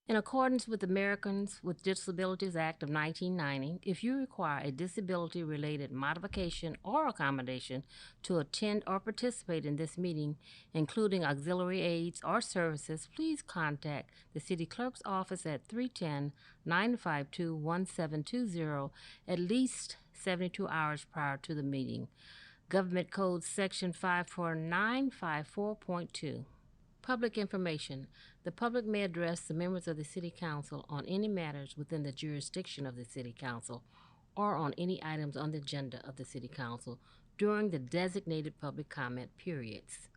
In accordance with the Americans with Disabilities Act of 1990, if you require a disability-related modification or accommodation to attend or participate in this meeting, including auxiliary aids or services, please contact the City Clerk's office at 310-952-1720 at least 72 hours prior to the meeting. Government Code Section 54954.2. Public information. The public may address the members of the City Council on any matters within the jurisdiction of the City Council or on any items on the agenda of the City Council during the designated public comment periods.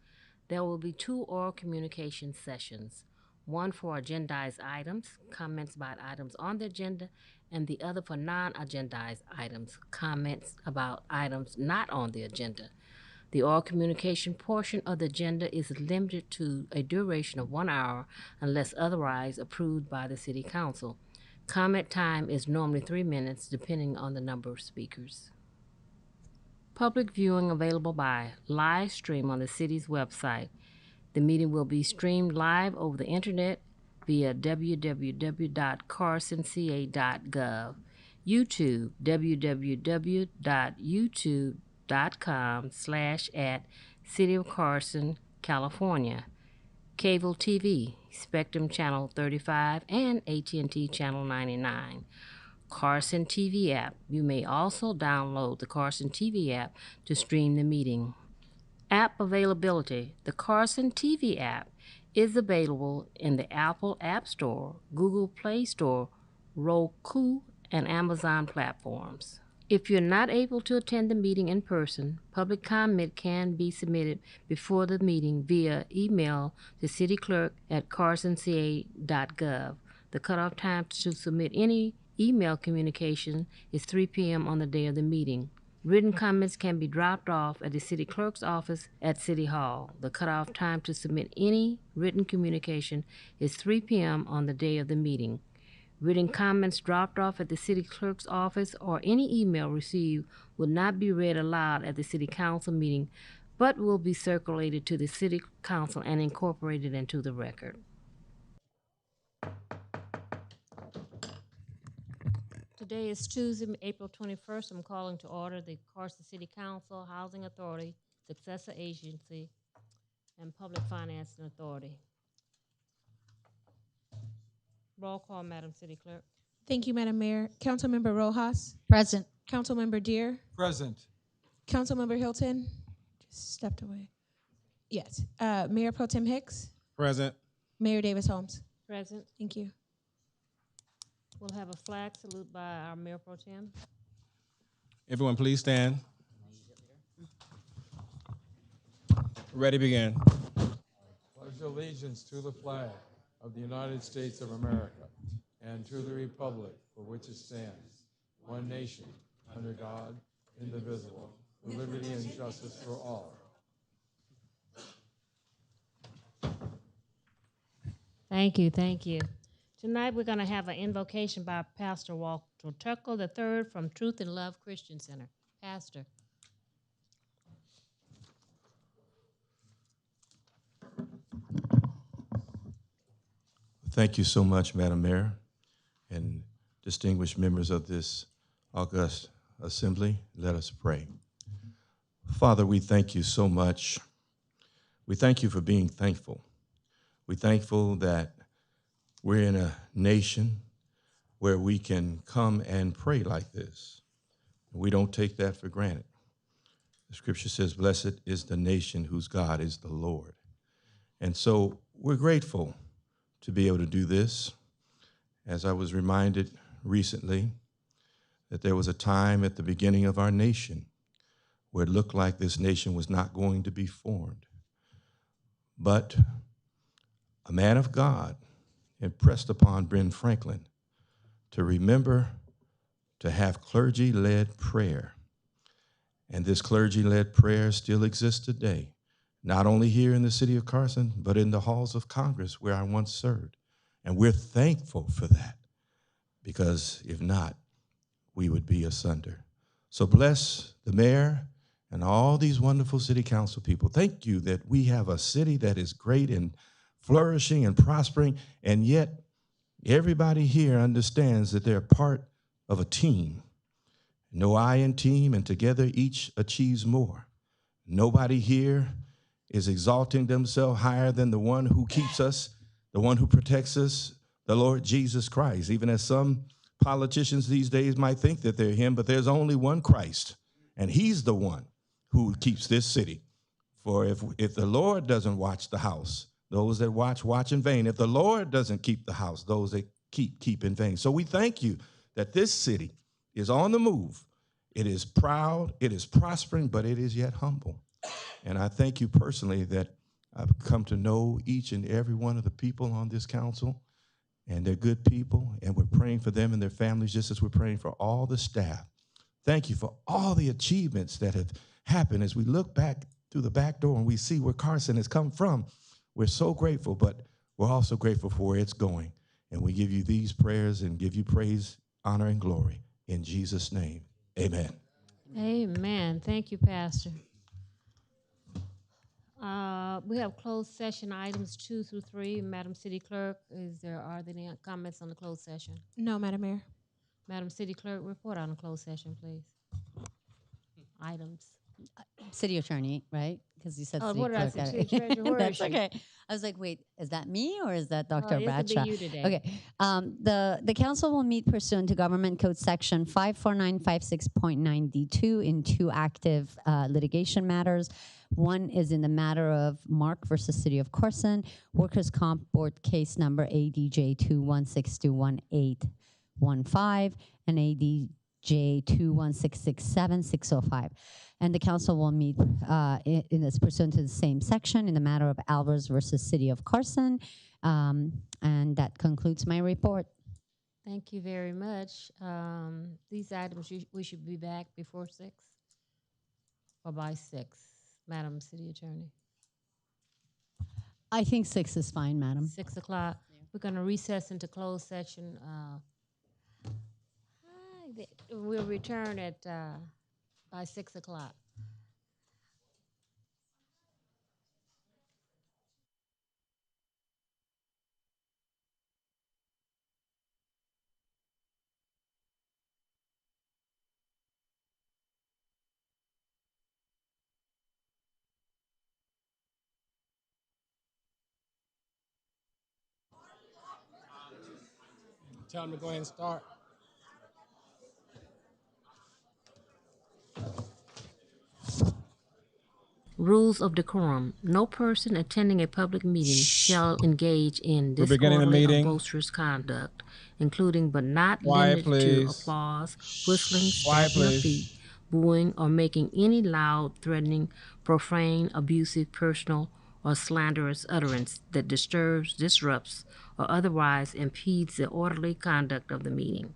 There will be 2 oral communication sessions, one for agendized items, comments about items on the agenda, and the other for non-agendized items, comments about items not on the agenda. The oral communication portion of the agenda is limited to a duration of 1 hour unless otherwise approved by the City Council. Comment time is normally 3 minutes, depending on the number of speakers. Public viewing available by live stream on the city's website. The meeting will be streamed live over the internet via www.carsonca.gov, YouTube, www.youtube.com/@City of Carson, California. Cable TV, Spectrum Channel 35 and AT&T Channel 99. Carson TV app. You may also download the Carson TV app to stream the meeting. App availability. The Carson TV app is available in the Apple App Store, Google Play Store, Roku, and Amazon platforms. If you're not able to attend the meeting in person, public comment can be submitted before the meeting via email to cityclerk@carsonca.gov. The cutoff time to submit any email communication is 3 p.m. on the day of the meeting. Written comments can be dropped off at the City Clerk's office at City Hall. The cutoff time to submit any written communication is 3 p.m. on the day of the meeting. Written comments dropped off at the City Clerk's office or any email received will not be read aloud at the City Council meeting, but will be circulated to the City Council and incorporated into the record. Today is Tuesday, April 21st. I'm calling to order the Carson City Council, Housing Authority, Successor Agency, and Public Financing Authority. Roll call, Madam City Clerk. Thank you, Madam Mayor. Councilmember Rojas. Present. Councilmember Deere. Present. Councilmember Hilton. Just stepped away. Yes. Mayor Pro Tem Hicks. Present. Mayor Davis Holmes. Present. Thank you. We'll have a flag salute by our Mayor Pro Tem. Everyone, please stand. Ready, begin. Pledge allegiance to the flag of the United States of America and to the republic for which it stands, one nation, under God, indivisible, with liberty and justice for all. Thank you, thank you. Tonight, we're going to have an invocation by Pastor Walter Turkle III from Truth and Love Christian Center. Pastor. Thank you so much, Madam Mayor, and distinguished members of this august assembly. Let us pray. Father, we thank you so much. We thank you for being thankful. We're thankful that we're in a nation where we can come and pray like this. We don't take that for granted. The scripture says, blessed is the nation whose God is the Lord. And so we're grateful to be able to do this. As I was reminded recently that there was a time at the beginning of our nation where it looked like this nation was not going to be formed. But a man of God impressed upon Ben Franklin to remember to have clergy-led prayer. And this clergy-led prayer still exists today, not only here in the city of Carson, but in the halls of Congress where I once served. And we're thankful for that, because if not, we would be asunder. So bless the mayor and all these wonderful city council people. Thank you that we have a city that is great and flourishing and prospering, and yet Everybody here understands that they're part of a team. No I in team, and together each achieves more. Nobody here is exalting themselves higher than the one who keeps us, the one who protects us, the Lord Jesus Christ. Even as some politicians these days might think that they're him, but there's only one Christ, and he's the one who keeps this city. For if the Lord doesn't watch the house, those that watch in vain. If the Lord doesn't keep the house, those that keep in vain. So we thank you that this city is on the move. It is proud, it is prospering, but it is yet humble. And I thank you personally that I've come to know each and every one of the people on this council, and they're good people, and we're praying for them and their families just as we're praying for all the staff. Thank you for all the achievements that have happened as we look back through the back door and we see where Carson has come from. We're so grateful, but we're also grateful for where it's going. And we give you these prayers and give you praise, honor, and glory. In Jesus' name, amen. Amen. Thank you, Pastor. We have closed session items 2 through 3. Madam City Clerk, are there any comments on the closed session? No, Madam Mayor. Madam City Clerk, report on the closed session, please. Items. City attorney, right? Because you said Oh, city what did I clerk. say? got City it. treasurer, where is That's she? okay. I was like, wait, is that me or is that Dr. It could be Bradshaw? you today. Okay. The council will meet pursuant to Government Code Section 54956.9D2 in 2 active litigation matters. One is in the matter of Mark versus City of Carson, Workers' Comp Board case number ADJ 216218515 and ADJ 21667-605. And the council will meet in this pursuant to the same section in the matter of Alvarez versus City of Carson. And that concludes my report. Thank you very much. These items, we should be back before 6 or by 6, Madam City Attorney. I think 6 is fine, madam. 6 o'clock. We're going to recess into closed session. We'll return at by 6 o'clock. Tell them to go ahead and start. Rules of decorum. No person attending a public meeting shall engage in We're beginning the disorderly or meeting. boisterous conduct, including but not Quiet, limited to please. applause, whistling, Quiet, stamping of please. feet, booing, or making any loud, threatening, profane, abusive, personal, or slanderous utterance that disturbs, disrupts, or otherwise impedes the orderly conduct of the meeting.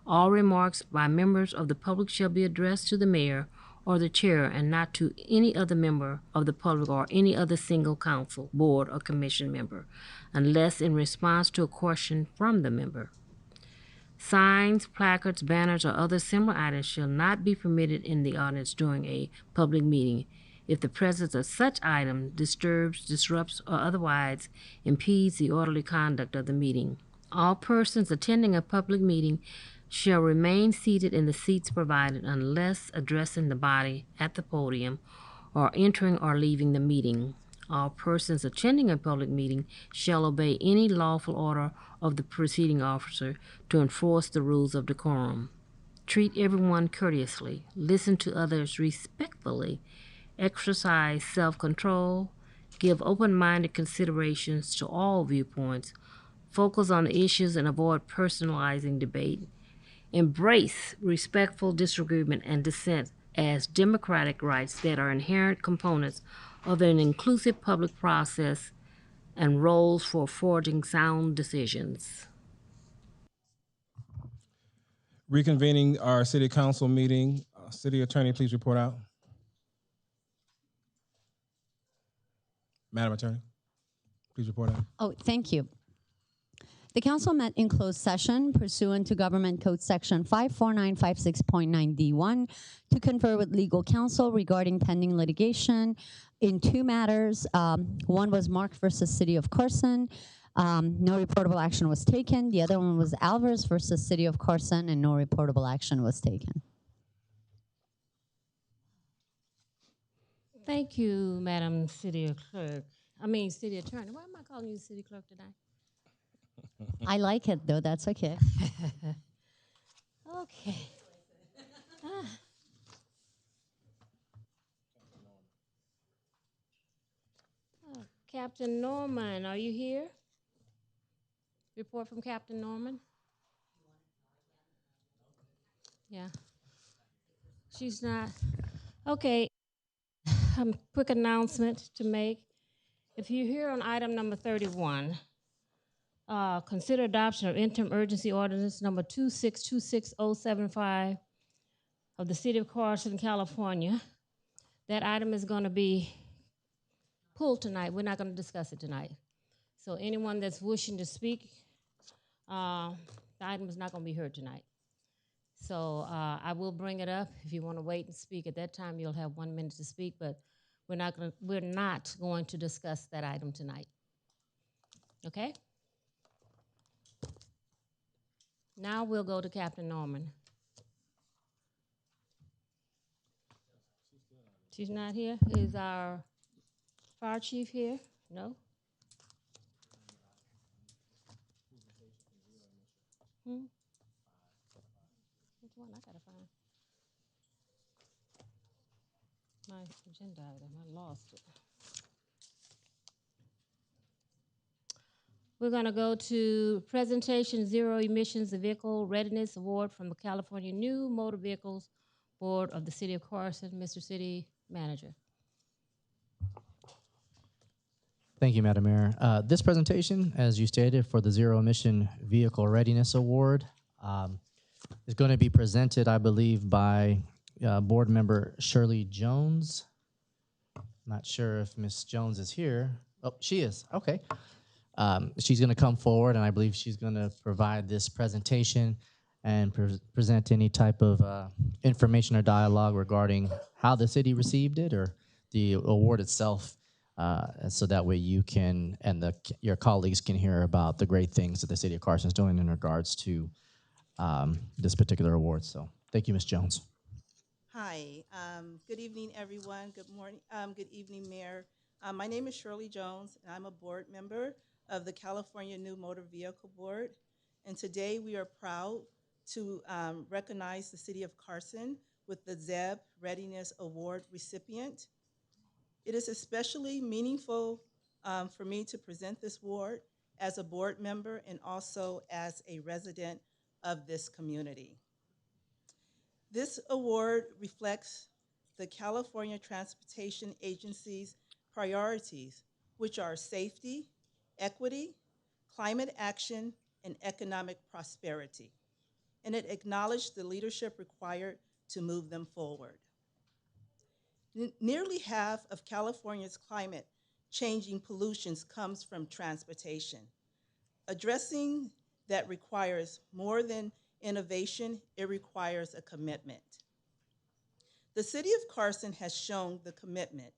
All remarks by members of the public shall be addressed to the mayor or the chair and not to any other member of the public or any other single council, board, or commission member, unless in response to a question from the member. Signs, placards, banners, or other similar items shall not be permitted in the audience during a public meeting if the presence of such item disturbs, disrupts, or otherwise impedes the orderly conduct of the meeting. All persons attending a public meeting shall remain seated in the seats provided unless addressing the body at the podium or entering or leaving the meeting. All persons attending a public meeting shall obey any lawful order of the presiding officer to enforce the rules of decorum. Treat everyone courteously, listen to others respectfully, exercise self-control, give open-minded considerations to all viewpoints, focus on the issues and avoid personalizing debate, embrace respectful disagreement and dissent as democratic rights that are inherent components of an inclusive public process and roles for forging sound decisions. Reconvening our city council meeting. City attorney, please report out. Madam Attorney, please report out. Oh, thank you. The council met in closed session pursuant to Government Code Section 54956.9D1 to confer with legal counsel regarding pending litigation in 2 matters. One was Mark versus City of Carson. No reportable action was taken. The other one was Alvarez versus City of Carson, and no reportable action was taken. Thank you, Madam City Clerk. City Attorney. Why am I calling you City Clerk today? I like it, though. That's okay. Okay. Captain Norman, are you here? Report from Captain Norman? Yeah. She's not. Okay. Quick announcement to make. If you're here on item number 31, consider adoption of interim urgency ordinance number 2626075 of the City of Carson, California. That item is going to be pulled tonight. We're not going to discuss it tonight. So anyone that's wishing to speak, the item is not going to be heard tonight. So I will bring it up. If you want to wait and speak at that time, you'll have 1 minute to speak, but we're not going to discuss that item tonight. Okay? Now we'll go to Captain Norman. She's not here. Is our fire chief here? No? Which one? I gotta find my agenda item. I lost it. We're gonna go to presentation Zero Emissions Vehicle Readiness Award from the California New Motor Vehicles Board of the City of Carson. Mr. City Manager. Thank you, Madam Mayor. This presentation, as you stated, for the Zero Emission Vehicle Readiness Award is going to be presented, I believe, by Board Member Shirley Jones. Not sure if Ms. Jones is here. Oh, she is. Okay. She's going to come forward, and I believe she's going to provide this presentation and present any type of information or dialogue regarding how the city received it or the award itself. So that way you can, and your colleagues can hear about the great things that the city of Carson is doing in regards to this particular award. So thank you, Ms. Jones. Hi, good evening, everyone. Good morning, good evening, Mayor. My name is Shirley Jones, and I'm a board member of the California New Motor Vehicle Board. And today we are proud to recognize the city of Carson with the ZEB Readiness Award recipient. It is especially meaningful for me to present this award as a board member and also as a resident of this community. This award reflects the California Transportation Agency's priorities, which are safety, equity, climate action, and economic prosperity. And it acknowledged the leadership required to move them forward. Nearly half of California's climate changing pollutions comes from transportation. Addressing that requires more than innovation, it requires a commitment. The city of Carson has shown the commitment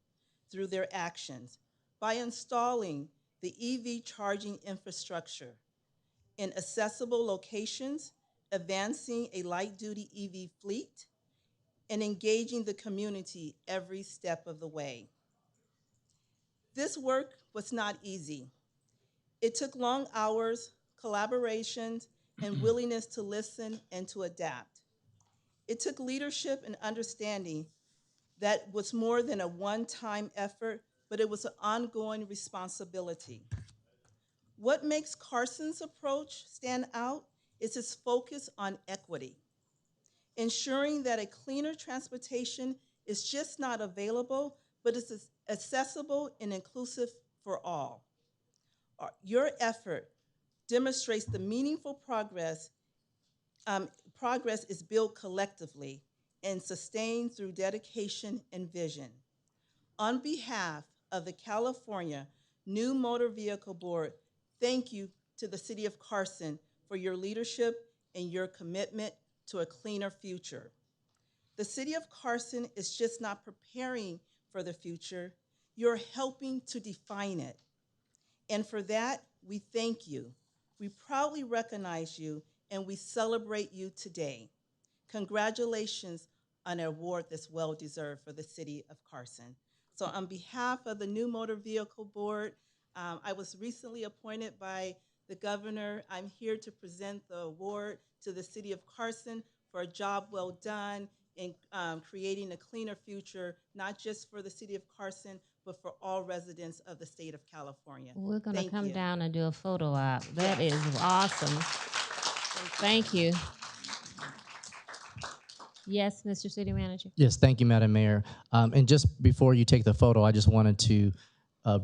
through their actions by installing the EV charging infrastructure in accessible locations, advancing a light-duty EV fleet, and engaging the community every step of the way. This work was not easy. It took long hours, collaborations, and willingness to listen and to adapt. It took leadership and understanding that was more than a one-time effort, but it was an ongoing responsibility. What makes Carson's approach stand out is its focus on equity, ensuring that a cleaner transportation is just not available, but is accessible and inclusive for all. Your effort demonstrates the meaningful progress is built collectively and sustained through dedication and vision. On behalf of the California New Motor Vehicle Board, thank you to the City of Carson for your leadership and your commitment to a cleaner future. The City of Carson is just not preparing for the future, you're helping to define it. And for that, we thank you. We proudly recognize you, and we celebrate you today. Congratulations on an award that's well-deserved for the city of Carson. So on behalf of the new Motor Vehicle Board, I was recently appointed by the governor. I'm here to present the award to the city of Carson for a job well done in creating a cleaner future, not just for the city of Carson, but for all residents of the state of California. We're going to Thank come you. down and do a photo op. That is awesome. Thank you. Yes, Mr. City Manager. Yes, thank you, Madam Mayor. And just before you take the photo, I just wanted to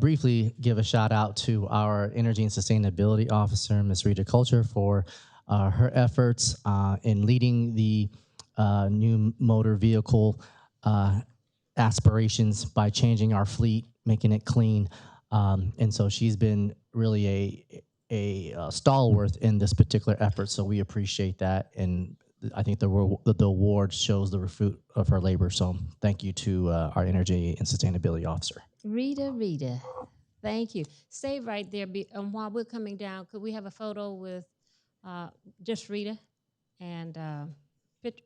briefly give a shout out to our Energy and Sustainability Officer, Ms. Rita Culture, for her efforts in leading the new motor vehicle aspirations by changing our fleet, making it clean. And so she's been really a stalwart in this particular effort, so we appreciate that. And I think the award shows the fruit of her labor. So thank you to our Energy and Sustainability Officer. Rita, thank you. Stay right there. While we're coming down, could we have a photo with just Rita and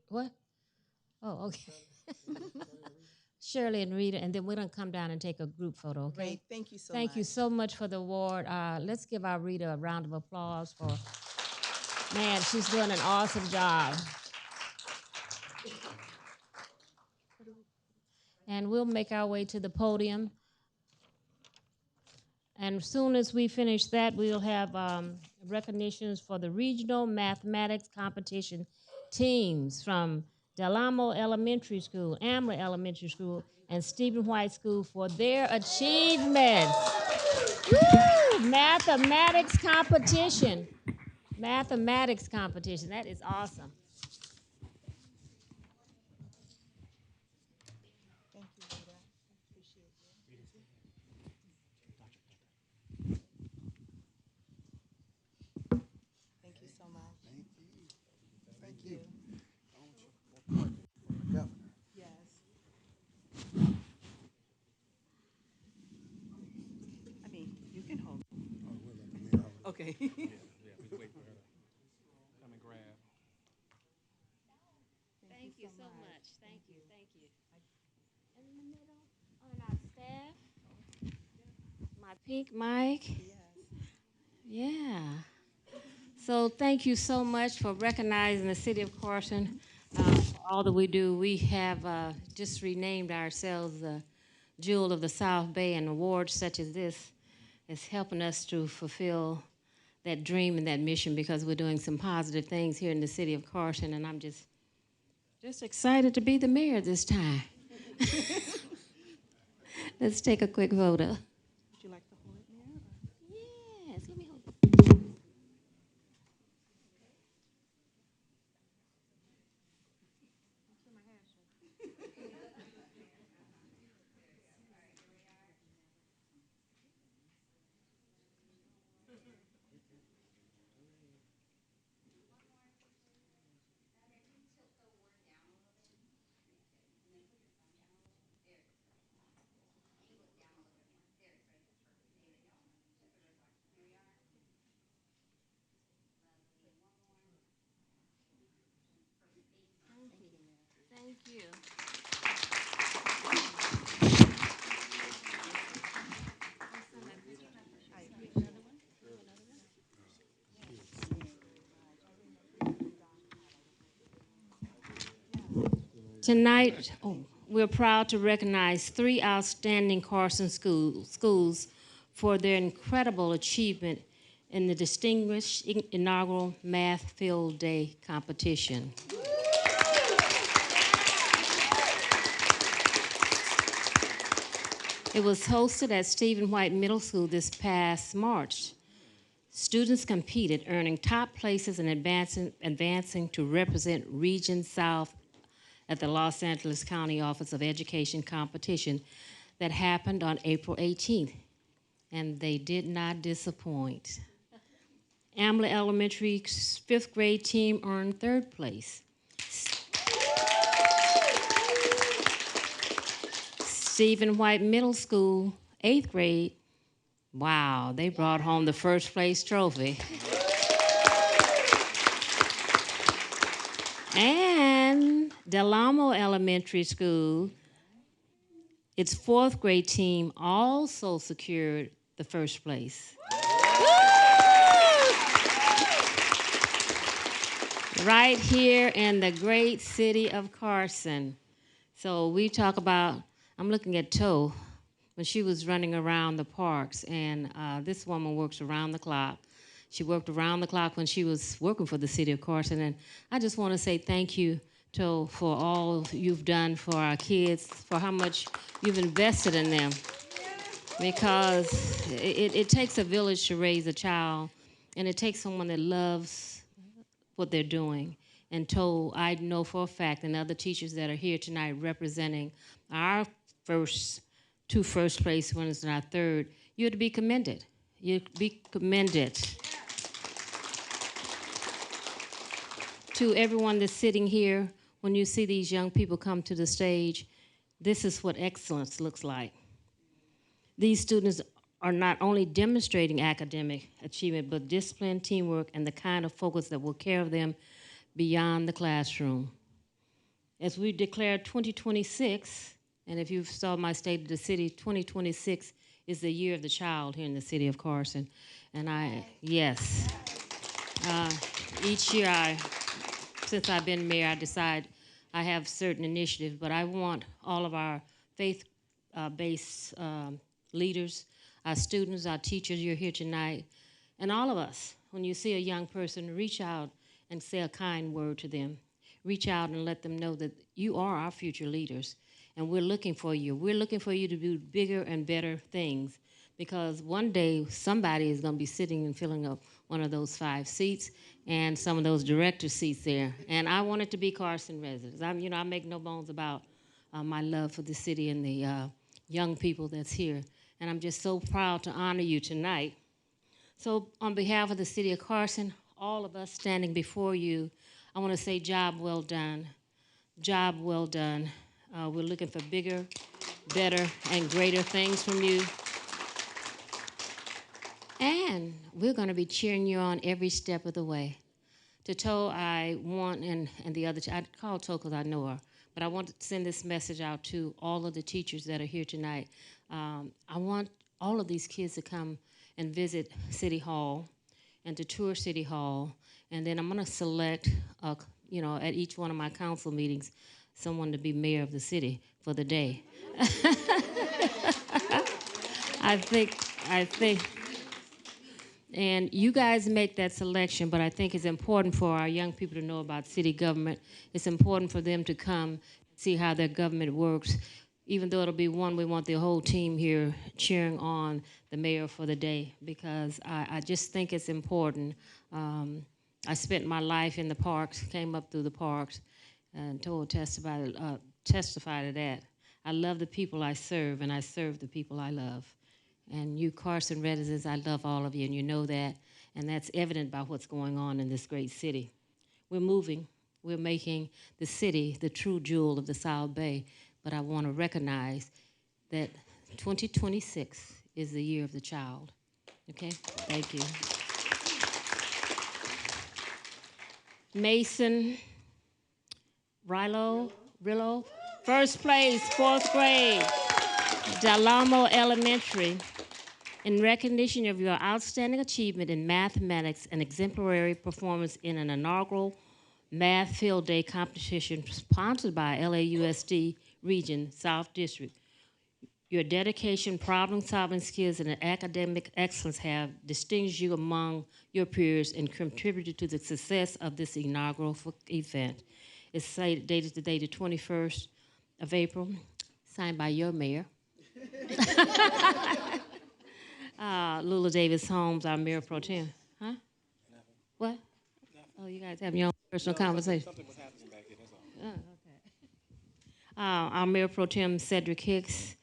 what? Oh, okay. Shirley and Rita, and then we're gonna come down and take a group photo. Okay. Great. Thank you so much. Thank you so much for the award. Let's give our Rita a round of applause for. Man, she's doing an awesome job. And we'll make our way to the podium. And as soon as we finish that, we'll have recognitions for the regional mathematics competition teams from Del Amo Elementary School, Amler Elementary School, and Stephen White School for their achievements. Woo! Mathematics competition. Mathematics competition. That is awesome. Thank you, Rita. Appreciate you. Thank you so much. Thank you. Yes. I mean, you can hold. Okay. Thank you so much. Thank you. Thank you. In the middle, on our staff, my pink mic. Yeah. So thank you so much for recognizing the city of Carson for all that we do. We have just renamed ourselves the Jewel of the South Bay, and awards such as this is helping us to fulfill that dream and that mission, because we're doing some positive things here in the city of Carson, and I'm just excited to be the mayor this time. Let's take a quick photo. Would you like to hold it, Mayor? Yes, let me hold it. Thank you. Tonight, we're proud to recognize 3 outstanding Carson schools for their incredible achievement in the distinguished inaugural Math Field Day competition. It was hosted at Stephen White Middle School this past March. Students competed, earning top places and advancing to represent Region South at the Los Angeles County Office of Education competition that happened on April 18th, and they did not disappoint. Amler Elementary's 5th grade team earned 3rd place. Stephen White Middle School, 8th grade, Wow, they brought home the first place trophy. And Delamo Elementary School, its fourth grade team also secured the first place. Right here in the great city of Carson. So we talk about, I'm looking at Toe, when she was running around the parks, and this woman works around the clock. She worked around the clock when she was working for the city of Carson, and I just want to say thank you, Toe, for all you've done for our kids, for how much you've invested in them, because it takes a village to raise a child, and it takes someone that loves what they're doing. And Toe, I know for a fact, and other teachers that are here tonight representing our two first place winners and our third, you're to be commended. You're to be commended. To everyone that's sitting here, when you see these young people come to the stage, this is what excellence looks like. These students are not only demonstrating academic achievement, but discipline, teamwork, and the kind of focus that will carry them beyond the classroom. As we declare 2026, and if you saw my State of the City, 2026 is the year of the child here in the city of Carson. And yes, each year since I've been mayor, I decide I have certain initiatives, but I want all of our faith-based leaders, our students, our teachers, you're here tonight, and all of us, when you see a young person, reach out and say a kind word to them. Reach out and let them know that you are our future leaders, and we're looking for you. We're looking for you to do bigger and better things, because one day somebody is going to be sitting and filling up one of those 5 seats and some of those director seats there. And I want it to be Carson residents. I make no bones about my love for the city and the young people that's here. And I'm just so proud to honor you tonight. So on behalf of the city of Carson, all of us standing before you, I want to say job well done. Job well done. We're looking for bigger, better, and greater things from you. And we're going to be cheering you on every step of the way. To Toe, I want, and the other, I call Toe because I know her, but I want to send this message out to all of the teachers that are here tonight. I want all of these kids to come and visit City Hall and to tour City Hall. And then I'm going to select, at each one of my council meetings, someone to be mayor of the city for the day. I think, and you guys make that selection, but I think it's important for our young people to know about city government. It's important for them to come see how their government works. Even though it'll be one, we want the whole team here cheering on the mayor for the day, because I just think it's important. I spent my life in the parks, came up through the parks, and testify to that. I love the people I serve, and I serve the people I love. And you Carson residents, I love all of you, and you know that, and that's evident by what's going on in this great city. We're moving. We're making the city the true jewel of the South Bay, but I want to recognize that 2026 is the year of the child. Okay? Thank you. Mason Rillo, first place, 4th grade, Dalamo Elementary. In recognition of your outstanding achievement in mathematics and exemplary performance in an inaugural Math Field Day competition sponsored by LAUSD Region South District, your dedication, problem-solving skills, and academic excellence have distinguished you among your peers and contributed to the success of this inaugural event. It's dated today, the 21st of April, signed by your mayor. Lula Davis Holmes, our mayor pro tem. Huh? What? Oh, you guys have your own personal conversation. Something was happening back here, that's all. Oh, okay. Our mayor pro tem, Cedric Hicks,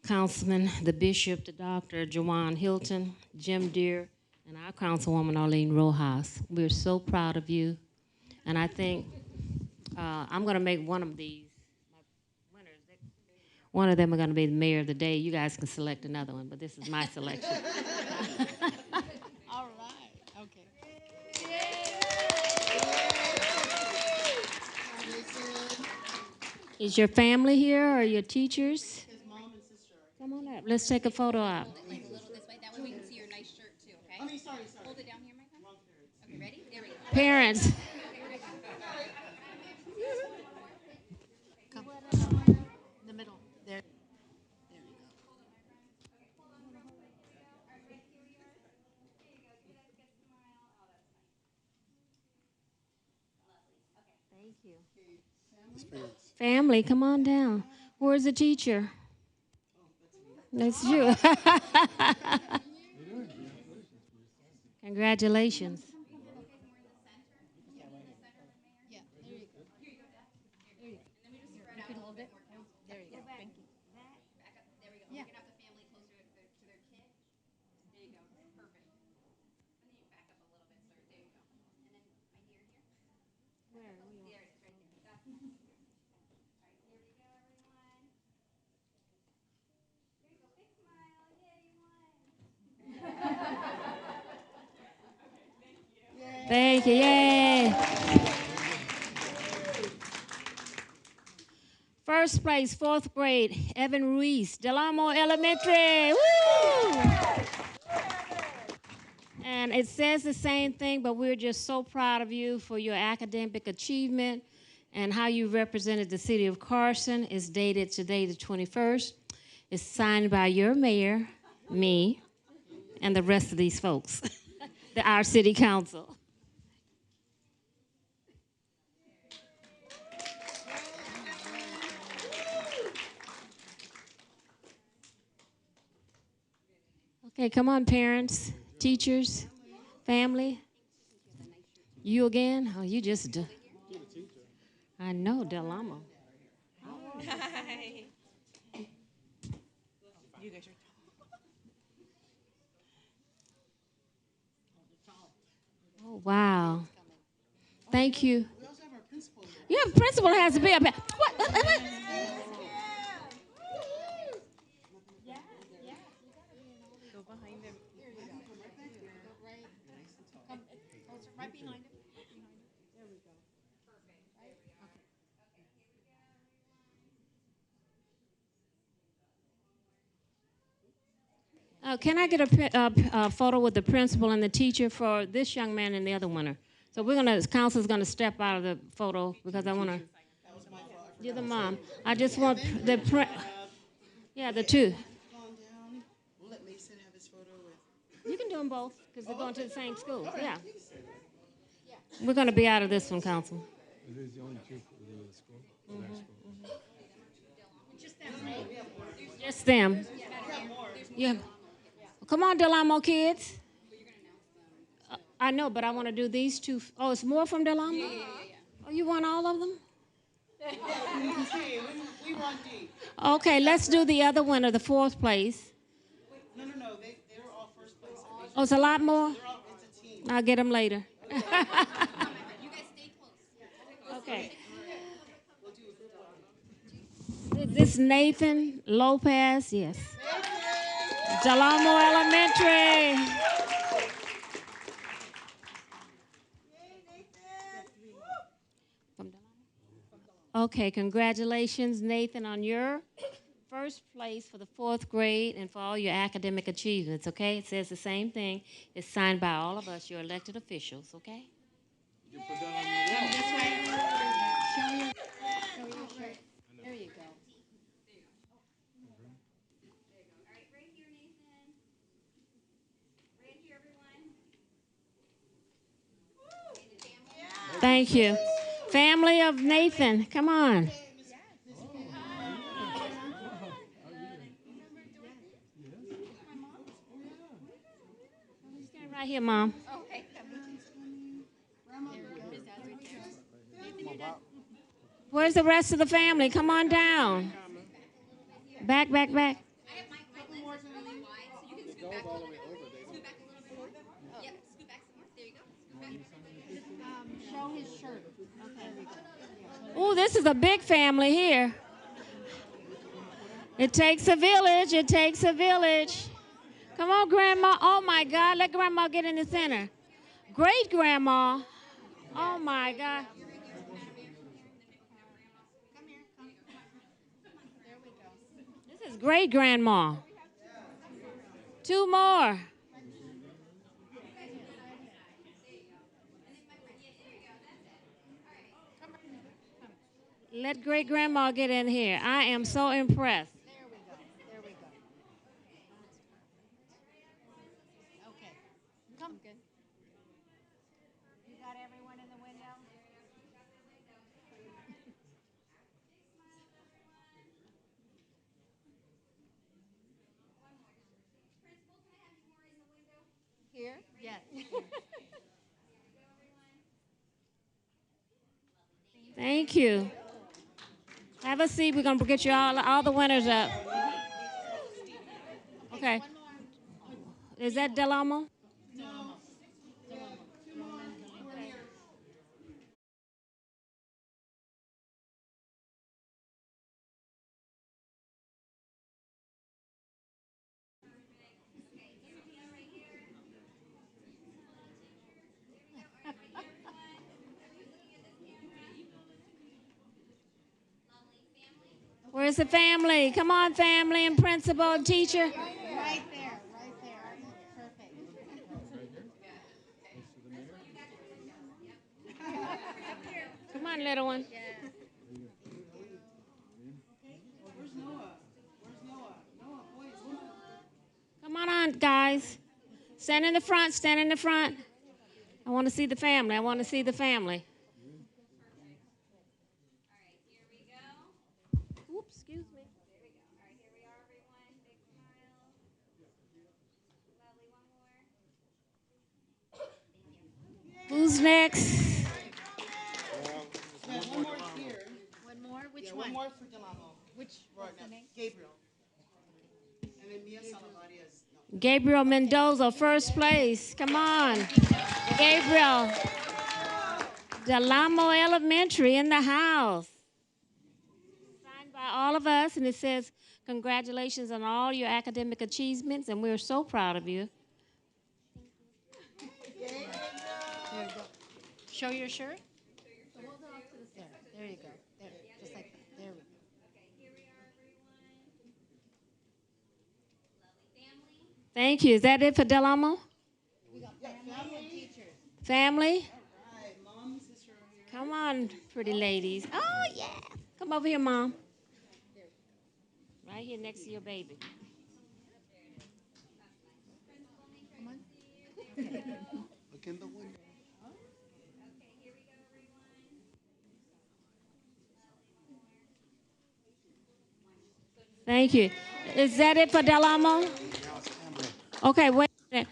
Councilman, the Bishop, the Doctor, Jawan Hilton, Jim Deere, and our Councilwoman, Arlene Rojas. We're so proud of you. And I think I'm going to make one of these, my winners, One of them are going to be the mayor of the day. You guys can select another one, but this is my selection. All right. Okay. Is your family here or your teachers? Come on up. Let's take a photo op. Like a little this way. That way we can see your nice shirt too. Okay. Sorry. Hold it down here, Micah. Okay. Ready? There we go. Parents. Come. In the middle. There. There you go. Family, come on down. Where's the teacher? That's you. Congratulations. Yeah. There you go. There you go. There you go. And then we just spread out. You can hold it. There you go. Thank you. Back up. There we go. Yeah. We're gonna have the family closer to their kid. There you go. Perfect. And then you back up a little bit, sir. There you go. And then right here. Where? There it is. Right there. That's all right. Here we go, everyone. There you go. Big smile. Yay, you won. Thank you. Yay. First place, 4th grade, Evan Ruiz, Delamo Elementary. Woo! And it says the same thing, but we're just so proud of you for your academic achievement and how you represented the city of Carson. It's dated today, the 21st. It's signed by your mayor, me, and the rest of these folks, our city council. Okay, come on, parents, teachers, family. You again? Oh, you just. I know, Delamo. Hi. You guys are Oh, wow. Thank you. Yeah, principal has to be up here. What? Right behind him. Can I get a photo with the principal and the teacher for this young man and the other winner? So council's gonna step out of the photo because I wanna. You're the mom. I just want the the two. We'll let Mason have his photo with. You can do them both because they're going to the same school. Yeah. We're gonna be out of this one, council. These the only two for the school. Just them. Yeah. Come on, Delamo kids. I know, but I want to do these two. Oh, it's more from Delamo? Yeah. Oh, you want all of them? We run deep. Okay, let's do the other winner, the 4th place. No. They were all first place. Oh, it's a lot more? It's a team. I'll get them later. You guys stay close. Okay. Is this Nathan Lopez? Yes. Delamo Elementary. Okay, congratulations, Nathan, on your first place for the 4th grade and for all your academic achievements, okay? It says the same thing. It's signed by all of us, your elected officials, okay? You can put that on your wall. Show your shirt. There you go. All right, right here, Nathan. Right here, everyone. Thank you. Family of Nathan, come on. Stand right here, Mom. Okay. Where's the rest of the family? Come on down. Back. I have my lens is really wide, so you can scoot back a little bit. Scoot back a little bit more. Yep, scoot back some more. There you go. Scoot back. Show his shirt. Okay. Oh, this is a big family here. It takes a village. It takes a village. Come on, Grandma. Oh, my God. Let Grandma get in the center. Great Grandma. Oh, my God. This is great Grandma. Two more. Let great grandma get in here. I am so impressed. There we go. There we go. Okay. Come. Good. You got everyone in the window? Here? Yes. Thank you. Have a seat. We're going to get you all the winners up. Okay. Is that Delamo? Where's the family? Come on, family and principal and teacher. Right there. Right there. Perfect. Come on, little one. Come on, guys. Stand in the front. Stand in the front. I want to see the family. I want to see the family. Oops, excuse me. There we go. All right, here we are, everyone. Big smile. Lovely. One more. Who's next? One more here. One more? Which Yeah, one? one more for Delamo. Which Right what's the now, name? Gabriel. And then Mia Salavarias. No. Gabriel Mendoza, first place. Come on. Gabriel. Delamo Elementary in the house. Signed by all of us, and it says, congratulations on all your academic achievements, and we're so proud of you. There you go. Show your shirt. There you go. There, just like that. There we go. Okay, here we are, everyone. Lovely family. Thank you. Is that it for Delamo? We got family and teachers. Family? All right, mom, sister over here. Come on, pretty ladies. Oh, yeah. Come over here, Mom. Right here next to your baby. Come on. Look in the window. Okay, here we go, everyone. Thank you. Is that it for Delamo? Okay, wait a minute.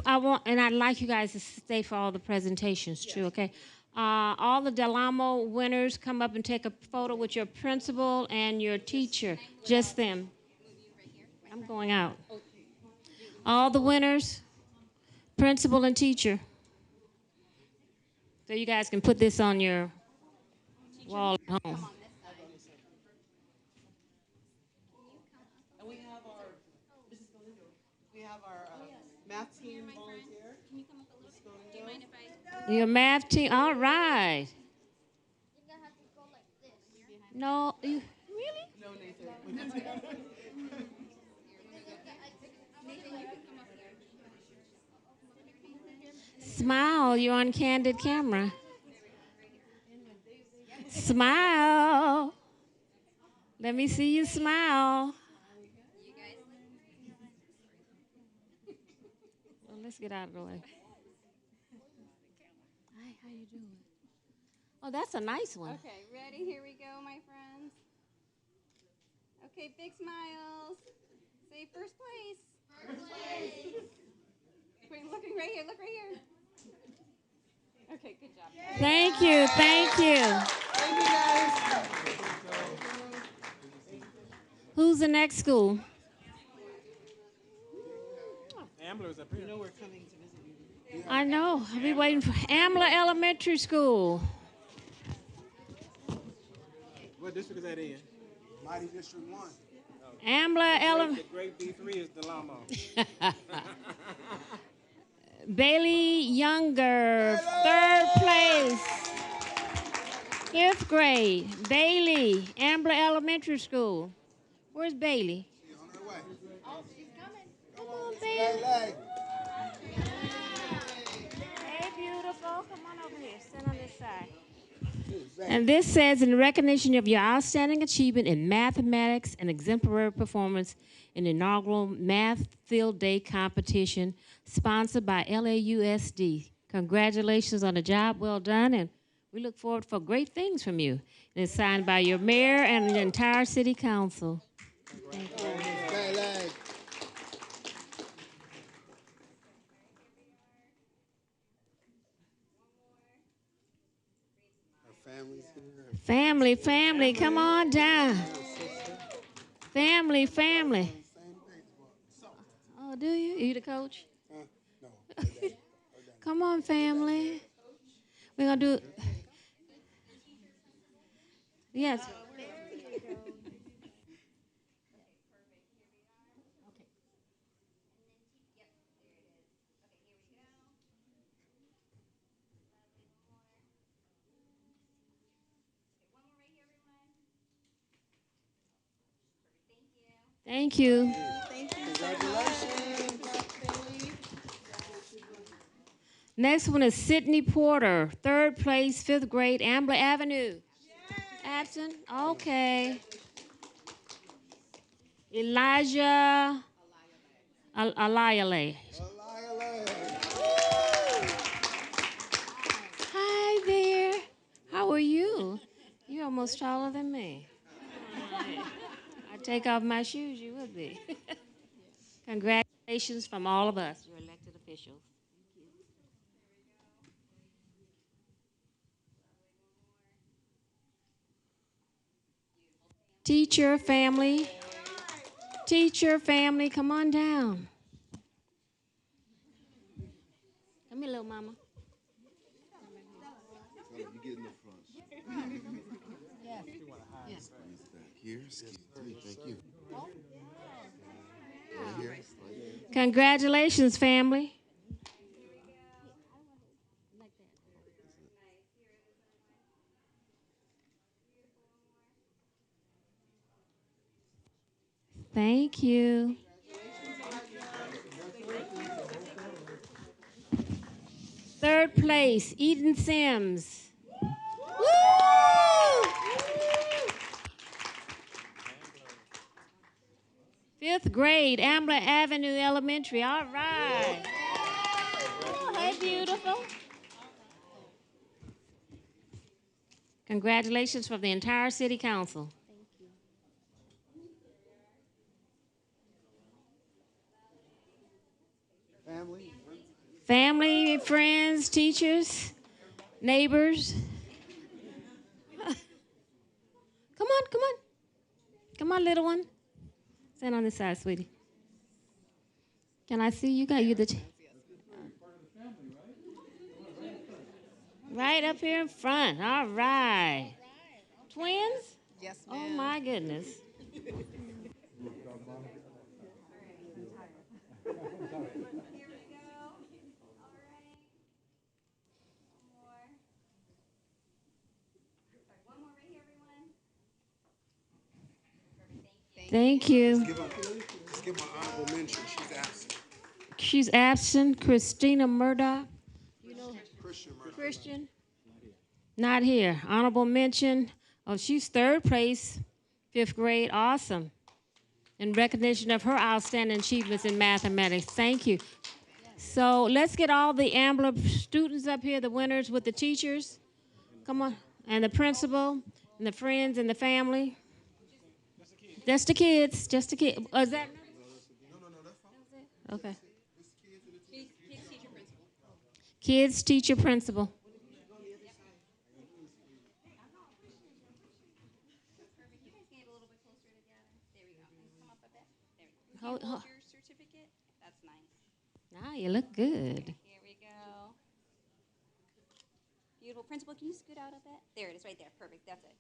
I'd like you guys to stay for all the presentations too, okay? All the Delamo winners come up and take a photo with your principal and your teacher, just them. I'm going out. All the winners, principal and teacher. So you guys can put this on your wall at home. And we have our, Mrs. Galindo, we have our math team volunteer. Can you come up a little bit? Do you mind if I? Your math team, all right. You're gonna have to go like this. No, you, really? No, Nathan. Smile, you're on candid camera. Smile. Let me see you smile. Well, let's get out of the way. Hi, how you doing? Oh, that's a nice one. Okay, ready? Here we go, my friends. Okay, big smiles. Say first place. First place. Wait, looking right here. Look right here. Okay, good job. Thank you, thank you. Thank you, guys. Who's the next school? You know we're coming to visit you. I know. I'll be waiting for Ambler Elementary School. What district is that in? Mighty District 1. Ambler Ele- The great B3 is Delamo. Bailey Younger, third place. Fifth grade, Bailey, Ambler Elementary School. Where's Bailey? Oh, she's coming. Come on, Bailey. Hey, beautiful. Come on over here. Stand on this side. And this says, in recognition of your outstanding achievement in mathematics and exemplary performance in the inaugural Math Field Day competition sponsored by LAUSD. Congratulations on the job well done, and we look forward for great things from you. And it's signed by your mayor and the entire city council. Thank you. Family, come on down. Family. Oh, do you? Are you the coach? No. Come on, family. We're going to do. Yes. Thank you. Next one is Sydney Porter, third place, fifth grade, Ambler Avenue. Absent? Okay. Elijah Alayale. Hi there. How are you? You're almost taller than me. I'd take off my shoes, you would be. Congratulations from all of us, your elected officials. Teacher family, come on down. Come here, little mama. You get in the front. Yes. Here, excuse me, thank you. Right here. Congratulations, family. Thank you. Third place, Eden Sims. Woo! Fifth grade, Ambler Avenue Elementary. All right. Oh, hey, beautiful. Congratulations from the entire city council. Family, friends, teachers, neighbors. Come on. Come on, little one. Stand on this side, sweetie. Can I see you? Got you the right up here in front. All right. Twins? Yes, Oh my goodness. Thank you. Let's give her honorable mention. She's absent. She's absent. Christina Murdoch. You know Christian? Not here. Honorable mention. Oh, she's third place, fifth grade. Awesome. In recognition of her outstanding achievements in mathematics. Thank you. So let's get all the Ambler students up here, the winners with the teachers. Come on. And the principal, and the friends, and the family. Just the kids. Just the kids. Oh, is that? No, okay. Kids, teacher, principal. Hold. Your certificate? That's nice. Ah, you look good. Here we go. Beautiful. Principal, can you scoot out a bit? There it is, right there. Perfect. That's it.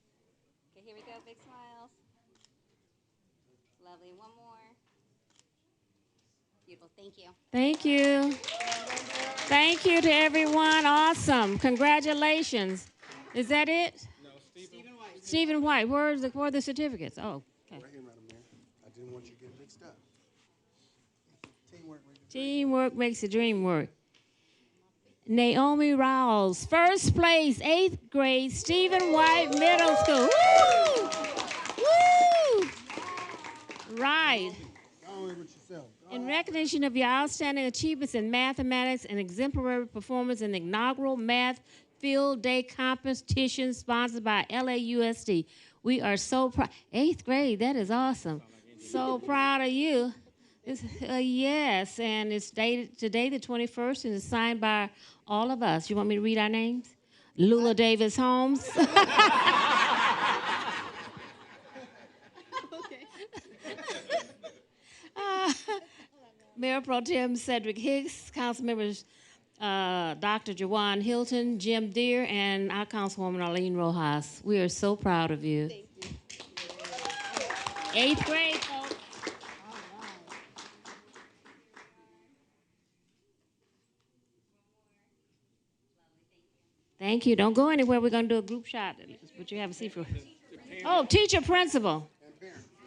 Okay, here we go. Big smiles. Lovely. One more. Beautiful. Thank you. Thank you. Thank you to everyone. Awesome. Congratulations. Is that it? No, Stephen White. Stephen White, where are the certificates? Oh, okay. Right here, Madam Mayor. I didn't want you to get mixed up. Teamwork. Teamwork makes the dream work. Naomi Rawls, first place, 8th grade, Stephen White Middle School. Woo! Woo! Right. Go with yourself. In recognition of your outstanding achievements in mathematics and exemplary performance in the inaugural Math Field Day competition sponsored by LAUSD, we are so proud. 8th grade, that is awesome. So proud of you. Yes, and it's dated today, the 21st, and it's signed by all of us. You want me to read our names? Lula Davis Holmes. Mayor Pro Tem Cedric Hicks, council members Dr. Jawan Hilton, Jim Deere, and our councilwoman Arlene Rojas. We are so proud of you. Thank you. 8th grade, folks. Thank you. Don't go anywhere. We're going to do a group shot, but you have a seat for. Oh, teacher, principal.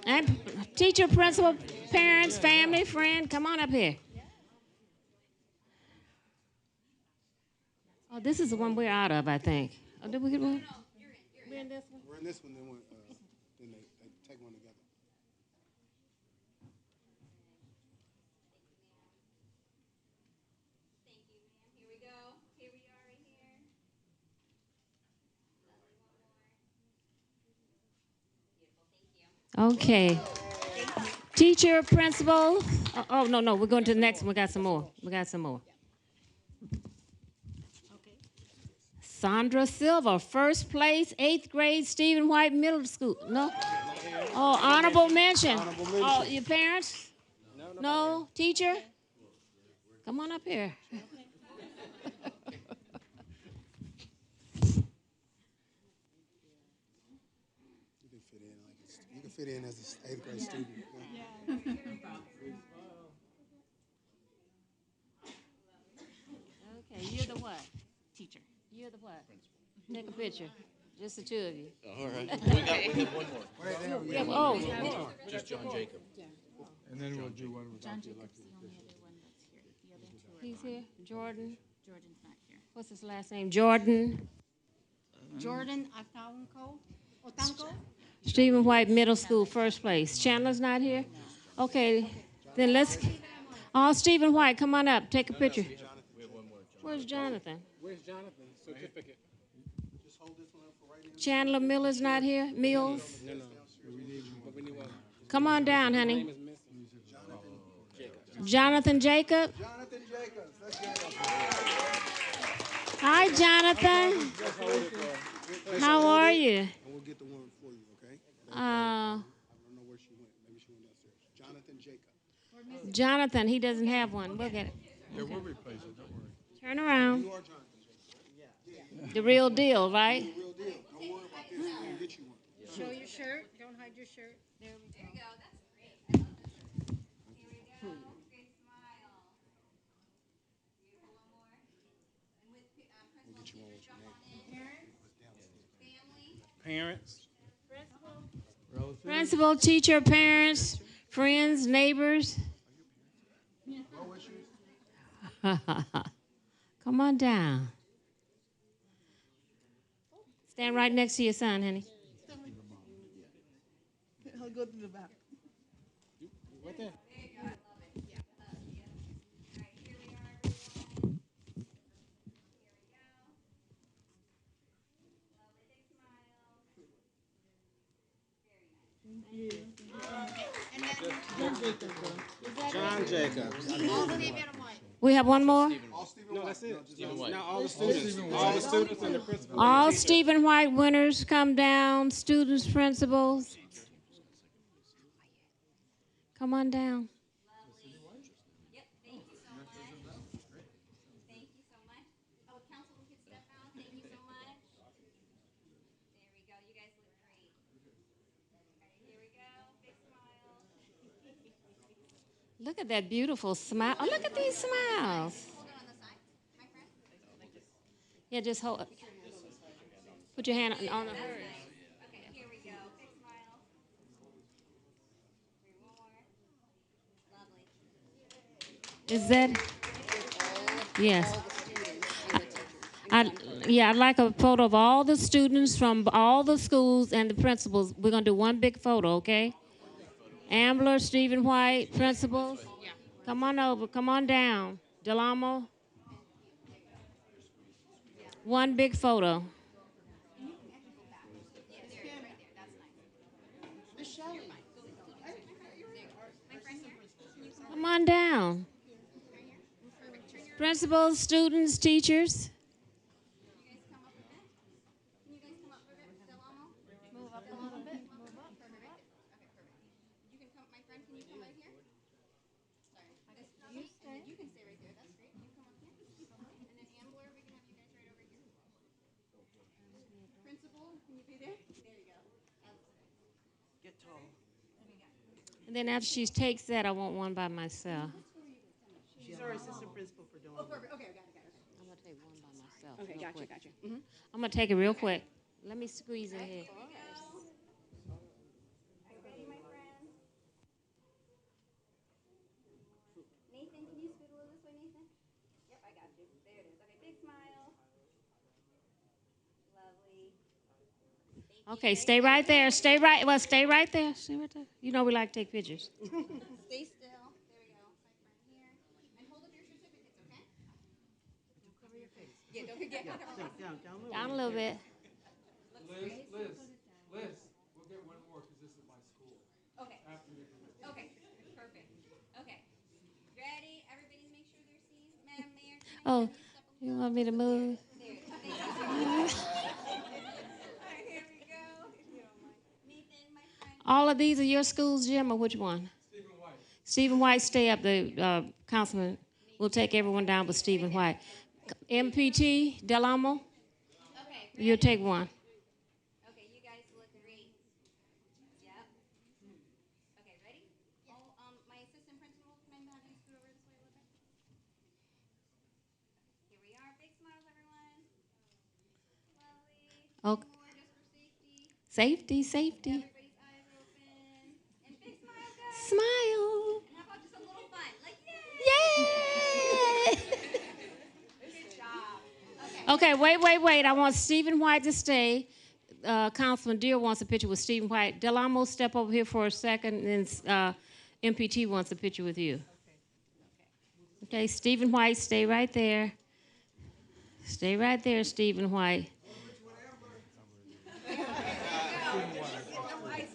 And teacher, principal, parents, family, friend, come on up here. Oh, this is the one we're out of, I think. Oh, did we get one? We're in this one? We're in this one, then they take one together. Thank you, ma'am. Here we go. Here we are right here. Lovely. One more. Beautiful. Thank you. Okay. Teacher, principal. Oh, no. We're going to the next one. We got some more. Sandra Silva, first place, 8th grade, Stephen White Middle School. No? Oh, honorable mention. Oh, your parents? No? Teacher? Come on up here. You can fit in as an 8th grade student. Okay, you're the what? Teacher. You're the what? Take a picture. Just the two of you. All right. We have one more. Just John Jacob. And then we'll do one without the elected officials. He's here. Jordan. Jordan's not here. What's his last name? Jordan. Jordan Otanko? Stephen White Middle School, first place. Chandler's not here? Okay, then let's. Oh, Stephen White, come on up. Take a picture. Where's Jonathan? Where's Jonathan? Certificate. Just hold this one up for right now. Chandler Miller's not here? Mills? No. We need one. Come on down, honey. Jonathan Jacob? Jonathan Jacobs. Let's get it. Hi, Jonathan. How are you? And we'll get the one for you, okay? I don't know where she went. Maybe she went downstairs. Jonathan Jacob. Jonathan, he doesn't have one. We'll get it. Yeah, we'll replace it, don't worry. Turn around. You are Jonathan Jacob. The real deal, right? Real deal. Don't worry about this. We'll get you one. Show your shirt. Don't hide your shirt. There we go. There we go. That's great. I love this shirt. Here we go. Big smile. Beautiful. One more. And with principal teachers, jump on in. Parents. Family. Principal, teacher, parents, friends, neighbors. Come on down. Stand right next to your son, honey. I'll go to the back. Right there. John Jacobs. We have one more? No, that's it. Stephen White. Now all the students and the principal. All Stephen White winners come down, students, principals. Come on down. Yep. Thank you so much. Thank you so much. Oh, council, we can step out. Thank you so much. There we go. You guys look great. All right, here we go. Big smile. Look at that beautiful smile. Oh, look at these smiles. Yeah, just hold. Put your hand on her. Okay, here we go. Big smile. One more. Lovely. Is that? Yes. I'd like a photo of all the students from all the schools and the principals. We're gonna do one big photo, okay? Ambler, Stephen White, principals. Come on over. Come on down. Delamo. One big photo. Come on down. Principals, students, teachers. Move up a little bit. Move up. Okay, perfect. You can come, my friend, can you come right here? Sorry. You stay. You can stay right there. That's great. You come up here. And then Ambler, we can have you guys right over here. Principal, can you be there? There you go. Get tall. And then after she takes that, I want one by myself. She's our assistant principal for Delano. Oh, perfect. Okay, got it. I'm gonna take one by myself. Okay, real gotcha, quick. gotcha. I'm gonna take it real quick. Let me squeeze in here. Are you ready, my friend? Nathan, can you scoot a little this way, Nathan? Yep, I got you. There it is. Okay, big smile. Lovely. Okay, stay right there. Stay right. Well, stay right there. Stay right there. You know we like to take pictures. Stay still. There we go. My friend here. And hold up your certificates, okay? Cover your face. Yeah, don't forget. Down a little bit. Liz, we'll get one more because this is my school. Okay. After you do this. Okay. Perfect. Okay. Ready? Everybody make sure they're seen. Madam Mayor. Oh, you want me to move? There. Thank you. Here we go. If you don't mind. Nathan, my friend. All of these are your schools, Jim, or which one? Stephen White. Stephen White, stay up. The councilman will take everyone down with Stephen White. MPT, Delamo, Okay. you'll take one. Okay, you guys look great. Yep. Okay, ready? Oh, my assistant principal, can I have you scoot over this way a little bit? Here we are. Big smiles, everyone. Lovely. Okay. One more just for safety. Safety. Everybody's eyes open. And big smile, guys. Smile. And how about just a little fun? Like, yay! Yay! Good job. Okay, wait. I want Stephen White to stay. Councilman Deere wants a picture with Stephen White. Delamo, step over here for a second, and MPT wants a picture with you. Okay, Stephen White, stay right there. Stay right there, Stephen White.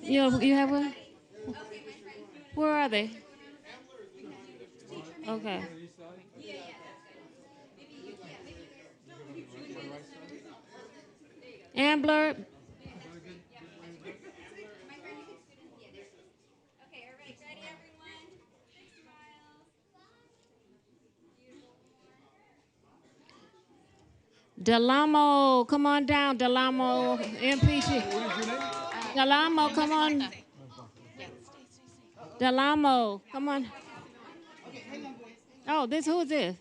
You have one? Where are they? Okay. Ambler. Okay, all right, ready, everyone? Big smiles. Delamo, come on down, Delamo, MPT. Delamo, come on. Delamo, come on. Oh, who is this?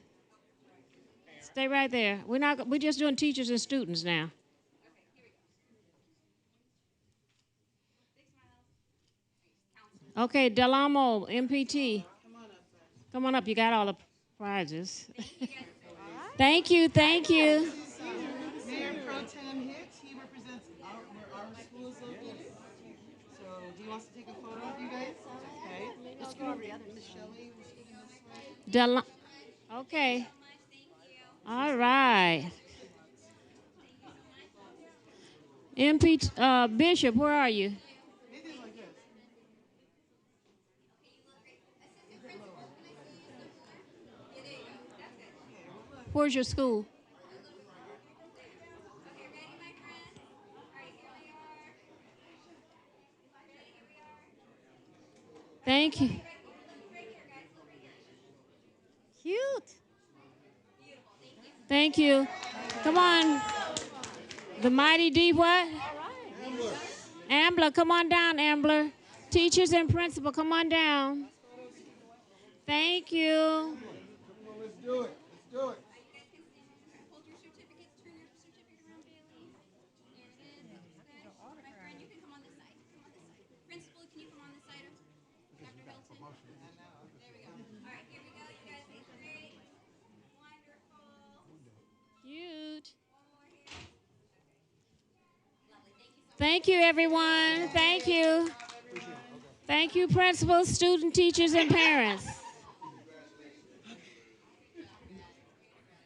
Stay right there. We're just doing teachers and students now. Okay, Delamo, MPT. Come on up. You got all the prizes. Thank you. Mayor Pro Tem Hicks, he represents where our school is located. So he wants to take a photo of you guys. Okay. Let's go over the other. Miss Shelley, we're scooting this way. Okay. All right. Bishop, where are you? Where's your school? Thank you. Cute. Thank you. Come on. The mighty D what? Ambler, come on down, Ambler. Teachers and principal, come on down. Thank you. Come on, let's do it. Let's do it. Hold your certificates, turn your certificate around, Bailey. There it is. Good. My friend, you can come on this side. Come on this side. Principal, can you come on this side of Dr. Hilton? There we go. All right, here we go. You guys did great. Wonderful. Cute. One more here. Lovely. Thank you so much. Thank you, everyone. Thank you. Thank you, principals, student teachers, and parents.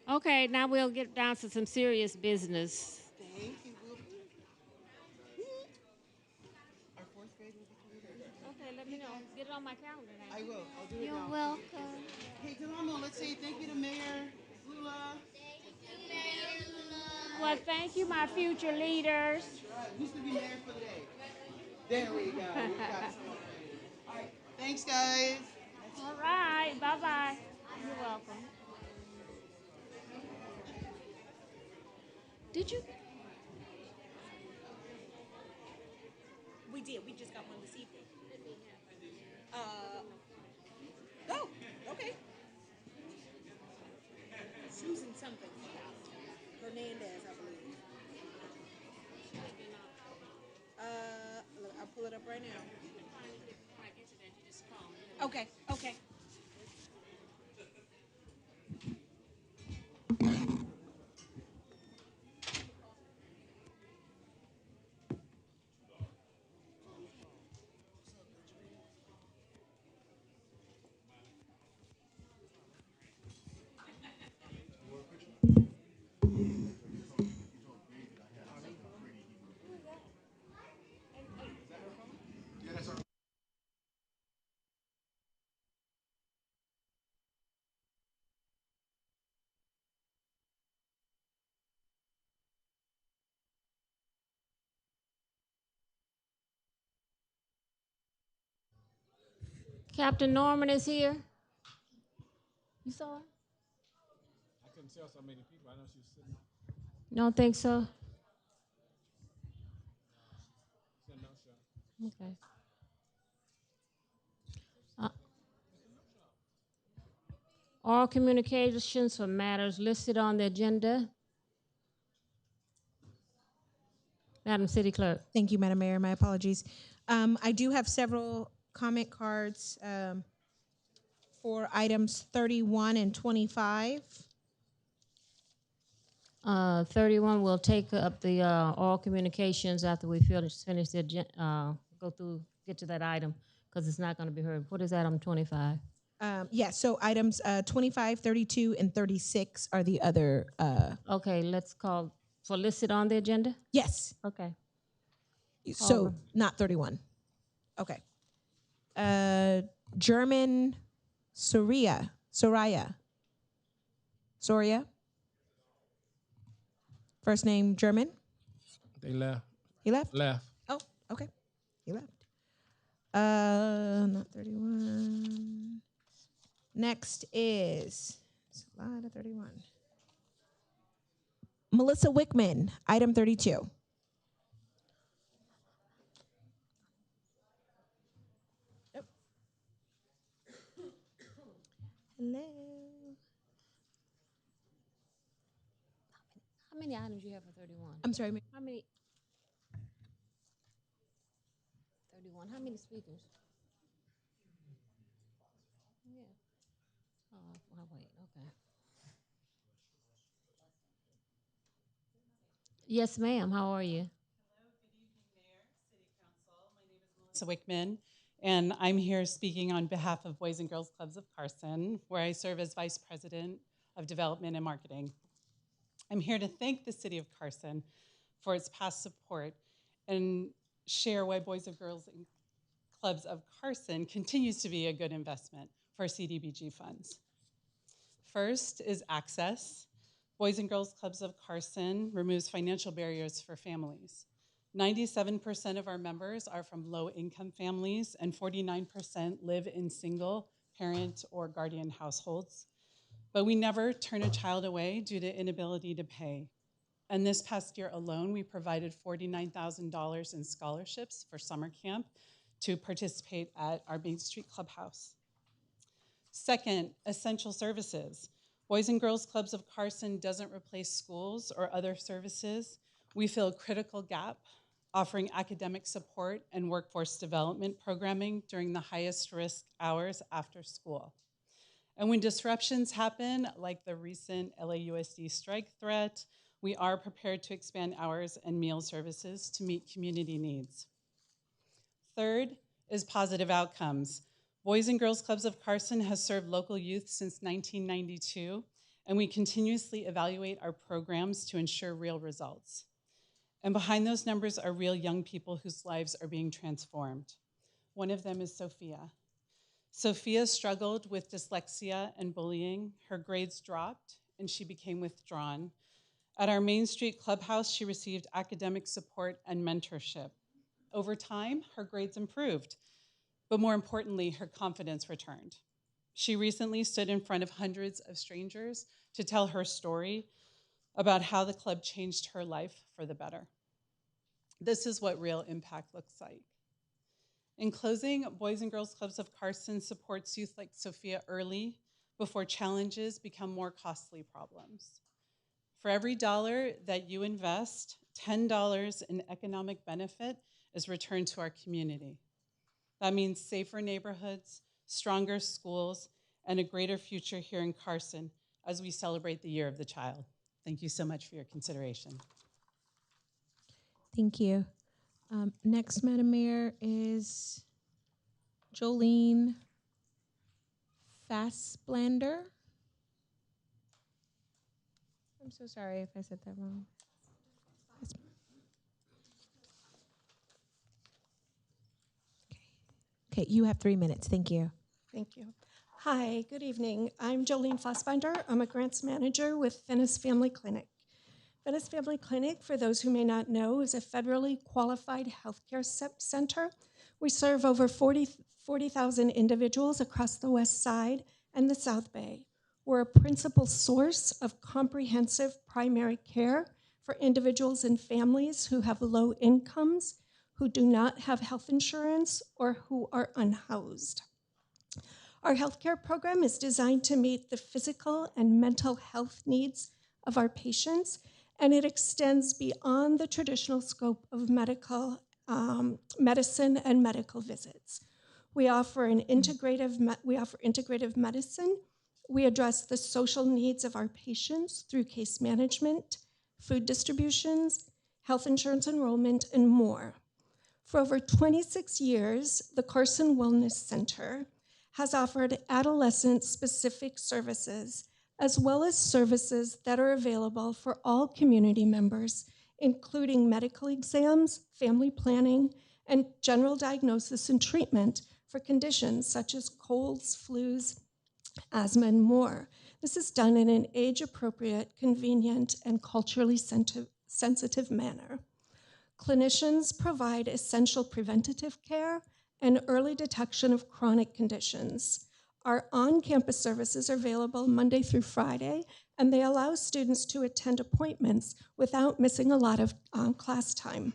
Okay, now we'll get down to some serious business. Thank you. Our fourth grade will be coming in. Okay, let me know. Get it on my calendar now. I will. I'll do it You're now. welcome. Hey, Delano, let's say thank you to Mayor Lula. Well, thank you, my future leaders. Who's going to be mayor for the day? There we go. We got some. All right. Thanks, guys. All right, bye-bye. You're welcome. Did you? We did. We just got one this evening. Oh, okay. Susan something. Hernandez, I believe. Look, I'll pull it up right now. Okay, okay. Captain Norman is here. You saw her? I couldn't tell so many people. I know she was sitting. Don't think so? She said no show. Okay. Uh, all communications for matters listed on the agenda. Madam City Clerk. Thank you, Madam Mayor. My apologies. I do have several comment cards for items 31 and 25. 31 will take up the all communications after we finish the go through, get to that item, because it's not going to be heard. What is item 25? Yeah, so items 25, 32, and 36 are the other. Okay, let's call for listed on the agenda. Yes. Okay. So Call. not 31. Okay. German Soraya. First name German. They left. He left? Left. Oh, okay. He left. Not 31. Next is slide of 31. Melissa Wickman, item 32. Yep. Hello. How many items you have for 31? I'm sorry. How many? 31. How many speakers? Yeah. Oh, I'll wait. Okay. Yes, ma'am. How are you? Melissa Wickman, and I'm here speaking on behalf of Boys and Girls Clubs of Carson, where I serve as Vice President of Development and Marketing. I'm here to thank the City of Carson for its past support and share why Boys and Girls Clubs of Carson continues to be a good investment for CDBG funds. First is access. Boys and Girls Clubs of Carson removes financial barriers for families. 97% of our members are from low-income families, and 49% live in single parent or guardian households. But we never turn a child away due to inability to pay. And this past year alone, we provided $49,000 in scholarships for summer camp to participate at our Main Street Clubhouse. Second, essential services. Boys and Girls Clubs of Carson doesn't replace schools or other services. We fill a critical gap, offering academic support and workforce development programming during the highest risk hours after school. And when disruptions happen, like the recent LAUSD strike threat, we are prepared to expand hours and meal services to meet community needs. Third is positive outcomes. Boys and Girls Clubs of Carson has served local youth since 1992, and we continuously evaluate our programs to ensure real results. And behind those numbers are real young people whose lives are being transformed. One of them is Sophia. Sophia struggled with dyslexia and bullying. Her grades dropped, and she became withdrawn. At our Main Street clubhouse, she received academic support and mentorship. Over time, her grades improved, but more importantly, her confidence returned. She recently stood in front of hundreds of strangers to tell her story about how the club changed her life for the better. This is what real impact looks like. In closing, Boys and Girls Clubs of Carson supports youth like Sophia early before challenges become more costly problems. For every dollar that you invest, $10 in economic benefit is returned to our community. That means safer neighborhoods, stronger schools, and a greater future here in Carson as we celebrate the Year of the Child. Thank you so much for your consideration. Thank you. Next, Madam Mayor, is Jolene Fassblander. I'm so sorry if I said that wrong. Okay, you have 3 minutes. Thank you. Thank you. Hi, good evening. I'm Jolene Fassbinder. I'm a grants manager with Venice Family Clinic. Venice Family Clinic, for those who may not know, is a federally qualified healthcare center. We serve over 40,000 individuals across the West Side and the South Bay. We're a principal source of comprehensive primary care for individuals and families who have low incomes, who do not have health insurance, or who are unhoused. Our healthcare program is designed to meet the physical and mental health needs of our patients, and it extends beyond the traditional scope of medicine and medical visits. We offer integrative medicine. We address the social needs of our patients through case management, food distributions, health insurance enrollment, and more. For over 26 years, the Carson Wellness Center has offered adolescent-specific services, as well as services that are available for all community members, including medical exams, family planning, and general diagnosis and treatment for conditions such as colds, flus, asthma, and more. This is done in an age-appropriate, convenient, and culturally sensitive manner. Clinicians provide essential preventative care and early detection of chronic conditions. Our on-campus services are available Monday through Friday, and they allow students to attend appointments without missing a lot of class time.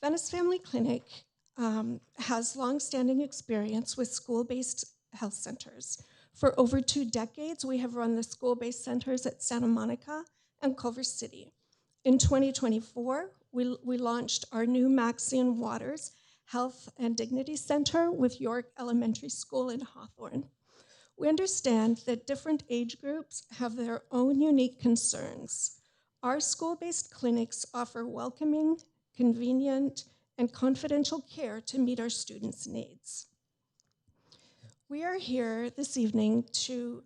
Venice Family Clinic has longstanding experience with school-based health centers. For over 2 decades, we have run the school-based centers at Santa Monica and Culver City. In 2024, we launched our new Maxine Waters Health and Dignity Center with York Elementary School in Hawthorne. We understand that different age groups have their own unique concerns. Our school-based clinics offer welcoming, convenient, and confidential care to meet our students' needs. We are here this evening to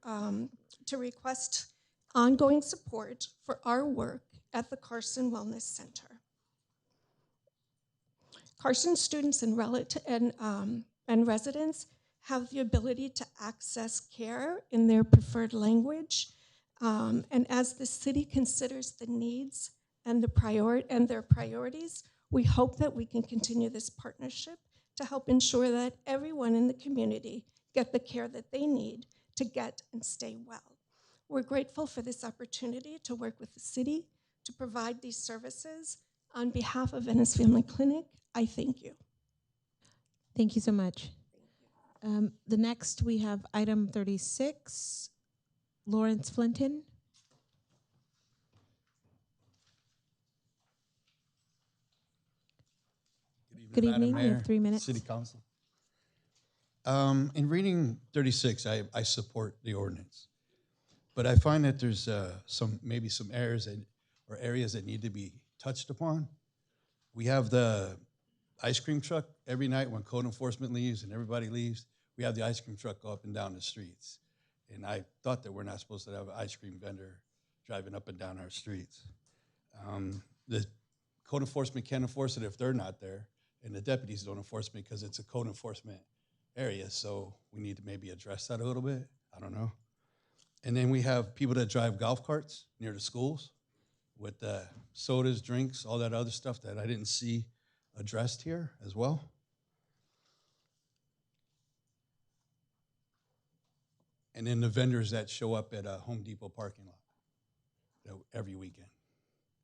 request ongoing support for our work at the Carson Wellness Center. Carson students and residents have the ability to access care in their preferred language, and as the city considers the needs and their priorities, we hope that we can continue this partnership to help ensure that everyone in the community get the care that they need to get and stay well. We're grateful for this opportunity to work with the city to provide these services. On behalf of Venice Family Clinic, I thank you. Thank you so much. The next, we have item 36, Lawrence Flinton. Good evening. Madam You Mayor, have 3 minutes. City Council. In reading 36, I support the ordinance, but I find that there's maybe some errors or areas that need to be touched upon. We have the ice cream truck every night when code enforcement leaves and everybody leaves. We have the ice cream truck go up and down the streets, and I thought that we're not supposed to have an ice cream vendor driving up and down our streets. The code enforcement can't enforce it if they're not there, and the deputies don't enforce it because it's a code enforcement area, so we need to maybe address that a little bit. I don't know. And then we have people that drive golf carts near the schools with sodas, drinks, all that other stuff that I didn't see addressed here as well. And then the vendors that show up at a Home Depot parking lot every weekend.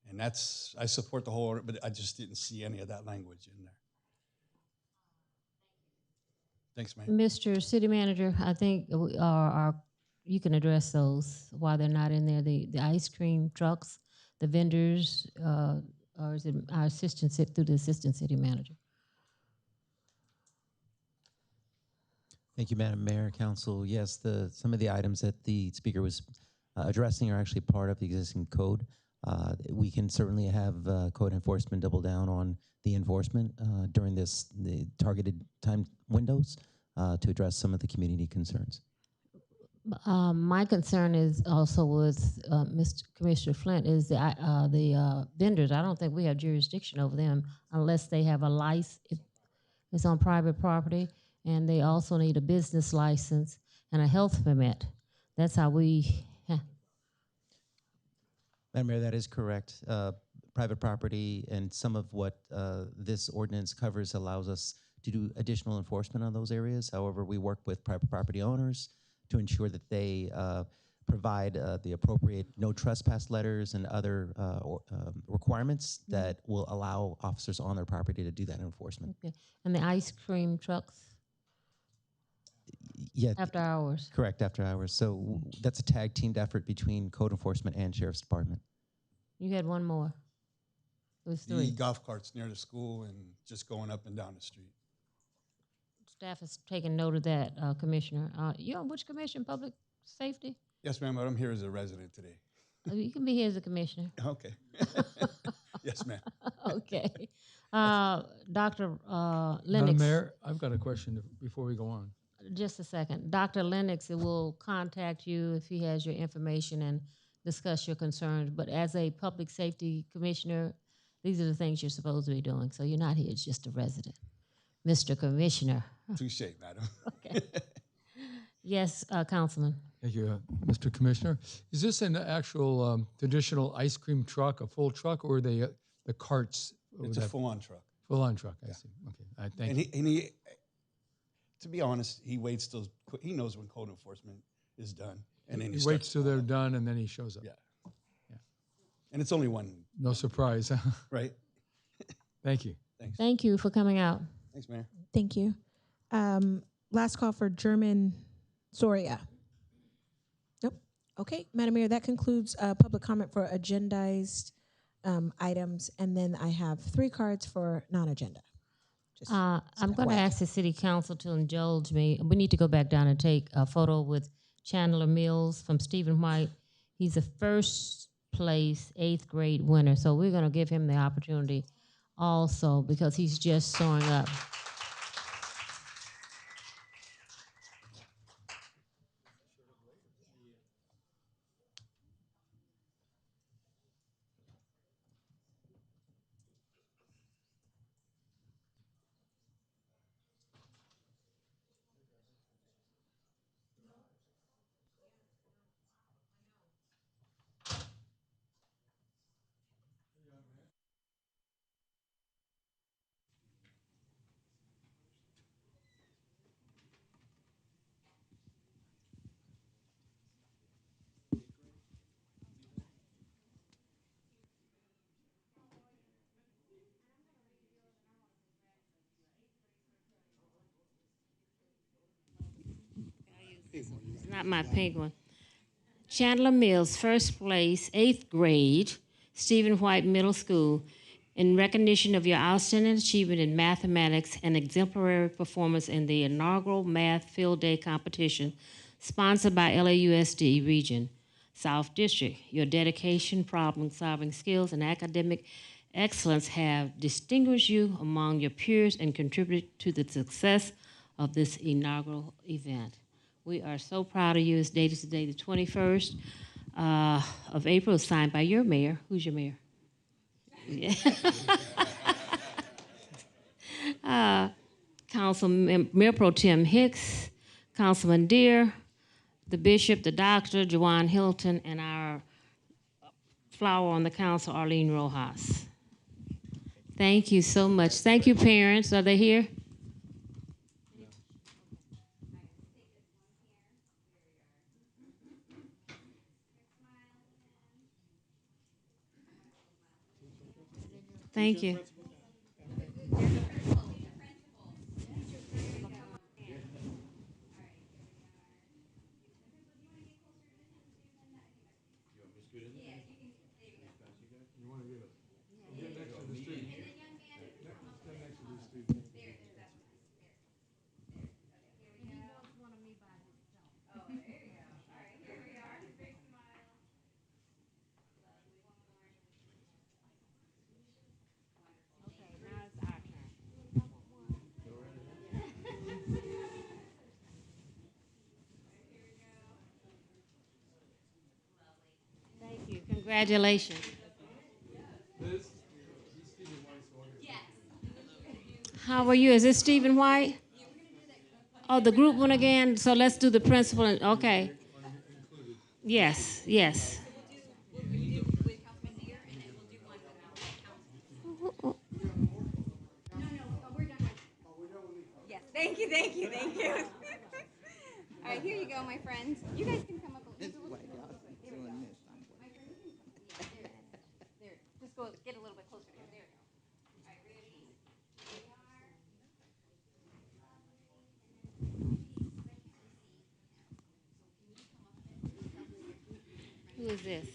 And I support the whole order, but I just didn't see any of that language in there. Thanks, Mayor. Mr. City Manager, I think you can address those while they're not in there. The ice cream trucks, the vendors, or is it our through the assistant city manager? Thank you, Madam Mayor, Council. Yes, some of the items that the speaker was addressing are actually part of the existing code. We can certainly have code enforcement double down on the enforcement during the targeted time windows to address some of the community concerns. My concern is also with Mr. Commissioner Flint is the vendors. I don't think we have jurisdiction over them unless they have a license. It's on private property, and they also need a business license and a health permit. That's how we. Madam Mayor, that is correct. Private property and some of what this ordinance covers allows us to do additional enforcement on those areas. However, we work with private property owners to ensure that they provide the appropriate no trespass letters and other requirements that will allow officers on their property to do that enforcement. Okay. And the ice cream trucks? Yeah. After hours? Correct, after hours. So that's a tag teamed effort between code enforcement and Sheriff's Department. You had one more. It was 3. The golf carts near the school and just going up and down the street. Staff has taken note of that, Commissioner. You on which commission? Public safety? Yes, ma'am, but I'm here as a resident today. You can be here as a commissioner. Okay. Yes, ma'am. Okay. Dr. Lennox. Madam Mayor, I've got a question before we go on. Just a second. Dr. Lennox will contact you if he has your information and discuss your concerns. But as a public safety commissioner, these are the things you're supposed to be doing. So you're not here as just a resident. Mr. Commissioner. Touche, madam. Okay. Yes, Councilman. Thank you, Mr. Commissioner. Is this an actual traditional ice cream truck, a full truck, or are they the carts? It's a full-on truck. Full-on truck, I see. Okay, thank you. And he, to be honest, he waits till, he knows when code enforcement is done. And then he waits till they're done, and then he shows up. Yeah. And it's only one. No surprise. Right? Thank you. Thanks. Thank you for coming out. Thanks, Mayor. Thank you. Last call for German Zoria. Nope. Okay, Madam Mayor, that concludes public comment for agendized items, and then I have 3 cards for non-agenda. I'm going to ask the City Council to indulge me. We need to go back down and take a photo with Chandler Mills from Stephen White. He's a first place 8th grade winner, so we're going to give him the opportunity also because he's just showing up. It's not my pink one. Chandler Mills, first place, 8th grade, Stephen White Middle School, in recognition of your outstanding achievement in mathematics and exemplary performance in the inaugural Math Field Day competition sponsored by LAUSD Region South District. Your dedication, problem-solving skills, and academic excellence have distinguished you among your peers and contributed to the success of this inaugural event. We are so proud of you. It's dated today, the 21st of April, signed by your mayor. Who's your mayor? Yeah. Mayor Pro Tem Hicks, Councilman Deere, the bishop, the doctor, Jawan Hilton, and our flower on the council, Arlene Rojas. Thank you so much. Thank you, parents. Are they here? Thank you. Thank you. Congratulations. How are you? Is this Stephen White? Oh, the group one again? So let's do the principal. Okay. Yes, yes. Yes, thank you, thank you, thank you. All right, here you go, my friends. You guys can come up a little bit. There, just go get a little bit closer here. There we go. All right, ready? Who is this?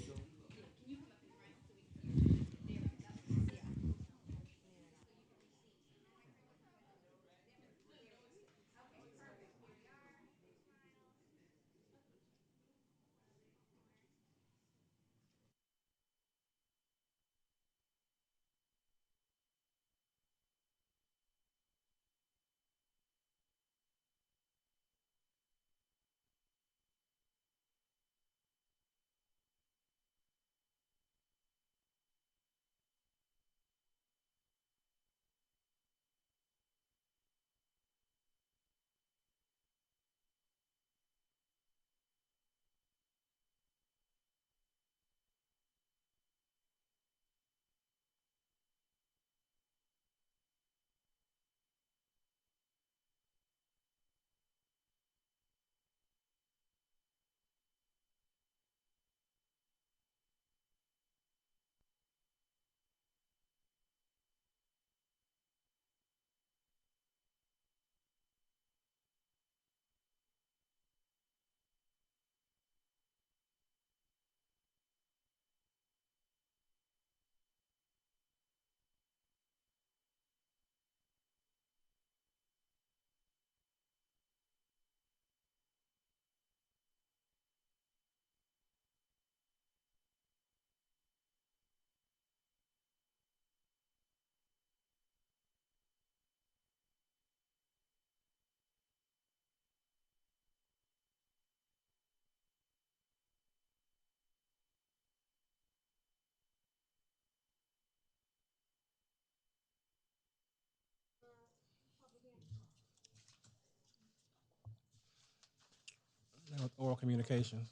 Oral communications.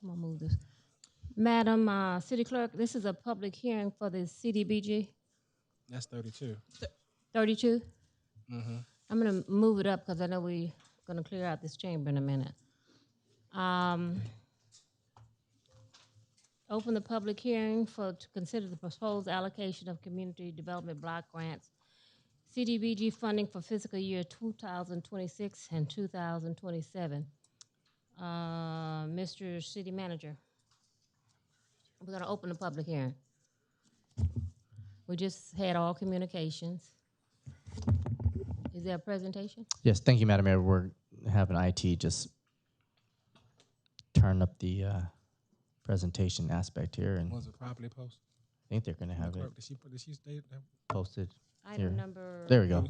I'm gonna move this. Madam City Clerk, this is a public hearing for the CDBG That's 32. 32. Mm-hmm. I'm gonna move it up because I know we're gonna clear out this chamber in a minute. Open the public hearing to consider the proposed allocation of community development block grants, CDBG funding for fiscal year 2026 and 2027. Mr. City Manager. We're gonna open the public hearing. We just had all communications. Is there a presentation? Yes, thank you, Madam Mayor. We're having IT just turn up the presentation aspect here, and Was it properly posted? I think they're going to have it Did she state that? posted. Item here. number. There we go.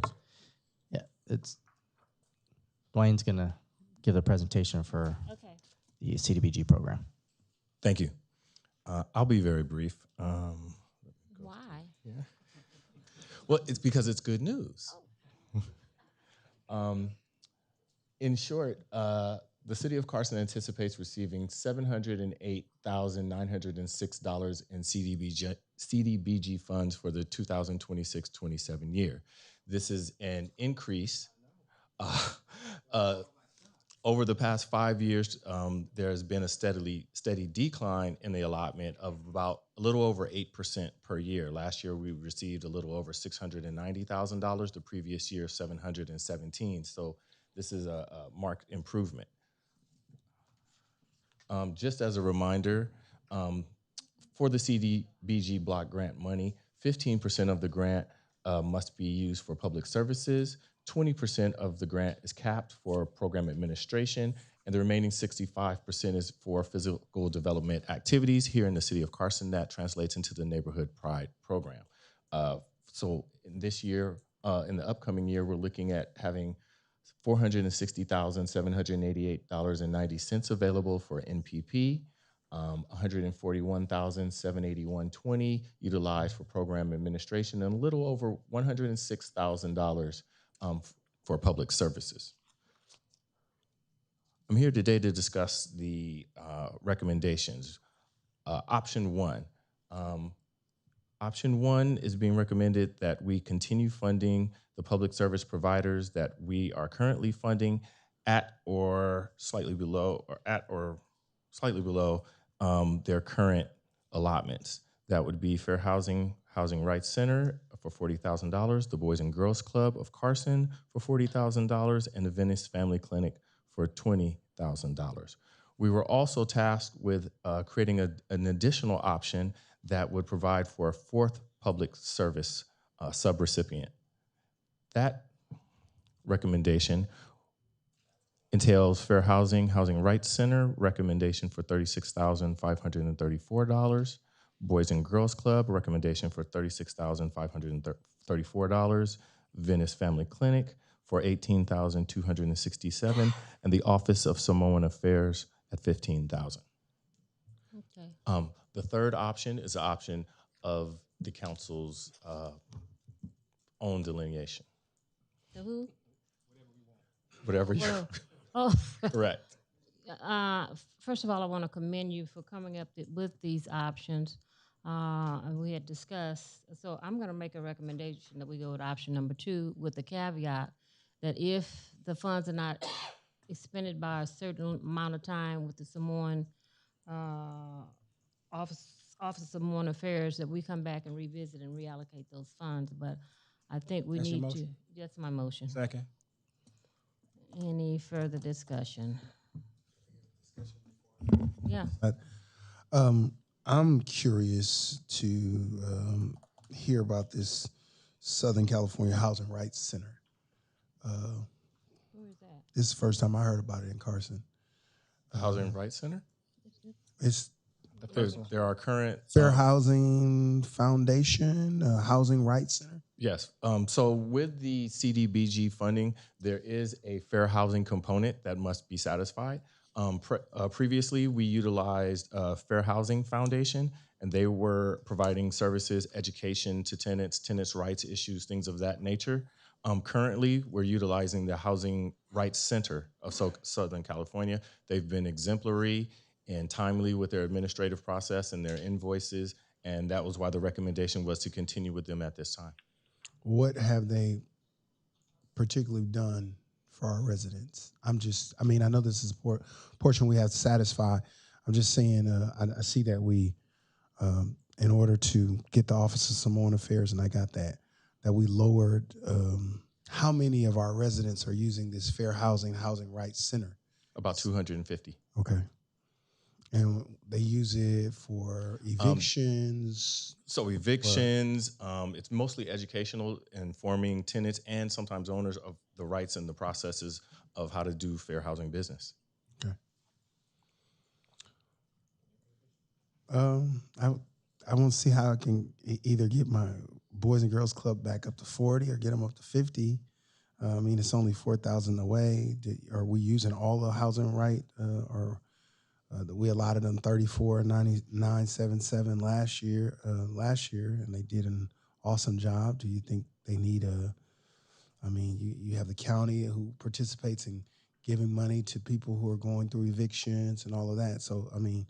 Yeah, it's Dwayne's going to give the presentation for Okay. the CDBG program. Thank you. I'll be very brief. Why? Well, it's because it's good news. In short, the city of Carson anticipates receiving $708,906 in CDBG funds for the 2026-27 year. This is an increase. Over the past 5 years, there has been a steady decline in the allotment of about a little over 8% per year. Last year, we received a little over $690,000. The previous year, $717,000. So this is a marked improvement. Just as a reminder, for the CDBG block grant money, 15% of the grant must be used for public services, 20% of the grant is capped for program administration, and the remaining 65% is for physical development activities here in the city of Carson. That translates into the Neighborhood Pride program. So in this year, in the upcoming year, we're looking at having $460,788.90 available for NPP, $141,781.20 utilized for program administration, and a little over $106,000 for public services. I'm here today to discuss the recommendations. Option one. Option one is being recommended that we continue funding the public service providers that we are currently funding at or slightly below their current allotments. That would be Fair Housing Rights Center for $40,000, the Boys and Girls Club of Carson for $40,000, and the Venice Family Clinic for $20,000. We were also tasked with creating an additional option that would provide for a fourth public service subrecipient. That recommendation entails Fair Housing Rights Center recommendation for $36,534. Boys and Girls Club recommendation for $36,534. Venice Family Clinic for $18,267, and the Office of Samoan Affairs at $15,000. Okay. The third option is the option of the council's own delineation. The who? Whatever you Oh. correct. First of all, I want to commend you for coming up with these options. And we had discussed, so I'm going to make a recommendation that we go with option number 2 with the caveat that if the funds are not expended by a certain amount of time with the Samoan Office of Samoan Affairs, that we come back and revisit and reallocate those funds. But I think we That's your need to. motion? That's my motion. Second. Any further discussion? Yeah. I'm curious to hear about this Southern California Housing Rights Center. Where is that? This is the first time I heard about it in Carson. The Housing Rights Center? It's There are current Fair Housing Foundation, Housing Rights Center. Yes. So with the CDBG funding, there is a fair housing component that must be satisfied. Previously, we utilized Fair Housing Foundation, and they were providing services, education to tenants' rights issues, things of that nature. Currently, we're utilizing the Housing Rights Center of Southern California. They've been exemplary and timely with their administrative process and their invoices, and that was why the recommendation was to continue with them at this time. What have they particularly done for our residents? I know this is a portion we have to satisfy. I'm just saying, I see that we, in order to get the Office of Samoan Affairs, and I got that we lowered how many of our residents are using this Fair Housing Rights Center. About 250. Okay. And they use it for evictions. So evictions, it's mostly educational, informing tenants and sometimes owners of the rights and the processes of how to do fair housing business. Okay. I want to see how I can either get my Boys and Girls Club back up to 40 or get them up to 50. I mean, it's only 4,000 away. Are we using all the housing right, or we allotted them 34.9977 last year, and they did an awesome job. Do you think they need I mean, you have the county who participates in giving money to people who are going through evictions and all of that. So, I mean,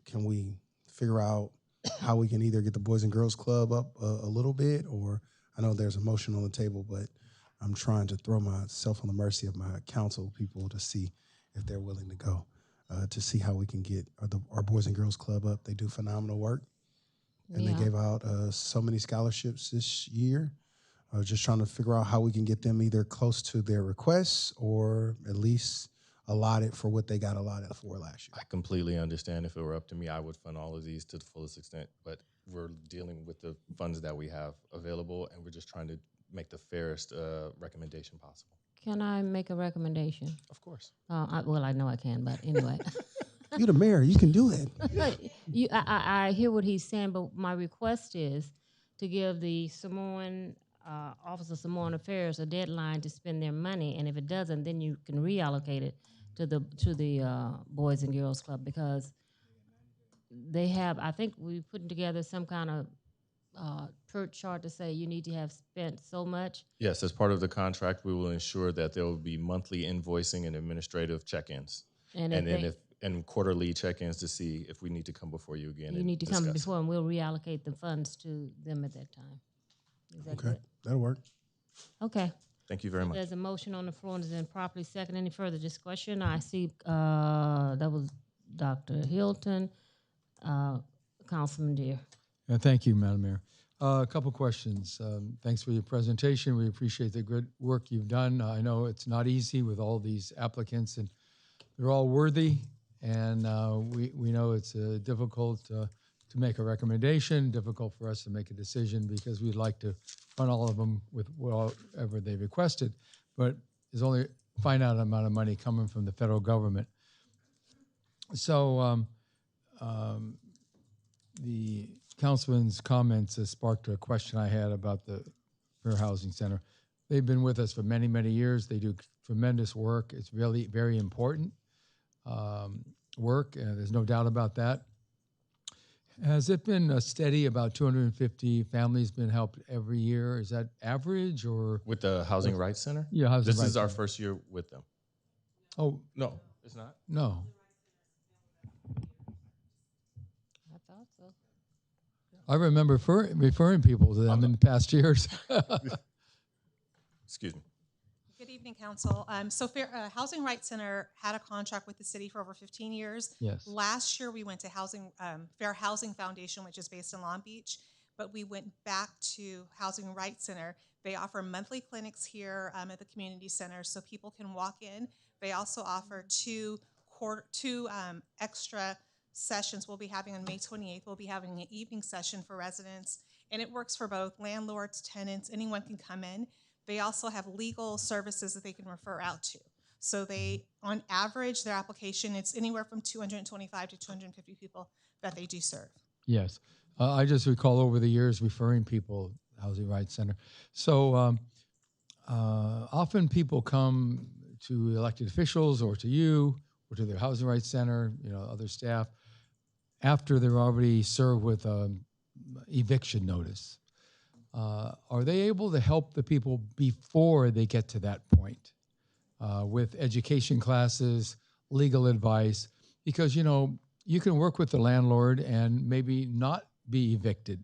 can we figure out how we can either get the Boys and Girls Club up a little bit, or I know there's a motion on the table, but I'm trying to throw myself on the mercy of my council people to see if they're willing to go, to see how we can get our Boys and Girls Club up. They do phenomenal work, and they gave out so many scholarships this year. Just trying to figure out how we can get them either close to their requests or at least allotted for what they got allotted for last year. I completely understand. If it were up to me, I would fund all of these to the fullest extent, but we're dealing with the funds that we have available, and we're just trying to make the fairest recommendation possible. Can I make a recommendation? Of course. Well, I know I can, but anyway. You're the mayor. You can do it. I hear what he's saying, but my request is to give the Samoan Office of Samoan Affairs a deadline to spend their money, and if it doesn't, then you can reallocate it to the Boys and Girls Club, because they have. I think we putting together some kind of per chart to say you need to have spent so much. Yes, as part of the contract, we will ensure that there will be monthly invoicing and administrative check-ins, and quarterly check-ins to see if we need to come before you again. You need to come before, and we'll reallocate the funds to them at that time. Is that Okay, good? that'll work. Okay. Thank you very much. There's a motion on the floor and it's been properly second. Any further discussion? I see that was Dr. Hilton, Councilman Deere. Thank you, Madam Mayor. A couple questions. Thanks for your presentation. We appreciate the good work you've done. I know it's not easy with all these applicants, and they're all worthy. And we know it's difficult to make a recommendation, difficult for us to make a decision, because we'd like to fund all of them with whatever they requested. But there's only a finite amount of money coming from the federal government. So the councilman's comments sparked a question I had about the Fair Housing Center. They've been with us for many, many years. They do tremendous work. It's really very important work, and there's no doubt about that. Has it been steady, about 250 families been helped every year? Is that average, or? With the Housing Rights Center? Yeah, Housing This Rights is our Center. first year with them. Oh. No, it's not. No. I thought so. I remember referring people to them in the past years. Excuse me. Good evening, Council. Housing Rights Center had a contract with the city for over 15 years. Yes. Last year, we went to Fair Housing Foundation, which is based in Long Beach, but we went back to Housing Rights Center. They offer monthly clinics here at the community center, so people can walk in. They also offer two extra sessions. We'll be having on May 28th. We'll be having an evening session for residents, and it works for both landlords, tenants. Anyone can come in. They also have legal services that they can refer out to. So they, on average, their application, it's anywhere from 225 to 250 people that they do serve. Yes. I just recall over the years referring people to Housing Rights Center. So often people come to elected officials or to you or to their Housing Rights Center, other staff, after they're already served with eviction notice. Are they able to help the people before they get to that point with education classes, legal advice? Because, you can work with the landlord and maybe not be evicted.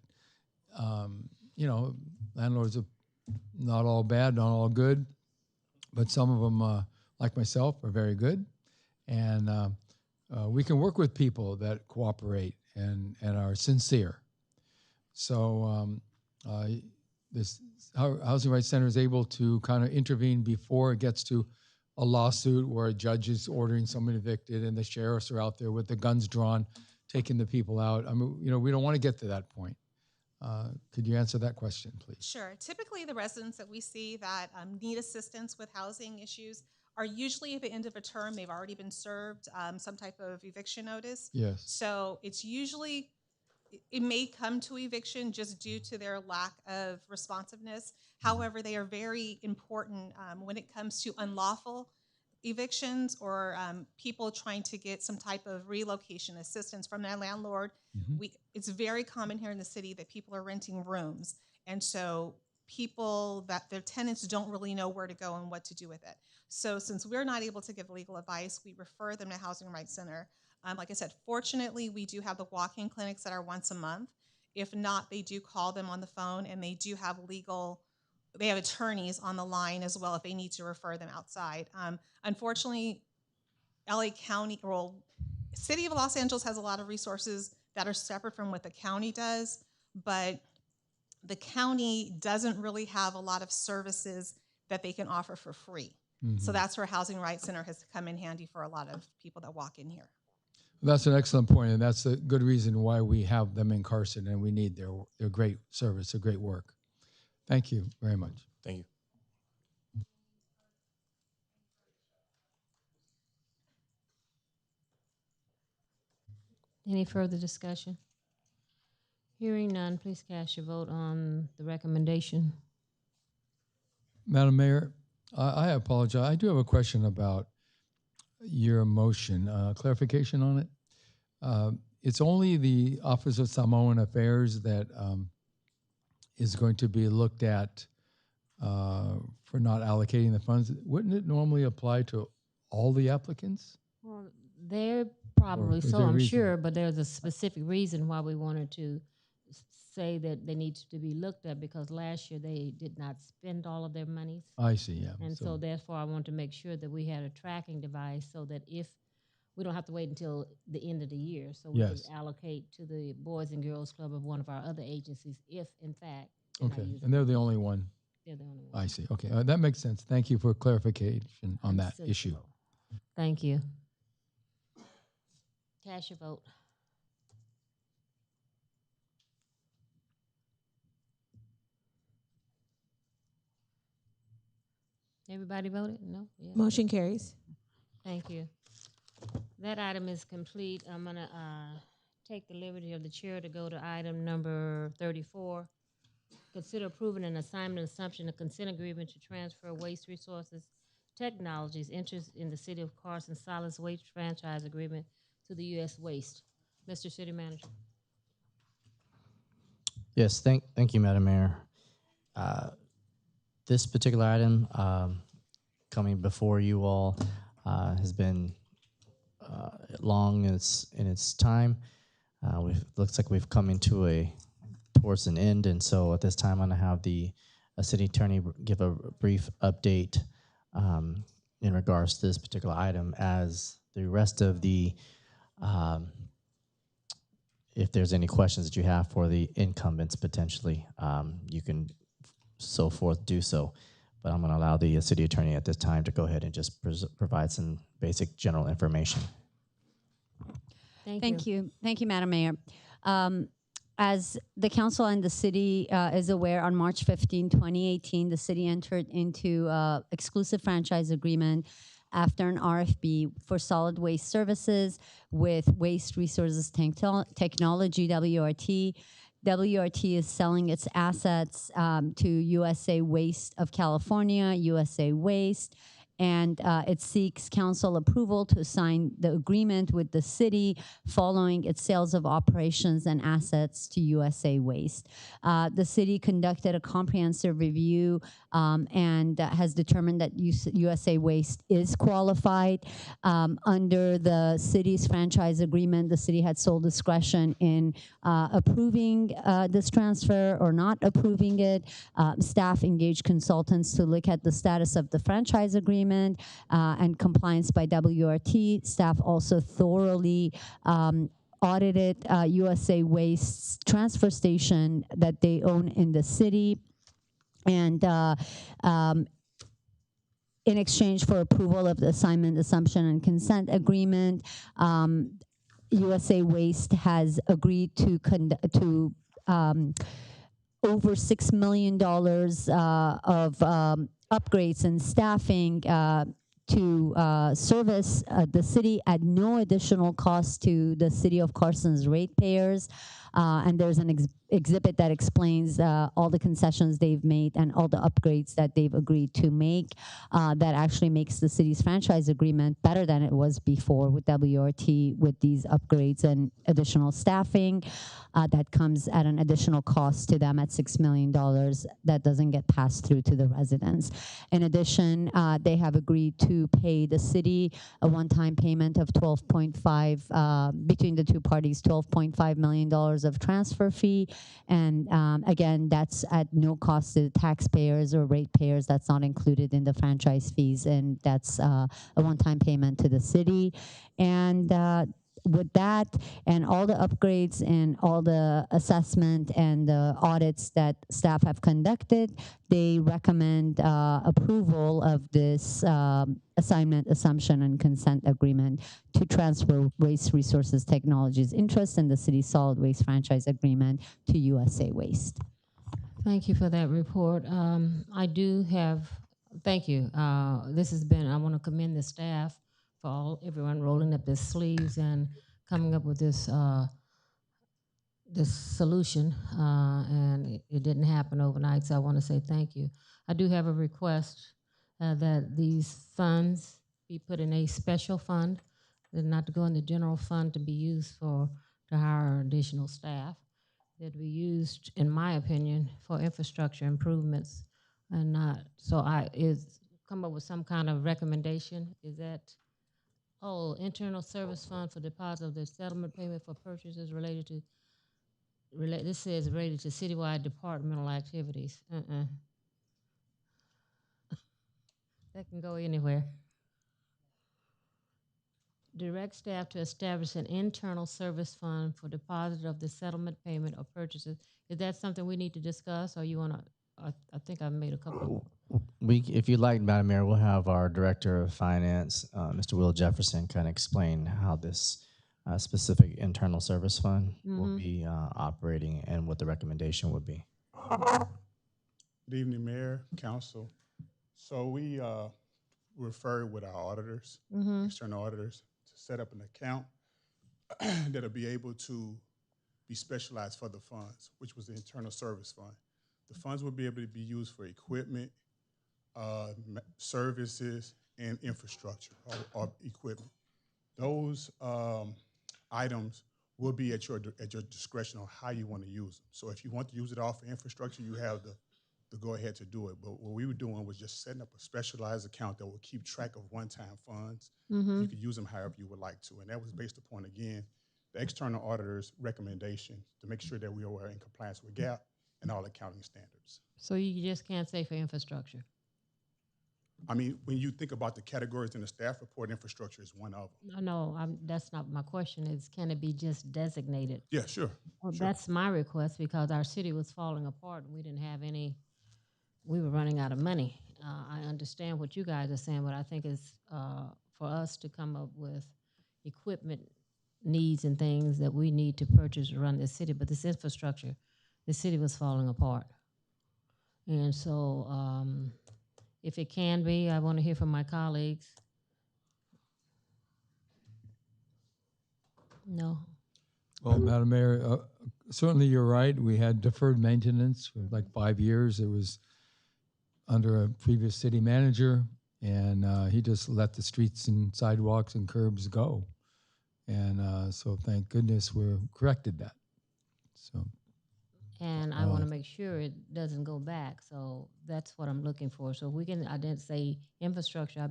Landlords are not all bad, not all good, but some of them, like myself, are very good. And we can work with people that cooperate and are sincere. So this Housing Rights Center is able to kind of intervene before it gets to a lawsuit where a judge is ordering someone evicted and the sheriffs are out there with the guns drawn, taking the people out. I mean, we don't want to get to that point. Could you answer that question, please? Sure. Typically, the residents that we see that need assistance with housing issues are usually at the end of a term. They've already been served some type of eviction notice. Yes. So it's usually, it may come to eviction just due to their lack of responsiveness. However, they are very important when it comes to unlawful evictions or people trying to get some type of relocation assistance from their landlord. It's very common here in the city that people are renting rooms. And so people that their tenants don't really know where to go and what to do with it. So since we're not able to give legal advice, we refer them to Housing Rights Center. Like I said, fortunately, we do have the walk-in clinics that are once a month. If not, they do call them on the phone, and they do have they have attorneys on the line as well if they need to refer them outside. Unfortunately, LA County, City of Los Angeles has a lot of resources that are separate from what the county does, but the county doesn't really have a lot of services that they can offer for free. So that's where Housing Rights Center has come in handy for a lot of people that walk in here. That's an excellent point, and that's a good reason why we have them in Carson, and we need their great service, their great work. Thank you very much. Thank you. Any further discussion? Hearing none, please cast your vote on the recommendation. Madam Mayor, I apologize. I do have a question about your motion. Clarification on it? It's only the Office of Samoan Affairs that is going to be looked at for not allocating the funds. Wouldn't it normally apply to all the applicants? Well, they're probably Or is so, there a I'm reason? sure, but there's a specific reason why we wanted to say that they need to be looked at, because last year they did not spend all of their monies. I see, yeah. And so therefore I wanted to make sure that we had a tracking device so that if we don't have to wait until the end of the year, so we Yes. can allocate to the Boys and Girls Club of one of our other agencies if in fact they're not Okay, using and they're it. the only one. They're the only one. I see. Okay, that makes sense. Thank you for clarification on that Sensible. issue. Thank you. Cast your vote. Everybody voted? No? Yeah. Motion carries. Thank you. That item is complete. I'm gonna take the liberty of the chair to go to item number 34. Consider approving an assignment assumption of consent agreement to transfer Waste Resources Technologies interest in the City of Carson Solids Waste Franchise Agreement to the U.S. Waste. Mr. City Manager. Yes, thank you, Madam Mayor. This particular item coming before you all has been long in its time. Looks like we've come towards an end, and so at this time I'm going to have the city attorney give a brief update in regards to this particular item, as the rest of the if there's any questions that you have for the incumbents potentially, you can so forth do so. But I'm going to allow the city attorney at this time to go ahead and just provide some basic general information. Thank you. Thank you, Madam Mayor. As the council and the city is aware, on March 15, 2018, the city entered into exclusive franchise agreement after an RFP for solid waste services with Waste Resources Technology, WRT. WRT is selling its assets to USA Waste of California, USA Waste, and it seeks council approval to sign the agreement with the city following its sales of operations and assets to USA Waste. The city conducted a comprehensive review and has determined that USA Waste is qualified. Under the city's franchise agreement, the city had sole discretion in approving this transfer or not approving it. Staff engaged consultants to look at the status of the franchise agreement and compliance by WRT. Staff also thoroughly audited USA Waste's transfer station that they own in the city. And in exchange for approval of the assignment, assumption, and consent agreement, USA Waste has agreed to over $6 million of upgrades and staffing to service the city at no additional cost to the city of Carson's ratepayers. And there's an exhibit that explains all the concessions they've made and all the upgrades that they've agreed to make. That actually makes the city's franchise agreement better than it was before with WRT, with these upgrades and additional staffing. That comes at an additional cost to them at $6 million that doesn't get passed through to the residents. In addition, they have agreed to pay the city a one-time payment of 12.5, between the two parties, $12.5 million of transfer fee. And again, that's at no cost to the taxpayers or ratepayers. That's not included in the franchise fees, and that's a one-time payment to the city. And with that and all the upgrades and all the assessment and the audits that staff have conducted, they recommend approval of this assignment, assumption, and consent agreement to transfer Waste Resources Technologies interest in the city solid waste franchise agreement to USA Waste. Thank you for that report. I do have, thank you. This has been, I want to commend the staff for everyone rolling up their sleeves and coming up with this this solution, and it didn't happen overnight, so I want to say thank you. I do have a request that these funds be put in a special fund, and not to go in the general fund to be used to hire additional staff. That be used, in my opinion, for infrastructure improvements, and not, so come up with some kind of recommendation. Is that, internal service fund for deposit of the settlement payment for purchases related to, this says related to citywide departmental activities. That can go anywhere. Direct staff to establish an internal service fund for deposit of the settlement payment or purchases. Is that something we need to discuss, or you want to? I think I made a couple. If you'd like, Madam Mayor, we'll have our Director of Finance, Mr. Will Jefferson, kind of explain how this specific internal service fund will be operating and what the recommendation would be. Good evening, Mayor, Council. So we refer with our auditors, external auditors, to set up an account that'll be able to be specialized for the funds, which was the internal service fund. The funds will be able to be used for equipment, services, and infrastructure or equipment. Those items will be at your discretion on how you want to use them. So if you want to use it all for infrastructure, you have the go ahead to do it. But what we were doing was just setting up a specialized account that will keep track of one-time funds. You could use them however you would like to. And that was based upon, again, the external auditor's recommendation to make sure that we are in compliance with GAAP and all accounting standards. So you just can't say for infrastructure? I mean, when you think about the categories in the staff report, infrastructure is one of them. No, that's not my question. Is can it be just designated? Yeah, sure. Well, sure. That's my request, because our city was falling apart and we didn't have any. We were running out of money. I understand what you guys are saying, but I think it's for us to come up with equipment needs and things that we need to purchase to run this city. But this infrastructure, the city was falling apart. And so if it can be, I want to hear from my colleagues. No. Well, Madam Mayor, certainly you're right. We had deferred maintenance for like 5 years. It was under a previous city manager, and he just let the streets and sidewalks and curbs go. And so thank goodness we corrected that. So. And I want to make sure it doesn't go back. So that's what I'm looking for. So if we can, I didn't say infrastructure,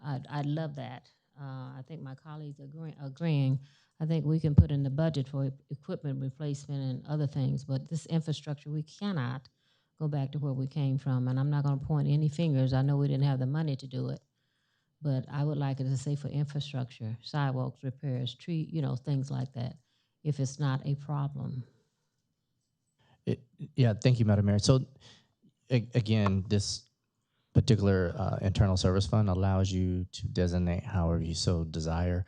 I'd love that. I think my colleagues agreeing. I think we can put in the budget for equipment replacement and other things, but this infrastructure, we cannot go back to where we came from. And I'm not going to point any fingers. I know we didn't have the money to do it, but I would like it to say for infrastructure, sidewalks, repairs, things like that, if it's not a problem. Yeah, thank you, Madam Mayor. So again, this particular internal service fund allows you to designate however you so desire.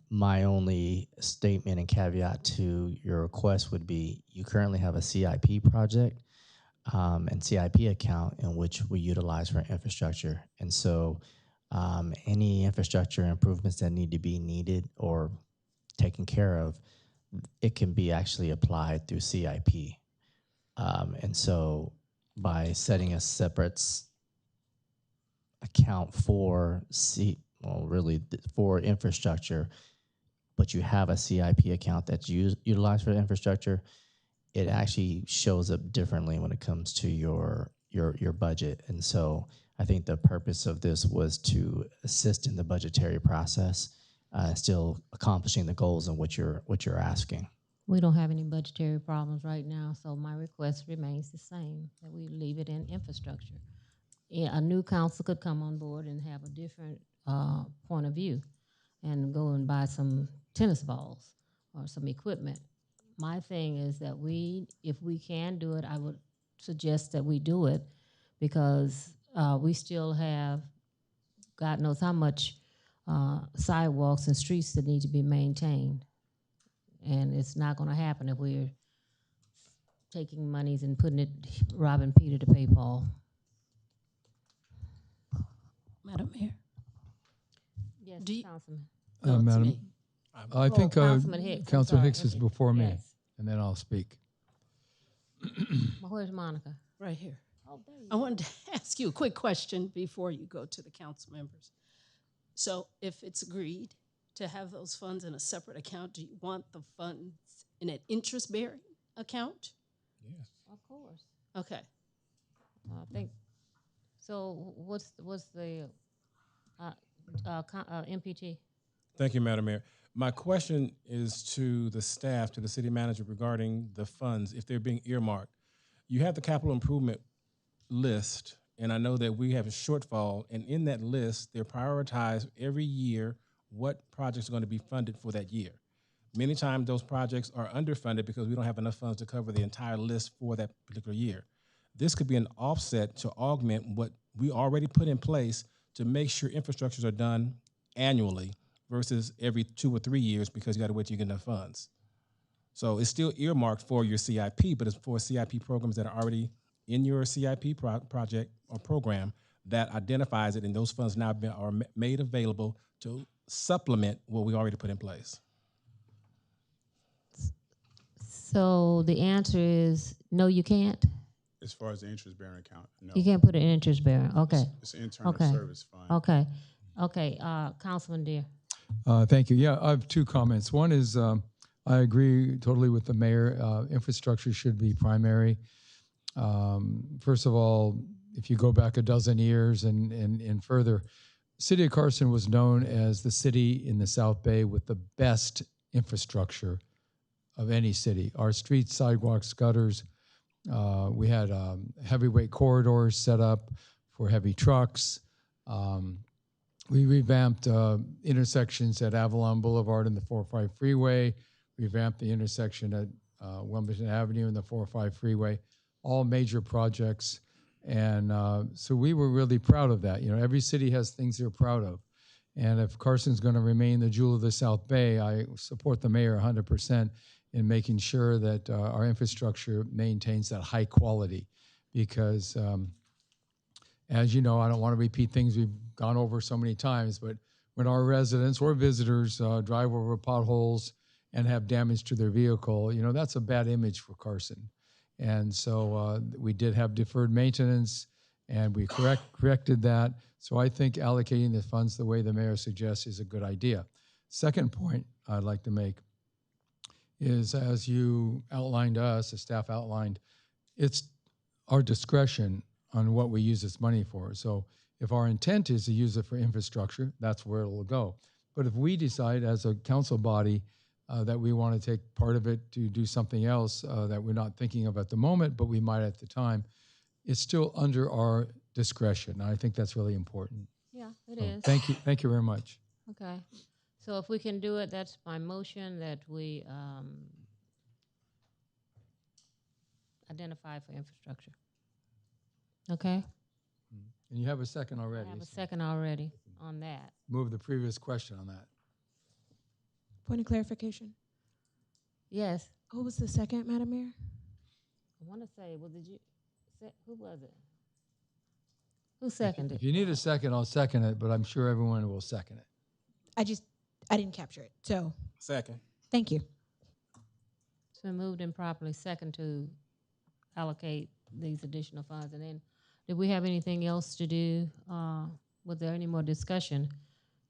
My only statement and caveat to your request would be you currently have a CIP project and CIP account in which we utilize for infrastructure. And so any infrastructure improvements that need to be needed or taken care of, it can be actually applied through CIP. And so by setting a separate account for for infrastructure, but you have a CIP account that's utilized for infrastructure, it actually shows up differently when it comes to your budget. And so I think the purpose of this was to assist in the budgetary process, still accomplishing the goals and what you're asking. We don't have any budgetary problems right now, so my request remains the same, that we leave it in infrastructure. Yeah, a new council could come on board and have a different point of view and go and buy some tennis balls or some equipment. My thing is that if we can do it, I would suggest that we do it, because we still have God knows how much sidewalks and streets that need to be maintained. And it's not going to happen if we're taking monies and putting it, robbing Peter to pay Paul. Madam Mayor. Yes, Do you- Councilman. Madam, I think Councilman Hicks, I'm Councilor sorry. Hicks is before me, Yes. and then I'll speak. Well, where's Monica? Right here. Oh, there you I wanted to ask you a quick question before you go to the council members. So if it's agreed to have those funds in a separate account, do you want the funds in an interest-bearing account? Yes. Of course. Okay. I think, so what's the MPT? Thank you, Madam Mayor. My question is to the staff, to the city manager regarding the funds, if they're being earmarked. You have the capital improvement list, and I know that we have a shortfall, and in that list, they're prioritized every year what projects are going to be funded for that year. Many times those projects are underfunded because we don't have enough funds to cover the entire list for that particular year. This could be an offset to augment what we already put in place to make sure infrastructures are done annually versus every 2 or 3 years, because you got to wait till you get enough funds. So it's still earmarked for your CIP, but it's for CIP programs that are already in your CIP project or program that identifies it, and those funds now are made available to supplement what we already put in place. So the answer is no, you can't. As far as the interest-bearing account, no. You can't put it in interest bearing. Okay. It's an internal okay. service fund. Okay. Okay. Councilman Deere. Thank you. Yeah, I have 2 comments. One is I agree totally with the mayor. Infrastructure should be primary. First of all, if you go back a dozen years and further, City of Carson was known as the city in the South Bay with the best infrastructure of any city. Our streets, sidewalks, gutters, we had heavyweight corridors set up for heavy trucks. We revamped intersections at Avalon Boulevard and the 405 freeway. Revamped the intersection at Wilmington Avenue and the 405 freeway. All major projects. And so we were really proud of that. You know, every city has things they're proud of. And if Carson's going to remain the jewel of the South Bay, I support the mayor 100% in making sure that our infrastructure maintains that high quality. Because as you know, I don't want to repeat things we've gone over so many times, but when our residents or visitors drive over potholes and have damage to their vehicle, you know, that's a bad image for Carson. And so we did have deferred maintenance, and we corrected that. So I think allocating the funds the way the mayor suggests is a good idea. Second point I'd like to make is, as you outlined to us, the staff outlined, it's our discretion on what we use this money for. So if our intent is to use it for infrastructure, that's where it will go. But if we decide as a council body that we want to take part of it to do something else that we're not thinking of at the moment, but we might at the time, it's still under our discretion. And I think that's really important. Yeah, it is. Thank you. Thank you very much. Okay. So if we can do it, that's my motion, that we identify for infrastructure. Okay? And you have a second already. I have a so second already on that. Move the previous question on that. Point of clarification. Yes. Who was the second, Madam Mayor? I want to say, well, did you, who was it? Who seconded If you need a second, I'll second it, but I'm sure everyone will second it. I didn't capture it. So Second. thank you. It's been moved and properly second to allocate these additional funds. And then, did we have anything else to do? Was there any more discussion?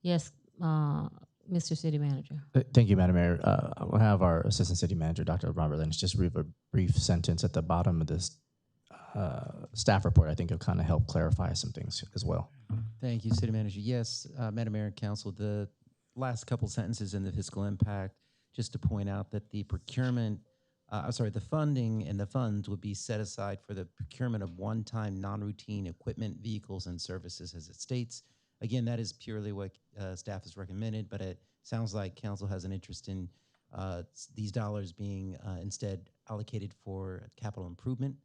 Yes, Mr. City Manager. Thank you, Madam Mayor. We'll have our Assistant City Manager, Dr. Robert Lynch, just read a brief sentence at the bottom of this staff report. I think it'll kind of help clarify some things as well. Thank you, City Manager. Yes, Madam Mayor and Council, the last couple sentences in the fiscal impact, just to point out that the procurement, the funding and the funds would be set aside for the procurement of one-time non-routine equipment, vehicles, and services as it states. Again, that is purely what staff has recommended, but it sounds like council has an interest in these dollars being instead allocated for capital improvement.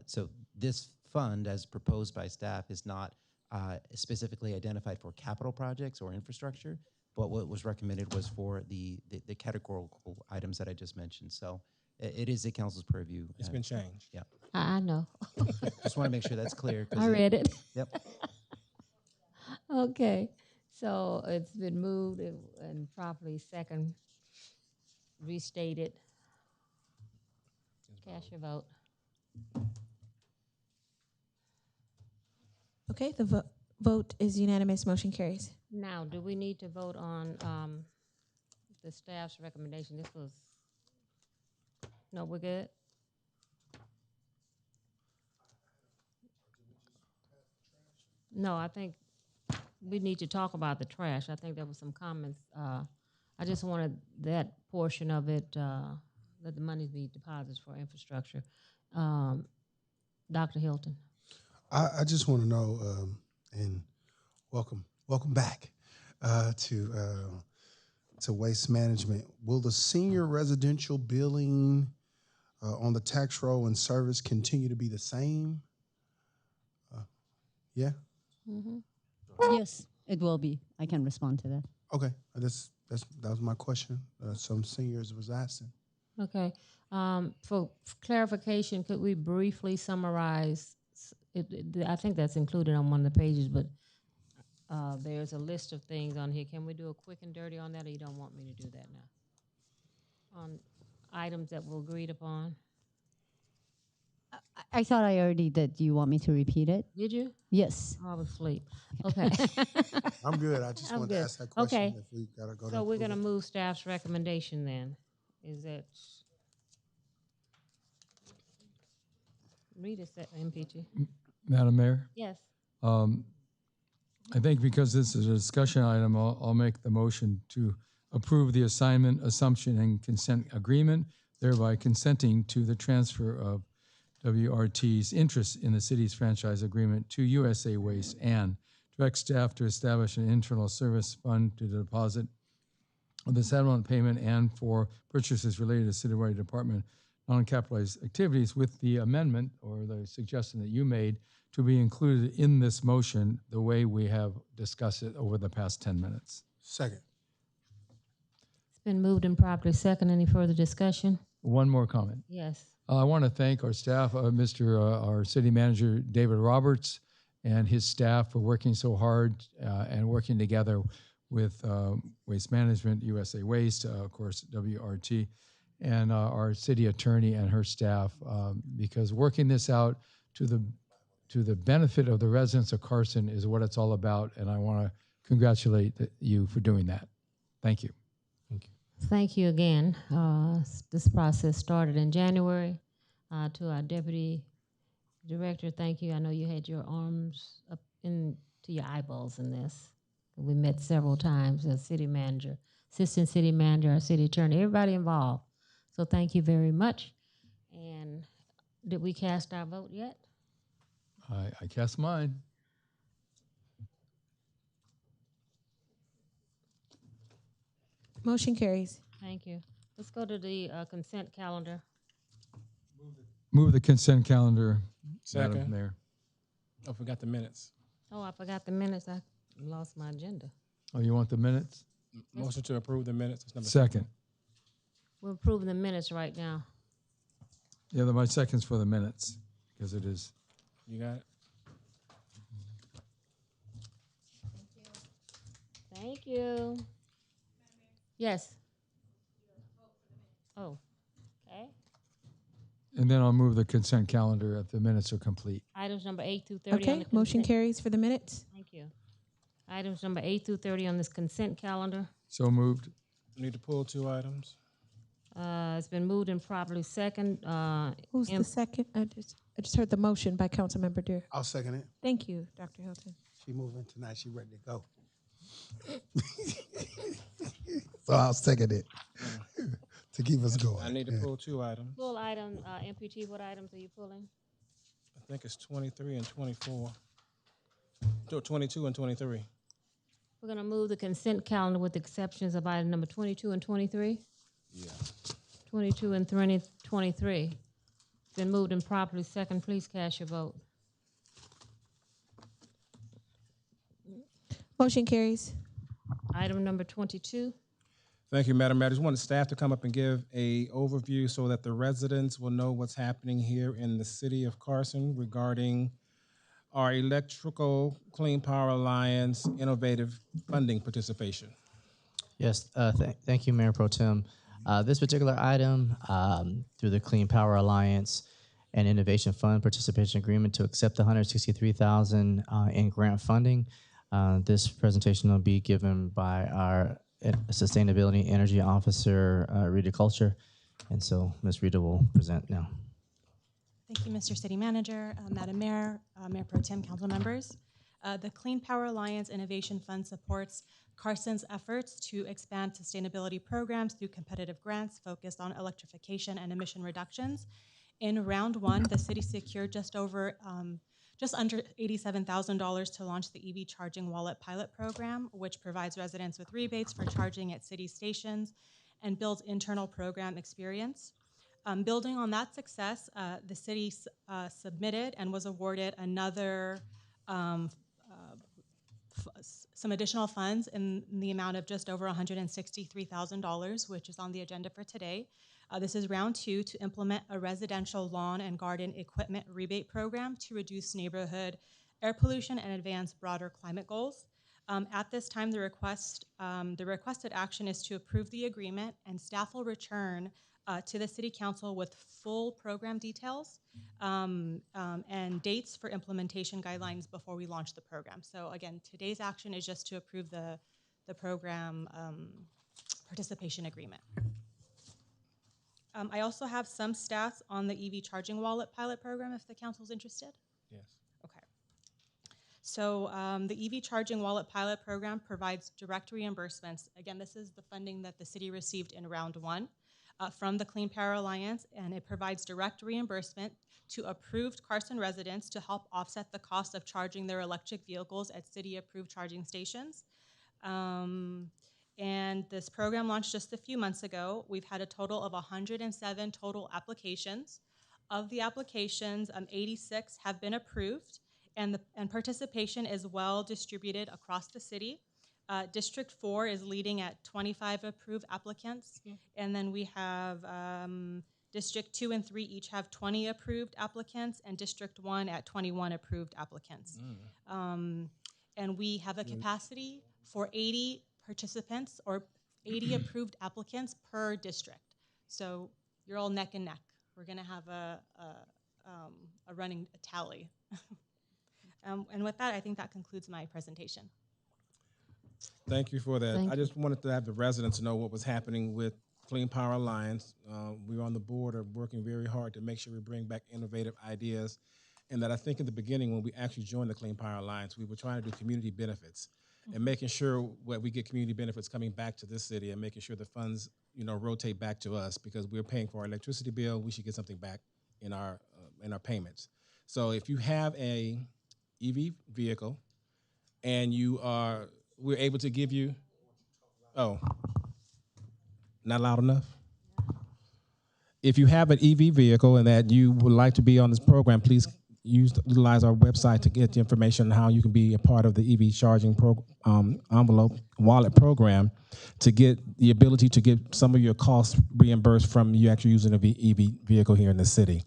So this fund, as proposed by staff, is not specifically identified for capital projects or infrastructure, but what was recommended was for the categorical items that I just mentioned. So it is the council's purview. It's been changed. Yeah. I know. Just want to make sure that's clear. I read it. Yep. Okay, so it's been moved and properly second, restated. Cast your vote. Okay, the vote is unanimous. Motion carries. Now, do we need to vote on the staff's recommendation? This was, no, we're good? No, I think we need to talk about the trash. I think there was some comments. I just wanted that portion of it, that the money be deposited for infrastructure. Dr. Hilton. I just want to know, and welcome back to waste management. Will the senior residential billing on the tax roll and service continue to be the same? Yeah. Mm-hmm. Yes, it will be. I can respond to that. Okay, that was my question. Some seniors was asking. Okay. For clarification, could we briefly summarize? I think that's included on one of the pages, but there's a list of things on here. Can we do a quick and dirty on that, or you don't want me to do that now? On items that were agreed upon? I thought I already did. Do you want me to repeat it? Did you? Yes. Oh, I was asleep. Okay. I'm good. I just wanted to ask that question. Okay. If we gotta go so we're going to move staff's recommendation then. Is that... Read it, MPG. Madam Mayor? Yes. I think because this is a discussion item, I'll make the motion to approve the assignment, assumption, and consent agreement, thereby consenting to the transfer of WRT's interest in the city's franchise agreement to USA Waste, and direct staff to establish an internal service fund to deposit of the settlement payment and for purchases related to citywide department non-capitalized activities, with the amendment or the suggestion that you made to be included in this motion the way we have discussed it over the past 10 minutes. Second. It's been moved and properly second. Any further discussion? One more comment. Yes. I want to thank our staff, our city manager, David Roberts, and his staff for working so hard and working together with Waste Management, USA Waste, of course, WRT, and our city attorney and her staff, because working this out to the benefit of the residents of Carson is what it's all about, and I want to congratulate you for doing that. Thank you. Thank you. Thank you again. This process started in January. To our deputy director, thank you. I know you had your arms up into your eyeballs in this. We met several times as city manager, assistant city manager, our city attorney, everybody involved. So thank you very much. And did we cast our vote yet? I cast mine. Motion carries. Thank you. Let's go to the consent calendar. Move the consent calendar, Second. Madam Mayor. I forgot the minutes. Oh, I forgot the minutes. I lost my agenda. Oh, you want the minutes? Motion to approve the minutes. That's number Second. We're approving the minutes right now. Yeah, my second's for the minutes, because it is. You got it? Thank you. Yes. Oh, okay. And then I'll move the consent calendar if the minutes are complete. Items number 8 through 30 on Okay, the motion consent. carries for the minutes. Thank you. Items number 8 through 30 on this consent calendar. So moved. Need to pull 2 items. It's been moved and properly second. Who's the second? I just heard the motion by Councilmember Deere. I'll second it. Thank you, Dr. Hilton. She moving tonight. She ready to go. So I'll second it to keep us going. I need to pull 2 items. Full item, MPT, what items are you pulling? I think it's 23 and 24. 22 and 23. We're gonna move the consent calendar with exceptions of item number 22 and 23? Yeah. 22 and 23. It's been moved and properly second. Please cast your vote. Motion carries. Item number 22. Thank you, Madam Mayor. I just wanted staff to come up and give a overview so that the residents will know what's happening here in the city of Carson regarding our Electrical Clean Power Alliance innovative funding participation. Yes, thank you, Mayor Pro Tem. This particular item, through the Clean Power Alliance and Innovation Fund Participation Agreement to accept the $163,000 in grant funding. This presentation will be given by our Sustainability Energy Officer, Rita Culture. And so Ms. Rita will present now. Thank you, Mr. City Manager, Madam Mayor, Mayor Pro Tem, council members. The Clean Power Alliance Innovation Fund supports Carson's efforts to expand sustainability programs through competitive grants focused on electrification and emission reductions. In round 1, the city secured just under $87,000 to launch the EV Charging Wallet pilot program, which provides residents with rebates for charging at city stations and builds internal program experience. Building on that success, the city submitted and was awarded another some additional funds in the amount of just over $163,000, which is on the agenda for today. This is round 2 to implement a residential lawn and garden equipment rebate program to reduce neighborhood air pollution and advance broader climate goals. At this time, the requested action is to approve the agreement, and staff will return to the City Council with full program details and dates for implementation guidelines before we launch the program. So again, today's action is just to approve the program participation agreement. I also have some stats on the EV Charging Wallet pilot program if the council's interested. Yes. Okay. So the EV Charging Wallet pilot program provides direct reimbursements. Again, this is the funding that the city received in round 1 from the Clean Power Alliance, and it provides direct reimbursement to approved Carson residents to help offset the cost of charging their electric vehicles at city-approved charging stations. And this program launched just a few months ago. We've had a total of 107 total applications. Of the applications, 86 have been approved, and participation is well distributed across the city. District 4 is leading at 25 approved applicants, and then we have District 2 and 3 each have 20 approved applicants, and District 1 at 21 approved applicants. And we have a capacity for 80 participants or 80 approved applicants per district. So you're all neck and neck. We're going to have a running tally. And with that, I think that concludes my presentation. Thank you for that. I just wanted to have the residents know what was happening with Clean Power Alliance. We on the board are working very hard to make sure we bring back innovative ideas. And that I think in the beginning when we actually joined the Clean Power Alliance, we were trying to do community benefits and making sure that we get community benefits coming back to this city and making sure the funds, rotate back to us because we're paying for our electricity bill. We should get something back in our payments. So if you have a EV vehicle and we're able to give you, not loud enough? If you have an EV vehicle and that you would like to be on this program, please utilize our website to get the information on how you can be a part of the EV charging envelope wallet program to get the ability to get some of your costs reimbursed from you actually using an EV vehicle here in the city.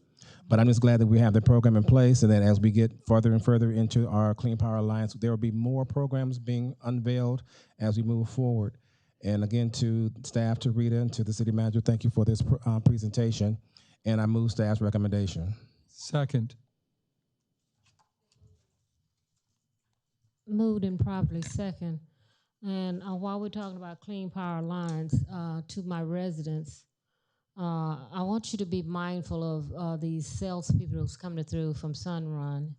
But I'm just glad that we have the program in place, and that as we get further and further into our Clean Power Alliance, there will be more programs being unveiled as we move forward. And again, to staff, to Rita, and to the city manager, thank you for this presentation. And I move staff's recommendation. Second. Moved and properly second. And while we're talking about Clean Power Lines, to my residents, I want you to be mindful of these salespeople who's coming through from Sunrun.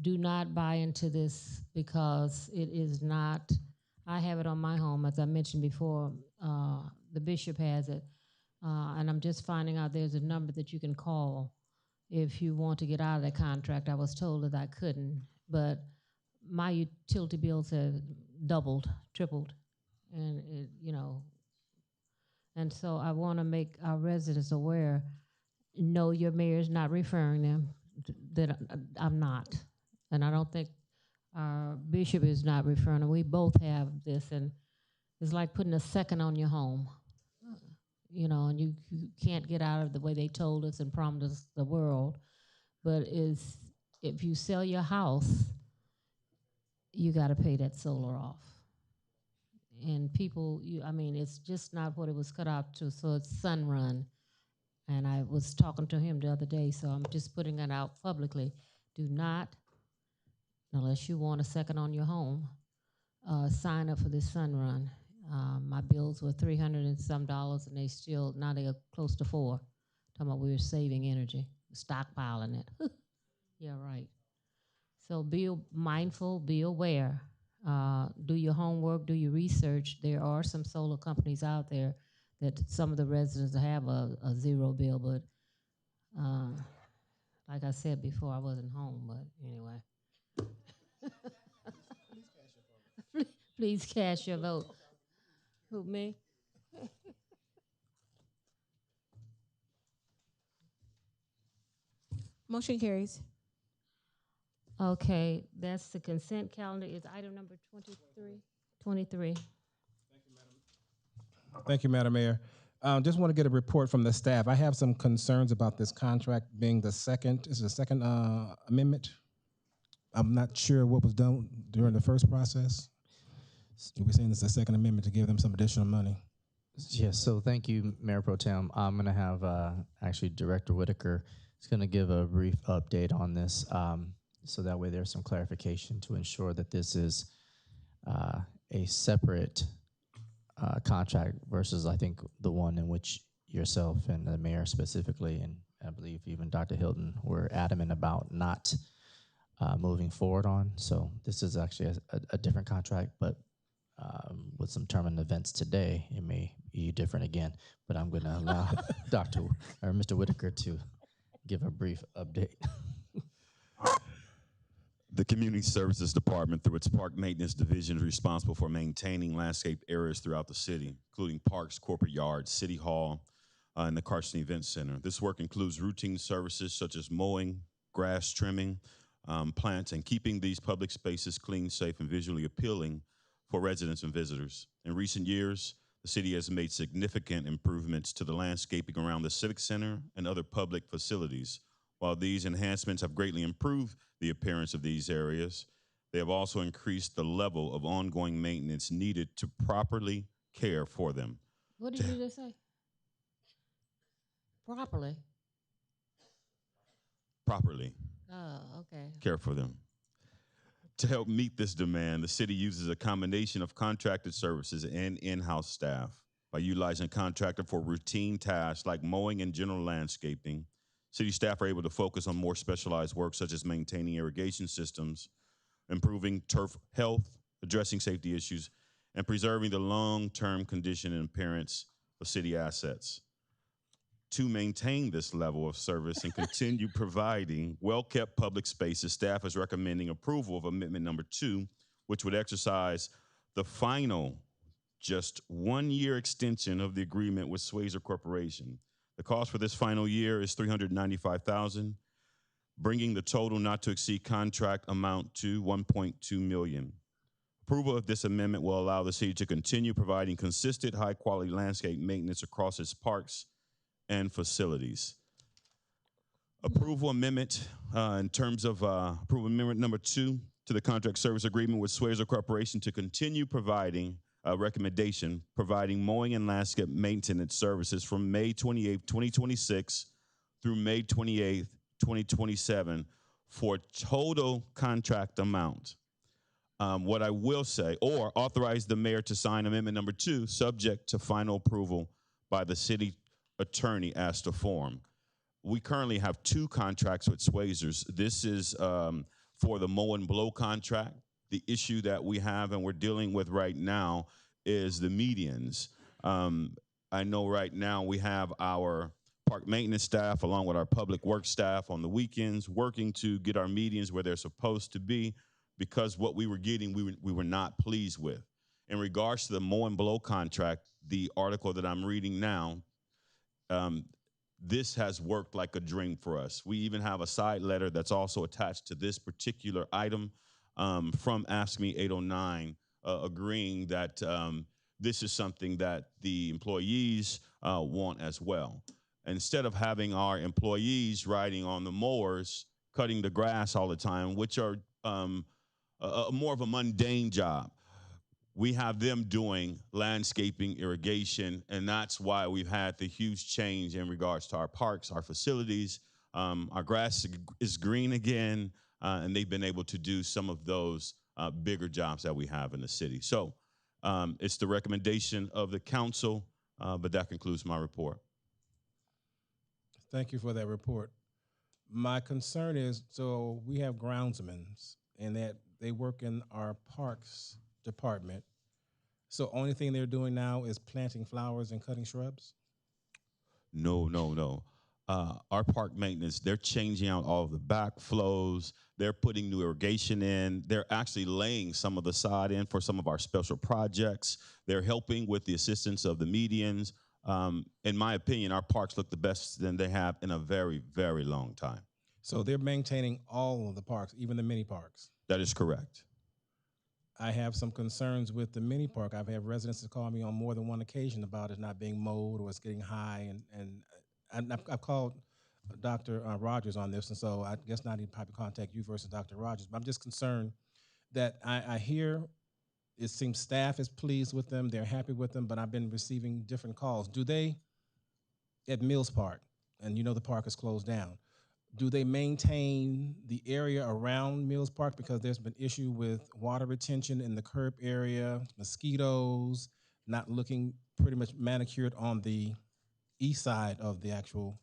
Do not buy into this, because it is not. I have it on my home, as I mentioned before. The bishop has it, and I'm just finding out there's a number that you can call if you want to get out of that contract. I was told that I couldn't, but my utility bills have doubled, tripled, and it, and so I want to make our residents aware. No, your mayor is not referring them. That I'm not, and I don't think our bishop is not referring them. We both have this, and it's like putting a second on your home. And you can't get out of the way they told us and promised us the world. But if you sell your house, you got to pay that solar off. And people, it's just not what it was cut out to. So it's Sunrun. And I was talking to him the other day, so I'm just putting it out publicly. Do not, unless you want a second on your home, sign up for this Sunrun. My bills were $300 and some, and now they're close to $4. Talking about we were saving energy, stockpiling it. Yeah, right. So be mindful, be aware. Do your homework, do your research. There are some solar companies out there that some of the residents have a zero bill, but like I said before, I wasn't home, but anyway. Please cast your vote. Who, me? Motion carries. Okay, that's the consent calendar. Is item number 23? Thank you, Madam Mayor. Just want to get a report from the staff. I have some concerns about this contract being the second amendment. I'm not sure what was done during the first process. We're saying it's the second amendment to give them some additional money. Yes, so thank you, Mayor Pro Tem. I'm going to have actually Director Whitaker is going to give a brief update on this, so that way there's some clarification to ensure that this is a separate contract versus, I think, the one in which yourself and the mayor specifically, and I believe even Dr. Hilton, were adamant about not moving forward on. So this is actually a different contract, but with some term and events today, it may be different again. But I'm going to allow Mr. Whitaker to give a brief update. The Community Services Department, through its Park Maintenance Division, is responsible for maintaining landscape areas throughout the city, including parks, corporate yards, City Hall, and the Carson Event Center. This work includes routine services such as mowing, grass trimming, plants, and keeping these public spaces clean, safe, and visually appealing for residents and visitors. In recent years, the city has made significant improvements to the landscaping around the Civic Center and other public facilities. While these enhancements have greatly improved the appearance of these areas, they have also increased the level of ongoing maintenance needed to properly care for them. What did you just say? Properly. Oh, okay. Care for them. To help meet this demand, the city uses a combination of contracted services and in-house staff. By utilizing a contractor for routine tasks like mowing and general landscaping, city staff are able to focus on more specialized work such as maintaining irrigation systems, improving turf health, addressing safety issues, and preserving the long-term condition and appearance of city assets. To maintain this level of service and continue providing well-kept public spaces, staff is recommending approval of Amendment Number 2, which would exercise the final just 1-year extension of the agreement with Swayzer Corporation. The cost for this final year is $395,000. bringing the total not to exceed contract amount to $1.2 million. Approval of this amendment will allow the city to continue providing consistent, high-quality landscape maintenance across its parks and facilities. Approval amendment in terms of approval amendment number 2 to the contract service agreement with Swayzer Corporation to continue providing recommendation, providing mowing and landscape maintenance services from May 28, 2026 through May 28, 2027 for total contract amount. What I will say, or authorize the mayor to sign amendment number 2, subject to final approval by the city attorney as to form. We currently have 2 contracts with Swayzers. This is for the mow and blow contract. The issue that we have and we're dealing with right now is the medians. I know right now we have our park maintenance staff along with our public works staff on the weekends working to get our medians where they're supposed to be, because what we were getting, we were not pleased with. In regards to the mow and blow contract, the article that I'm reading now, this has worked like a dream for us. We even have a side letter that's also attached to this particular item from Ask Me 809, agreeing that this is something that the employees want as well. Instead of having our employees riding on the mowers, cutting the grass all the time, which are more of a mundane job, we have them doing landscaping, irrigation, and that's why we've had the huge change in regards to our parks, our facilities. Our grass is green again, and they've been able to do some of those bigger jobs that we have in the city. So it's the recommendation of the council, but that concludes my report. Thank you for that report. My concern is, so we have groundsmen, and that they work in our parks department. So only thing they're doing now is planting flowers and cutting shrubs? No. Our park maintenance, they're changing out all of the backflows. They're putting new irrigation in. They're actually laying some of the sod in for some of our special projects. They're helping with the assistance of the medians. In my opinion, our parks look the best than they have in a very, very long time. So they're maintaining all of the parks, even the mini parks? That is correct. I have some concerns with the mini park. I've had residents call me on more than one occasion about it not being mowed or it's getting high, and I've called Dr. Rogers on this, and so I guess not even probably contact you versus Dr. Rogers, but I'm just concerned that I hear it seems staff is pleased with them, they're happy with them, but I've been receiving different calls. Do they, at Mills Park, and you know the park is closed down, do they maintain the area around Mills Park? Because there's been issue with water retention in the curb area, mosquitoes, not looking pretty much manicured on the east side of the actual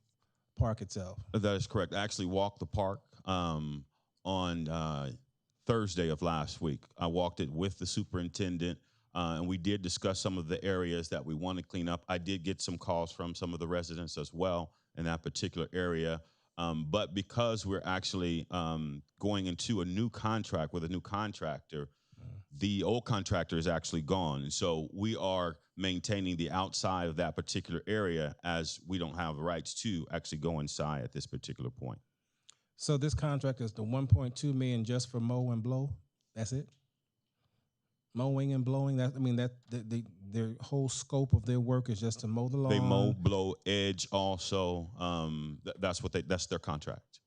park itself. That is correct. I actually walked the park on Thursday of last week. I walked it with the superintendent, and we did discuss some of the areas that we want to clean up. I did get some calls from some of the residents as well in that particular area. But because we're actually going into a new contract with a new contractor, the old contractor is actually gone. And so we are maintaining the outside of that particular area, as we don't have the rights to actually go inside at this particular point. So this contract is the $1.2 million just for mow and blow? That's it? Mowing and blowing? Their whole scope of their work is just to mow the lawn? They mow, blow, edge also. That's their contract.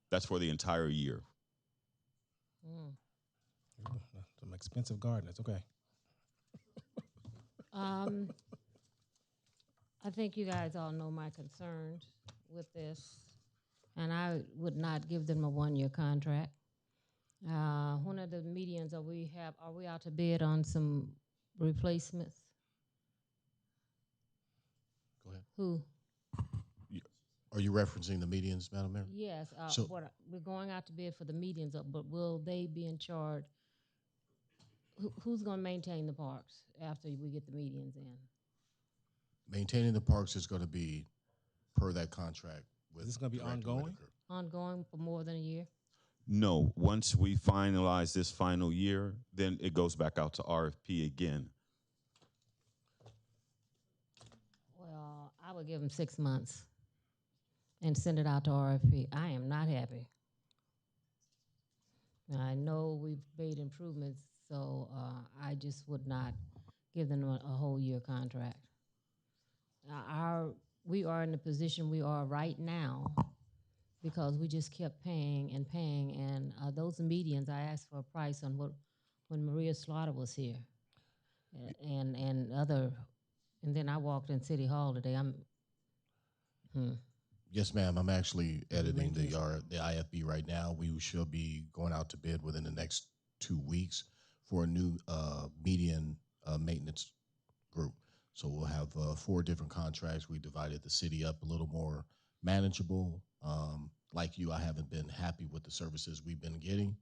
That's for the entire year. Ooh, some expensive gardeners, okay. I think you guys all know my concerns with this, and I would not give them a one-year contract. One of the medians are we out to bid on some replacements? Go ahead. Who? Are you referencing the medians, Madam Mayor? Yes, So- we're going out to bid for the medians, but will they be in charge? Who's going to maintain the parks after we get the medians in? Maintaining the parks is going to be per that contract. With Is this going to be Director ongoing? Whitaker. Ongoing for more than a year? No, once we finalize this final year, then it goes back out to RFP again. Well, I would give them 6 months and send it out to RFP. I am not happy. I know we've made improvements, so I just would not give them a whole year contract. We are in the position we are right now because we just kept paying and paying, and those medians, I asked for a price on what when Maria Slaughter was here, and then I walked in City Hall today. Yes, ma'am. I'm actually editing the IFB right now. We should be going out to bid within the next 2 weeks for a new median maintenance group. So we'll have 4 different contracts. We divided the city up a little more manageable. Like you, I haven't been happy with the services we've been getting,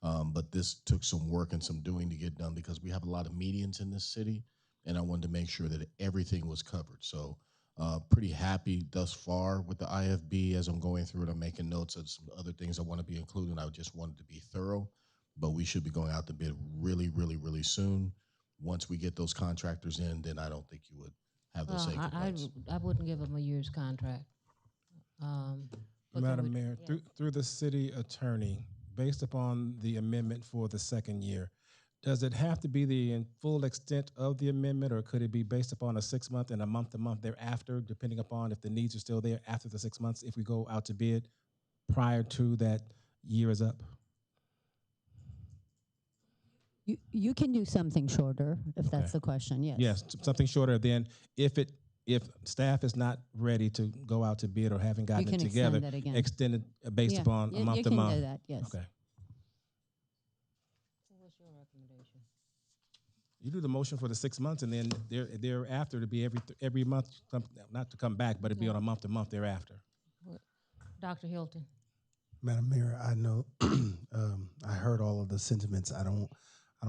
but this took some work and some doing to get done because we have a lot of medians in this city, and I wanted to make sure that everything was covered. So pretty happy thus far with the IFB. As I'm going through it, I'm making notes of some other things I want to be included. I just wanted to be thorough, but we should be going out to bid really, really, really soon. Once we get those contractors in, then I don't think you would have those same complaints. I wouldn't give them a year's contract. Madam Mayor, through the city attorney, based upon the amendment for the second year, does it have to be the full extent of the amendment, or could it be based upon a 6 month and a month to month thereafter, depending upon if the needs are still there after the 6 months, if we go out to bid prior to that year is up? You can do something shorter if that's the question. Yes. Yes, something shorter. Then if staff is not ready to go out to bid or haven't gotten it together, extend it based upon a month to month. You can do that. Yes. Okay. What's your recommendation? You do the motion for the 6 months, and then thereafter to be every month, not to come back, but it'd be on a month to month thereafter. Dr. Hilton. Madam Mayor, I know I heard all of the sentiments. I don't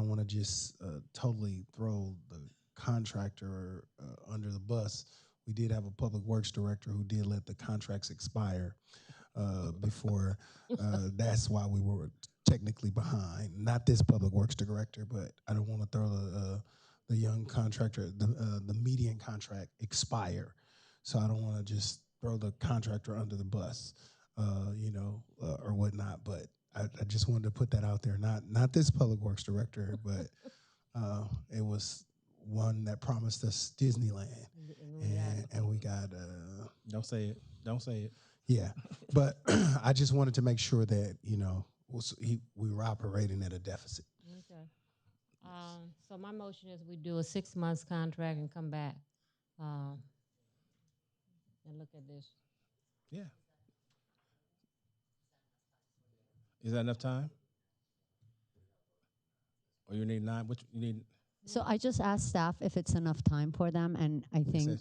want to just totally throw the contractor under the bus. We did have a public works director who did let the contracts expire before. That's why we were technically behind. Not this public works director, but I don't want to throw the young contractor, the median contract expire. So I don't want to just throw the contractor under the bus, or whatnot. But I just wanted to put that out there. Not this public works director, but it was one that promised us Disneyland, and we got. Don't say it. Don't say it. Yeah, but I just wanted to make sure that we were operating at a deficit. Okay. So my motion is we do a 6 months contract and come back and look at this. Yeah. Is that enough time? Or you need 9? What you need? So I just asked staff if it's enough time for them, and I think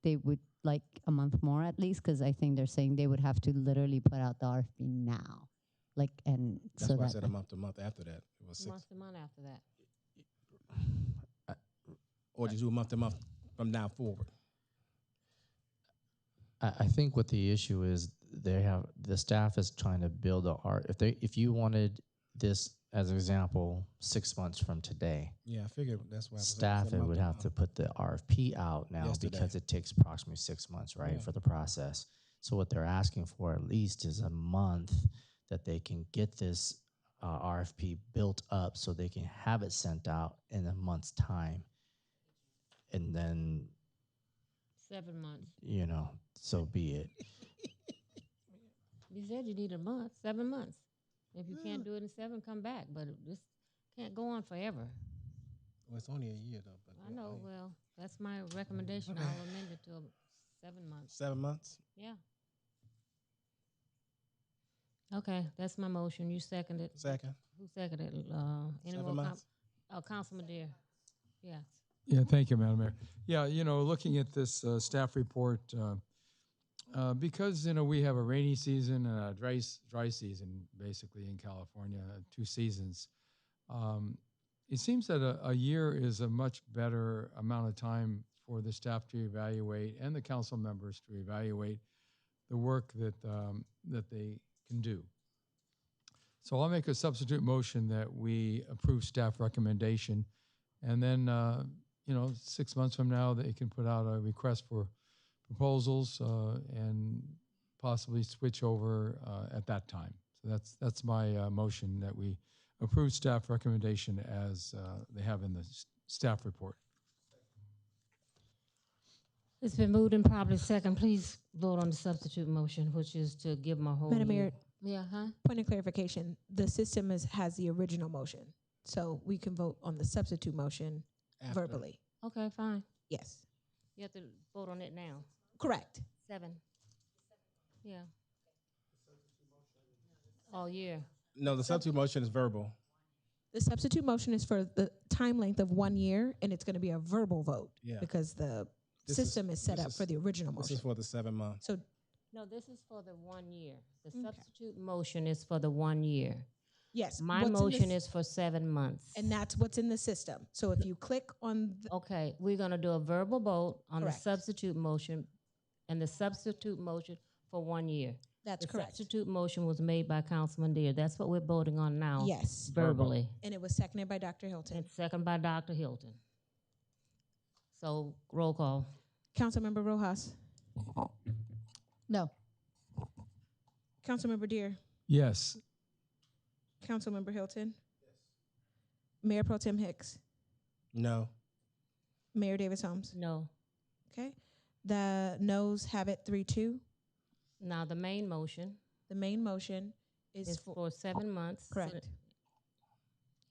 they would like a month more at least, because I think they're saying they would have to literally put out the RFP now. That's why I said a month to month after that. It was 6. Month to month after that. Or just do a month to month from now forward. I think what the issue is, the staff is trying to build if you wanted this as an example 6 months from today. Yeah, I figured that's why staff would have to put the RFP out now because it takes approximately 6 months, right, for the process. So what they're asking for at least is a month that they can get this RFP built up so they can have it sent out in a month's time. And then 7 months. So be it. You said you need a month, 7 months. If you can't do it in 7, come back. But this can't go on forever. Well, it's only a year, though. But I know. Well, that's my recommendation. I'll amend it to 7 months. 7 months? Yeah. Okay, that's my motion. You seconded. Second. Who seconded? Any 7 months? Councilman Deere. Yes. Yeah, thank you, Madam Mayor. Yeah, looking at this staff report, because we have a rainy season and a dry season basically in California, 2 seasons. It seems that a year is a much better amount of time for the staff to evaluate and the council members to evaluate the work that they can do. So I'll make a substitute motion that we approve staff recommendation, and then 6 months from now they can put out a request for proposals and possibly switch over at that time. So So that's my motion, that we approve staff recommendation as they have in the staff report. It's been moved and probably second. Please vote on the substitute motion, which is to give them a whole Madam year. Mayor, Yeah, huh? point of clarification, the system has the original motion, so we can vote on the substitute motion After. verbally. Okay, fine. Yes, You have to vote on it now. correct. 7. Yeah. All year. No, the substitute motion is verbal. The substitute motion is for the time length of 1 year, and it's going to be a verbal vote Yeah. because the This system is set this up for the original This motion. is for the 7 months. So No, this is for the 1 year. The Okay. substitute motion is for the 1 year. yes, My what's in motion this- is for 7 months. and that's what's in the system. So if you click on the, Okay, we're gonna do a verbal vote on the Correct. substitute motion, and the substitute motion for 1 year. that's The correct. substitute motion was made by Councilman Deere. That's what we're voting on now. Yes, Verbally. and it was seconded by Dr. Hilton. And second by Dr. Hilton. So roll call. Councilmember Rojas, No. Councilmember Deere, Yes. Councilmember Hilton, Mayor Pro Tem Hicks, No. Mayor Davis Holmes. No. Okay, the noes have it 3-2. Now, the main motion The main motion is is for 7 months. correct.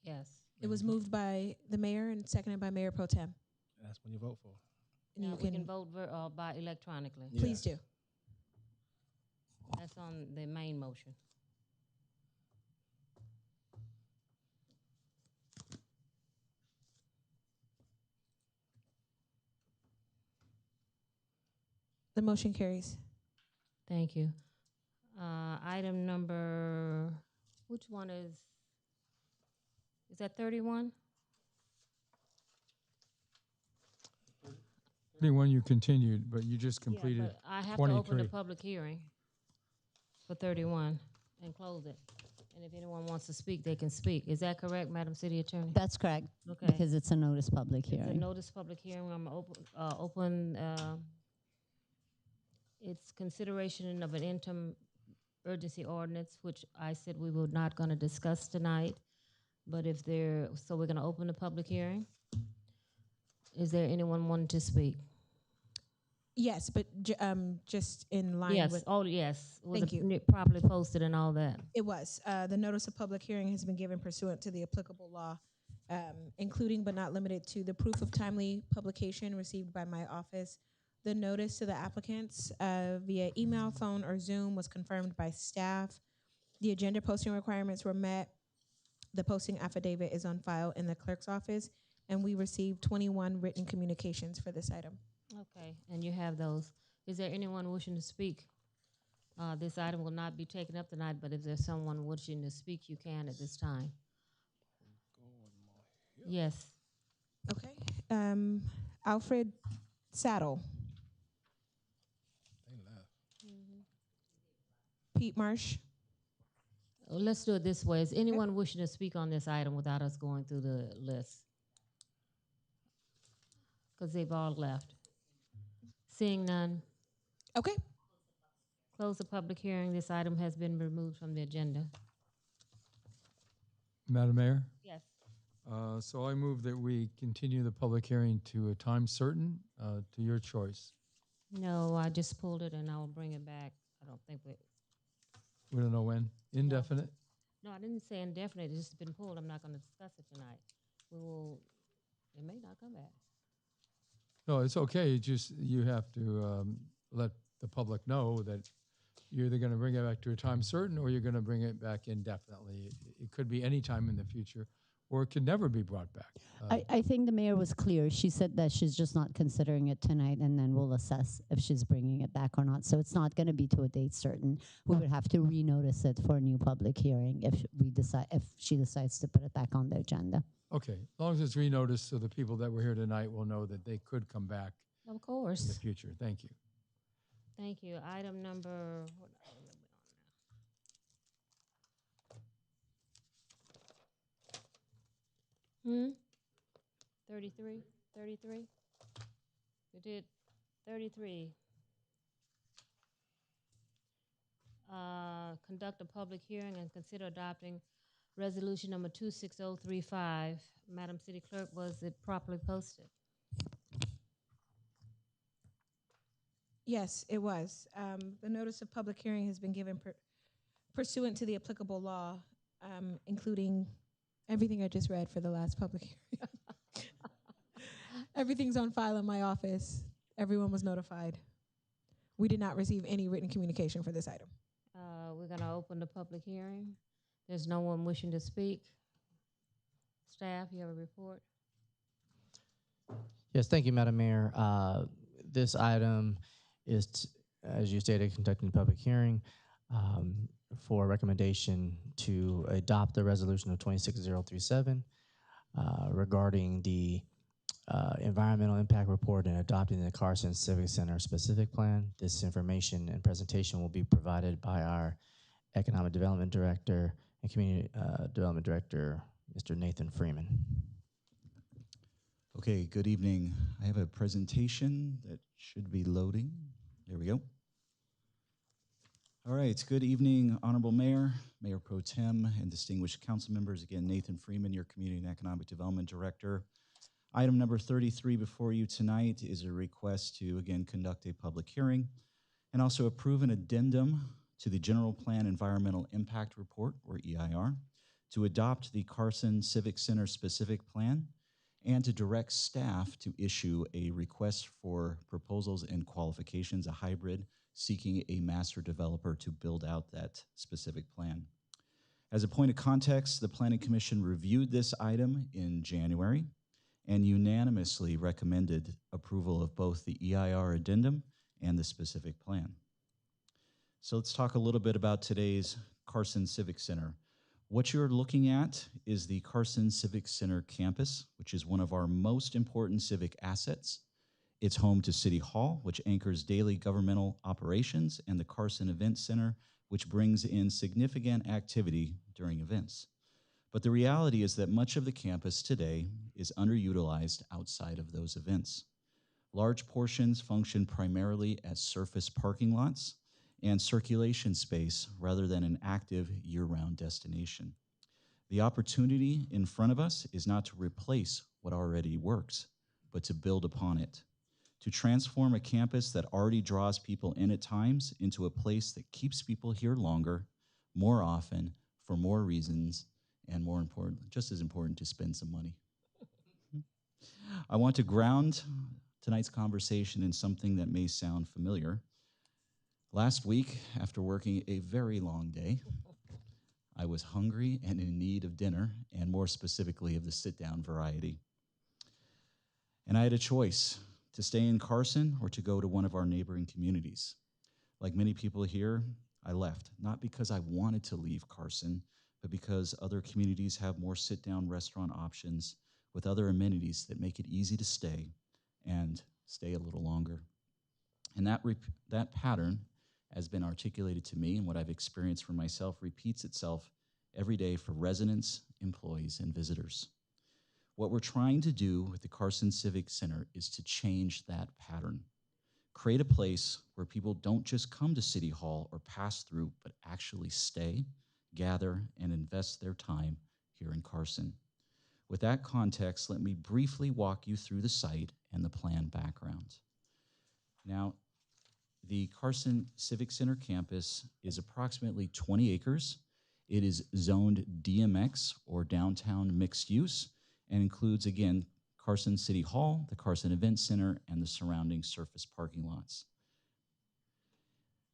Yes. It was moved by the mayor and seconded by Mayor Pro Tem. That's when you vote for. And Now, you we can can, vote by electronically. please do. That's on the main motion. The motion carries. Thank you. Item number, which one is that 31? 31 you continued, but you just completed But I have to open 23. the public hearing for 31 and close it. And if anyone wants to speak, they can speak. Is that correct, Madam City Attorney? That's correct. Okay. Because it's a notice public It's a hearing. notice public hearing. I'm open, it's consideration of an interim urgency ordinance, which I said we were not gonna discuss tonight. But if there, so we're gonna open the public hearing. Is there anyone wanting to speak? Yes, but just in line Yes, with, oh, yes. Was Thank it you. properly posted and all that? it was, the notice of public hearing has been given pursuant to the applicable law, including but not limited to the proof of timely publication received by my office. The notice to the applicants via email, phone, or Zoom was confirmed by staff. The agenda posting requirements were met. The posting affidavit is on file in the clerk's office, and we received 21 written communications for this item. Okay, and you have those. Is there anyone wishing to speak? This item will not be taken up tonight, but if there's someone wishing to speak, you can at this time. Yes. Okay. Alfred Saddle. Pete Marsh. Let's do it this way. Is anyone wishing to speak on this item without us going through the list? Because they've all left. Seeing none, Okay. close the public hearing. This item has been removed from the agenda. Madam Mayor? Yes. So I move that we continue the public hearing to a time certain, to your choice. No, I just pulled it and I'll bring it back. I don't think We don't know when. Indefinite? no, I didn't say indefinite. It's just been pulled. I'm not going to discuss it tonight. It may not come back. No, it's okay. It's just you have to let the public know that you're either going to bring it back to a time certain or you're going to bring it back indefinitely. It could be any time in the future, or it could never be brought back. I think the mayor was clear. She said that she's just not considering it tonight, and then we'll assess if she's bringing it back or not. So it's not going to be to a date certain. We would have to renotice it for a new public hearing if she decides to put it back on the agenda. Okay, as long as it's renoticed so the people that were here tonight will know that they could come back Of in the course. future. Thank you. Thank you. Item number, what item are we on now? 33? 33? We did 33. conduct a public hearing and consider adopting resolution number 26035. Madam City Clerk, was it properly posted? Yes, it was. The notice of public hearing has been given pursuant to the applicable law, including everything I just read for the last public hearing. Everything's on file in my office. Everyone was notified. We did not receive any written communication for this item. We're going to open the public hearing. There's no one wishing to speak. Staff, you have a report? Yes, thank you, Madam Mayor. This item is, as you stated, conducting a public hearing for recommendation to adopt the resolution of 26037 regarding the environmental impact report and adopting the Carson Civic Center specific plan. This information and presentation will be provided by our Economic Development Director and Community Development Director, Mr. Nathan Freeman. Okay, good evening. I have a presentation that should be loading. There we go. All right, good evening, Honorable Mayor, Mayor Pro Tem, and distinguished council members. Again, Nathan Freeman, your Community and Economic Development Director. Item number 33 before you tonight is a request to, again, conduct a public hearing and also approve an addendum to the General Plan Environmental Impact Report, or EIR, to adopt the Carson Civic Center specific plan and to direct staff to issue a request for proposals and qualifications, a hybrid, seeking a master developer to build out that specific plan. As a point of context, the Planning Commission reviewed this item in January and unanimously recommended approval of both the EIR addendum and the specific plan. So let's talk a little bit about today's Carson Civic Center. What you're looking at is the Carson Civic Center campus, which is one of our most important civic assets. It's home to City Hall, which anchors daily governmental operations, and the Carson Event Center, which brings in significant activity during events. But the reality is that much of the campus today is underutilized outside of those events. Large portions function primarily as surface parking lots and circulation space rather than an active year-round destination. The opportunity in front of us is not to replace what already works, but to build upon it, to transform a campus that already draws people in at times into a place that keeps people here longer, more often, for more reasons, and more important, just as important, to spend some money. I want to ground tonight's conversation in something that may sound familiar. Last week, after working a very long day, I was hungry and in need of dinner, and more specifically of the sit-down variety. And I had a choice to stay in Carson or to go to one of our neighboring communities. Like many people here, I left, not because I wanted to leave Carson, but because other communities have more sit-down restaurant options with other amenities that make it easy to stay and stay a little longer. And that pattern has been articulated to me, and what I've experienced for myself repeats itself every day for residents, employees, and visitors. What we're trying to do with the Carson Civic Center is to change that pattern. Create a place where people don't just come to City Hall or pass through, but actually stay, gather, and invest their time here in Carson. With that context, let me briefly walk you through the site and the plan background. Now, the Carson Civic Center campus is approximately 20 acres. It is zoned DMX, or downtown mixed use, and includes, again, Carson City Hall, the Carson Event Center, and the surrounding surface parking lots.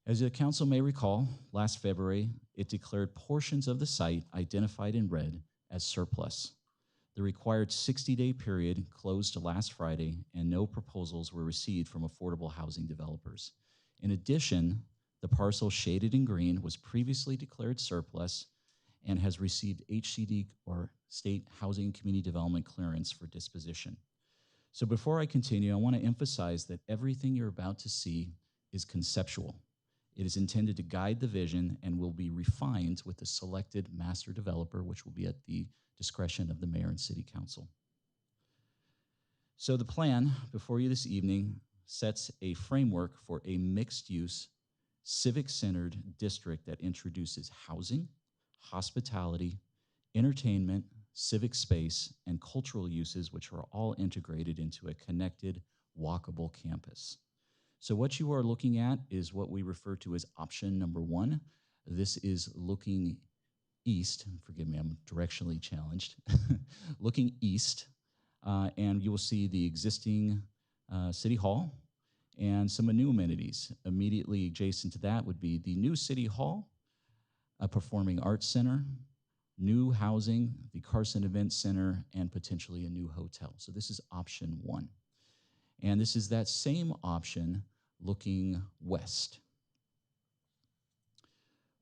As the council may recall, last February, it declared portions of the site identified in red as surplus. The required 60-day period closed last Friday, and no proposals were received from affordable housing developers. In addition, the parcel shaded in green was previously declared surplus and has received HCD, or State Housing and Community Development clearance, for disposition. So before I continue, I want to emphasize that everything you're about to see is conceptual. It is intended to guide the vision and will be refined with the selected master developer, which will be at the discretion of the mayor and city council. So the plan before you this evening sets a framework for a mixed-use civic-centered district that introduces housing, hospitality, entertainment, civic space, and cultural uses, which are all integrated into a connected, walkable campus. So what you are looking at is what we refer to as option number 1. This is looking east. Forgive me, I'm directionally challenged. Looking east, and you will see the existing City Hall and some new amenities. Immediately adjacent to that would be the new City Hall, a performing arts center, new housing, the Carson Event Center, and potentially a new hotel. So this is option 1. And this is that same option looking west.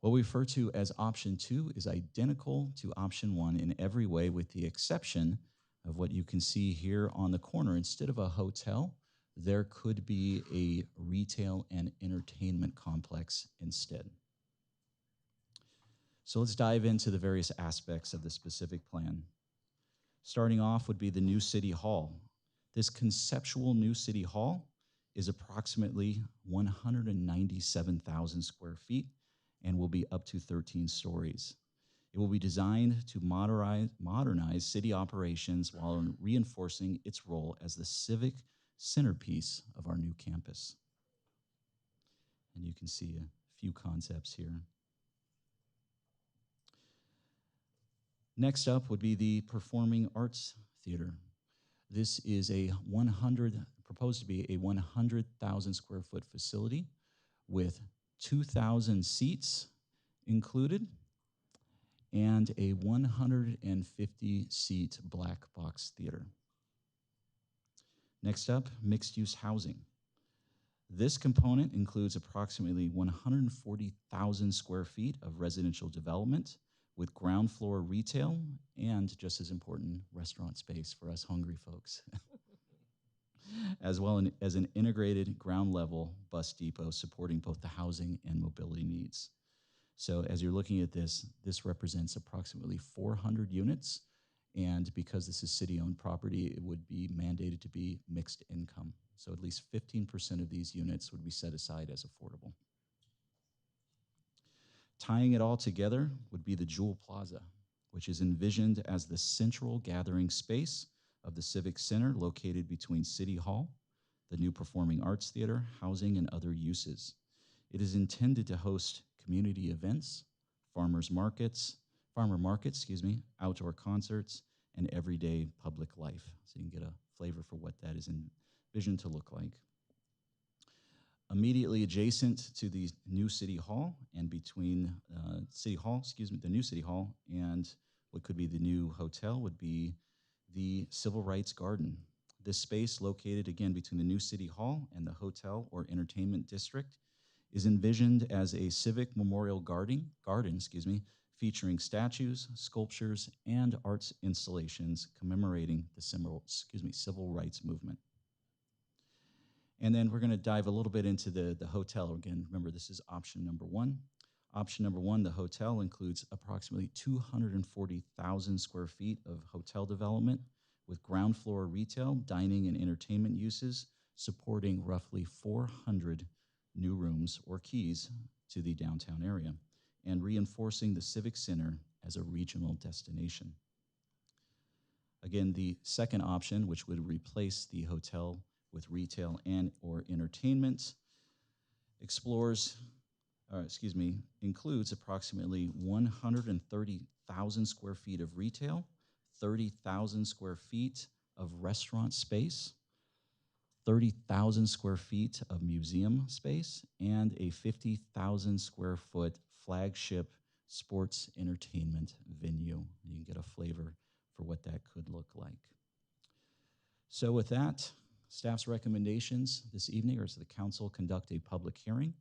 What we refer to as option 2 is identical to option 1 in every way, with the exception of what you can see here on the corner. Instead of a hotel, there could be a retail and entertainment complex instead. So let's dive into the various aspects of the specific plan. Starting off would be the new City Hall. This conceptual new City Hall is approximately 197,000 square feet and will be up to 13 stories. It will be designed to modernize city operations while reinforcing its role as the civic centerpiece of our new campus. And you can see a few concepts here. Next up would be the Performing Arts Theater. This is proposed to be a 100,000 square foot facility with 2,000 seats included and a 150 seat black box theater. Next up, mixed use housing. This component includes approximately 140,000 square feet of residential development with ground floor retail and, just as important, restaurant space for us hungry folks, as well as an integrated ground level bus depot supporting both the housing and mobility needs. So as you're looking at this, this represents approximately 400 units, and because this is city-owned property, it would be mandated to be mixed income. So at least 15% of these units would be set aside as affordable. Tying it all together would be the Jewel Plaza, which is envisioned as the central gathering space of the Civic Center located between City Hall, the new Performing Arts Theater, housing, and other uses. It is intended to host community events, farmer markets, outdoor concerts, and everyday public life. So you can get a flavor for what that is envisioned to look like. Immediately adjacent to the new City Hall and between the new City Hall and what could be the new hotel would be the Civil Rights Garden. This space, located again between the new City Hall and the hotel or entertainment district, is envisioned as a civic memorial garden, featuring statues, sculptures, and arts installations commemorating the civil rights movement. And then we're going to dive a little bit into the hotel. Again, remember, this is option number 1. Option number 1, the hotel, includes approximately 240,000 square feet of hotel development with ground floor retail, dining, and entertainment uses, supporting roughly 400 new rooms or keys to the downtown area, and reinforcing the Civic Center as a regional destination. Again, the second option, which would replace the hotel with retail and or entertainment, includes approximately 130,000 square feet of retail, 30,000 square feet of restaurant space, 30,000 square feet of museum space, and a 50,000 square foot flagship sports entertainment venue. You can get a flavor for what that could look like. So with that, staff's recommendations this evening are to the council conduct a public hearing.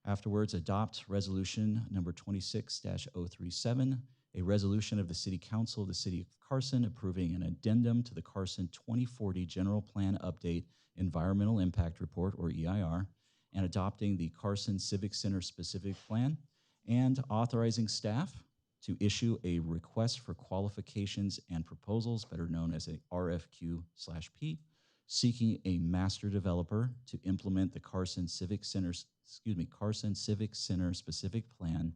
Afterwards, adopt resolution number 26-037, a resolution of the City Council of the City of Carson approving an addendum to the Carson 2040 General Plan Update Environmental Impact Report, or EIR, and adopting the Carson Civic Center Specific Plan, and authorizing staff to issue a request for qualifications and proposals, better known as a RFQ/P, seeking a master developer to implement the Carson Civic Center Carson Civic Center specific plan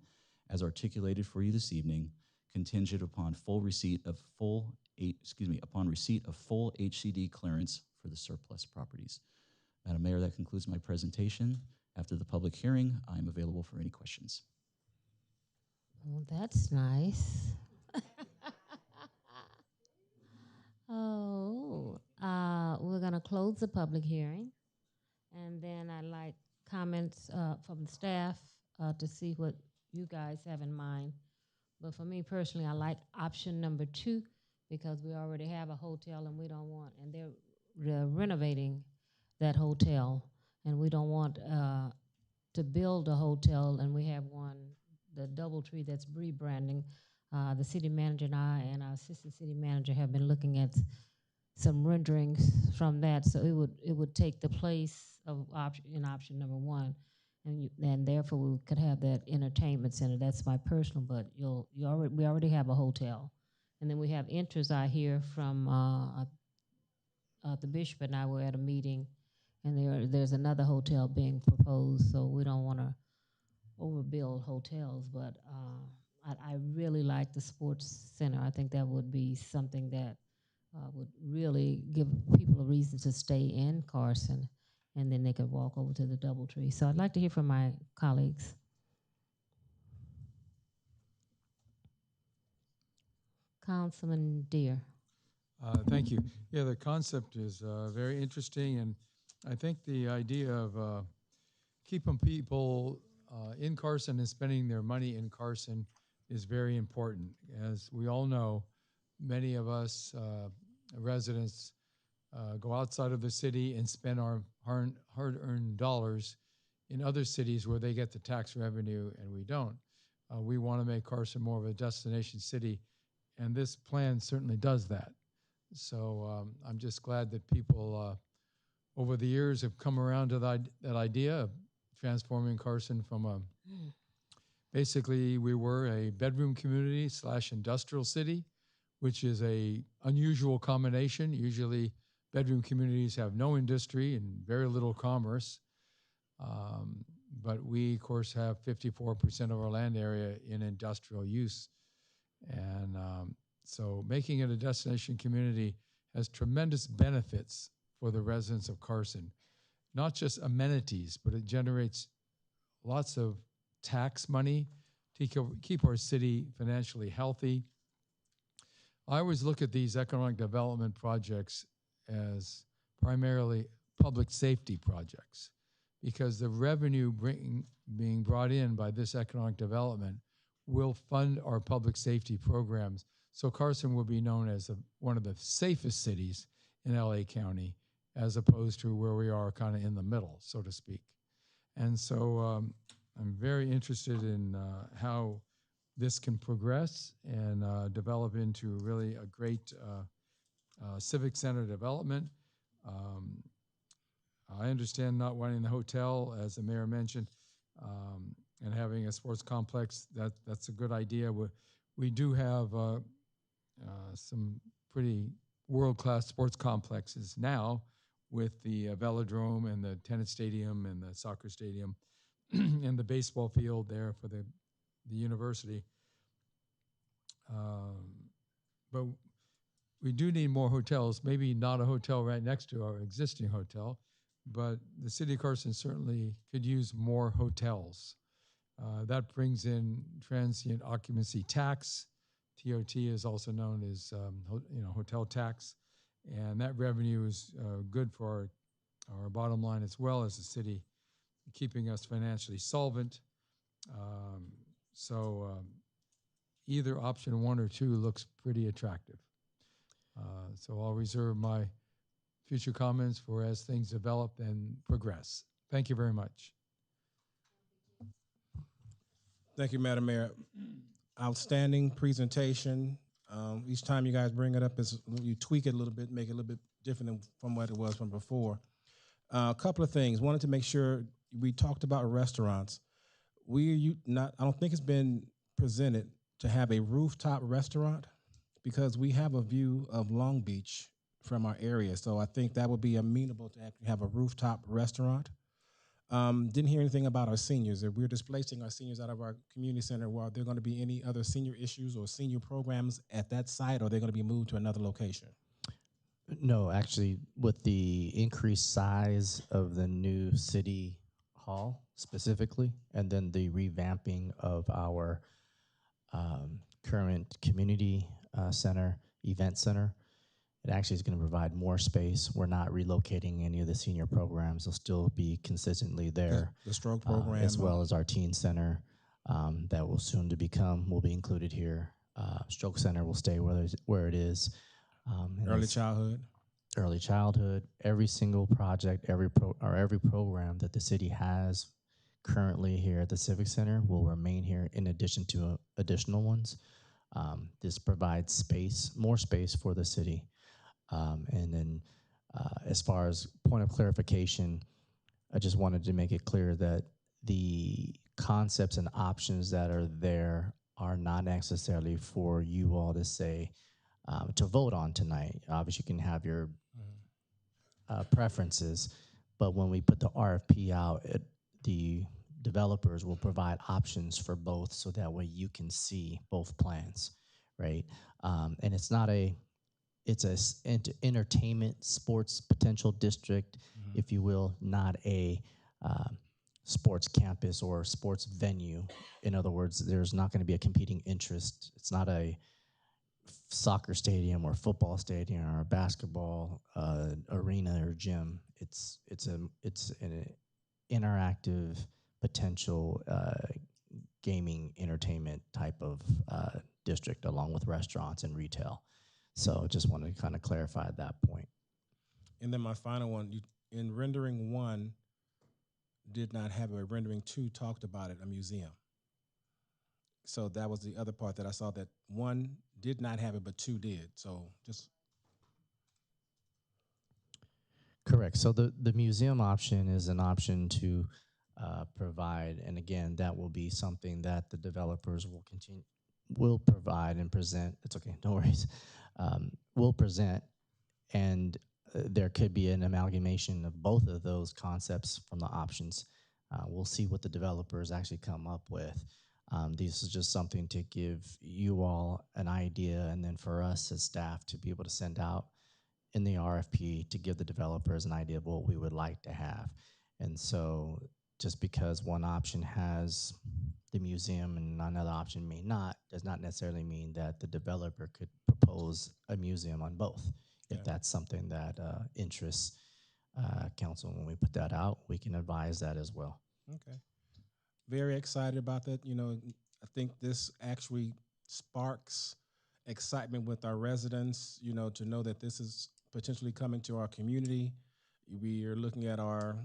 as articulated for you this evening, contingent upon upon receipt of full HCD clearance for the surplus properties. Madam Mayor, that concludes my presentation. After the public hearing, I'm available for any questions. Well, that's nice. We're going to close the public hearing, and then I'd like comments from the staff to see what you guys have in mind. But for me personally, I like option number 2 because we already have a hotel and we don't want, and they're renovating that hotel, and we don't want to build a hotel and we have one, the DoubleTree, that's rebranding. The city manager and I and our assistant city manager have been looking at some renderings from that, so it would take the place of option number 1, and therefore we could have that entertainment center. That's my personal, but we already have a hotel, and then we have interest. I hear from the bishop and I were at a meeting, and there's another hotel being proposed, so we don't want to overbuild hotels, but I really like the sports center. I think that would be something that would really give people a reason to stay in Carson, and then they could walk over to the DoubleTree. So I'd like to hear from my colleagues. Councilman Deere. Thank you. Yeah, the concept is very interesting, and I think the idea of keeping people in Carson and spending their money in Carson is very important. As we all know, many of us residents go outside of the city and spend our hard-earned dollars in other cities where they get the tax revenue and we don't. We want to make Carson more of a destination city, and this plan certainly does that. So I'm just glad that people over the years have come around to that idea of transforming Carson from basically we were a bedroom community / industrial city, which is a unusual combination. Usually bedroom communities have no industry and very little commerce. But we, of course, have 54% of our land area in industrial use. And so making it a destination community has tremendous benefits for the residents of Carson. Not just amenities, but it generates lots of tax money to keep our city financially healthy. I always look at these economic development projects as primarily public safety projects, because the revenue being brought in by this economic development will fund our public safety programs. So Carson will be known as one of the safest cities in LA County, as opposed to where we are kind of in the middle, so to speak. And so I'm very interested in how this can progress and develop into really a great civic center development. I understand not wanting the hotel, as the mayor mentioned, and having a sports complex. That's a good idea. We do have some pretty world-class sports complexes now, with the velodrome and the tennis stadium and the soccer stadium and the baseball field there for the university. But we do need more hotels, maybe not a hotel right next to our existing hotel, but the city of Carson certainly could use more hotels. That brings in transient occupancy tax. TOT is also known as hotel tax, and that revenue is good for our bottom line as well as the city, keeping us financially solvent. Either option 1 or 2 looks pretty attractive. So I'll reserve my future comments for as things develop and progress. Thank you very much. Thank you, Madam Mayor. Outstanding presentation. Each time you guys bring it up, you tweak it a little bit, make it a little bit different from what it was from before. A couple of things. Wanted to make sure we talked about restaurants. I don't think it's been presented to have a rooftop restaurant, because we have a view of Long Beach from our area. So I think that would be amenable to actually have a rooftop restaurant. Didn't hear anything about our seniors. If we're displacing our seniors out of our community center, well, are there going to be any other senior issues or senior programs at that site, or are they going to be moved to another location? No, actually, with the increased size of the new city hall specifically, and then the revamping of our current community center, event center, it actually is going to provide more space. We're not relocating any of the senior programs. They'll still be consistently there. The stroke program. As well as our teen center that will soon to become, will be included here. Stroke center will stay where it is. Early childhood. Early childhood. Every single project, every program that the city has currently here at the Civic Center will remain here in addition to additional ones. This provides space, more space for the city. And then as far as point of clarification, I just wanted to make it clear that the concepts and options that are there are not necessarily for you all to say, to vote on tonight. Obviously, you can have your preferences, but when we put the RFP out, the developers will provide options for both so that way you can see both plans, right? And it's not it's a entertainment sports potential district, if you will, not a sports campus or sports venue. In other words, there's not going to be a competing interest. It's not a soccer stadium or football stadium or a basketball arena or gym. It's an interactive potential gaming entertainment type of district, along with restaurants and retail. So just wanted to kind of clarify that point. And then my final one, in rendering 1, did not have it. Rendering 2 talked about it, a museum. So that was the other part that I saw, that 1 did not have it, but 2 did. So just. Correct. So the museum option is an option to provide, and again, that will be something that the developers will provide and present. It's okay, no worries. Will present, and there could be an amalgamation of both of those concepts from the options. We'll see what the developers actually come up with. This is just something to give you all an idea, and then for us as staff to be able to send out in the RFP to give the developers an idea of what we would like to have. And so just because one option has the museum and another option may not, does not necessarily mean that the developer could propose a museum on both. If that's something that interests council, when we put that out, we can advise that as well. Okay. Very excited about that. You know, I think this actually sparks excitement with our residents, you know, to know that this is potentially coming to our community. We are looking at our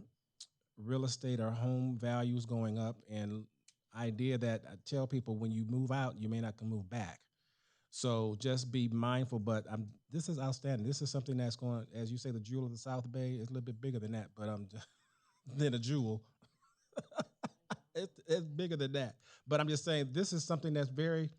real estate, our home values going up, and idea that I tell people, when you move out, you may not can move back. So just be mindful, but this is outstanding. This is something that's going, as you say, the jewel of the South Bay is a little bit bigger than that, but than a jewel. It's bigger than that. But I'm just saying, this is something that's very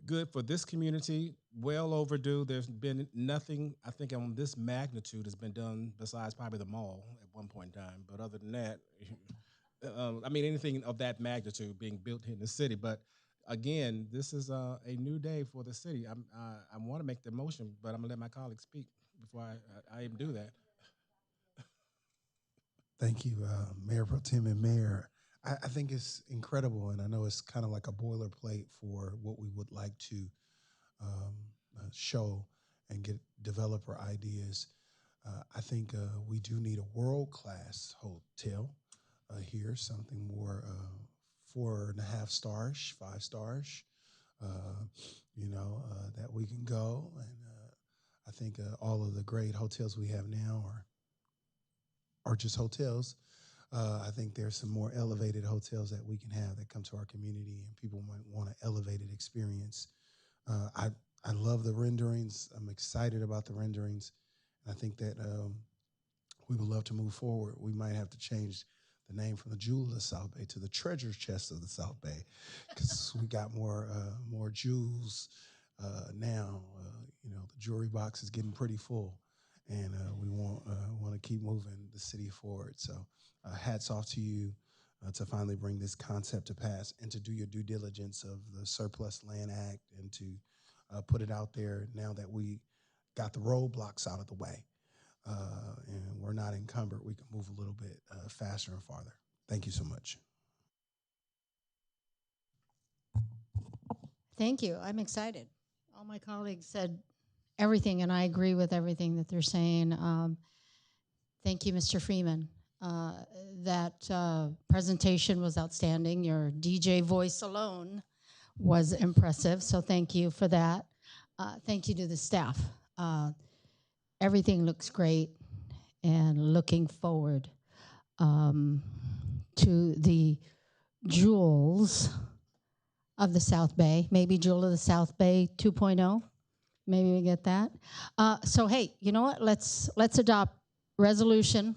good for this community, well overdue. There's been nothing, I think, on this magnitude has been done besides probably the mall at one point in time. But other than that, I mean, anything of that magnitude being built in the city. But again, this is a new day for the city. I want to make the motion, but I'm going to let my colleagues speak before I even do that. Thank you, Mayor Pro Tem and Mayor. I think it's incredible, and I know it's kind of like a boilerplate for what we would like to show and get developer ideas. I think we do need a world-class hotel here, something more 4.5 stars, 5 stars, that we can go. And I think all of the great hotels we have now are just hotels. I think there's some more elevated hotels that we can have that come to our community, and people might want an elevated experience. I love the renderings. I'm excited about the renderings. And I think that we would love to move forward. We might have to change the name from the Jewel of the South Bay to the Treasure Chest of the South Bay, because we got more jewels now. The jewelry box is getting pretty full, and we want to keep moving the city forward. So hats off to you to finally bring this concept to pass and to do your due diligence of the Surplus Land Act and to put it out there now that we got the roadblocks out of the way and we're not encumbered. We can move a little bit faster and farther. Thank you so much. Thank you. I'm excited. All my colleagues said everything, and I agree with everything that they're saying. Thank you, Mr. Freeman. That presentation was outstanding. Your DJ voice alone was impressive, so thank you for that. Thank you to the staff. Everything looks great, and looking forward to the jewels of the South Bay, maybe Jewel of the South Bay 2.0. Maybe we get that. So hey, you know what? Let's adopt resolution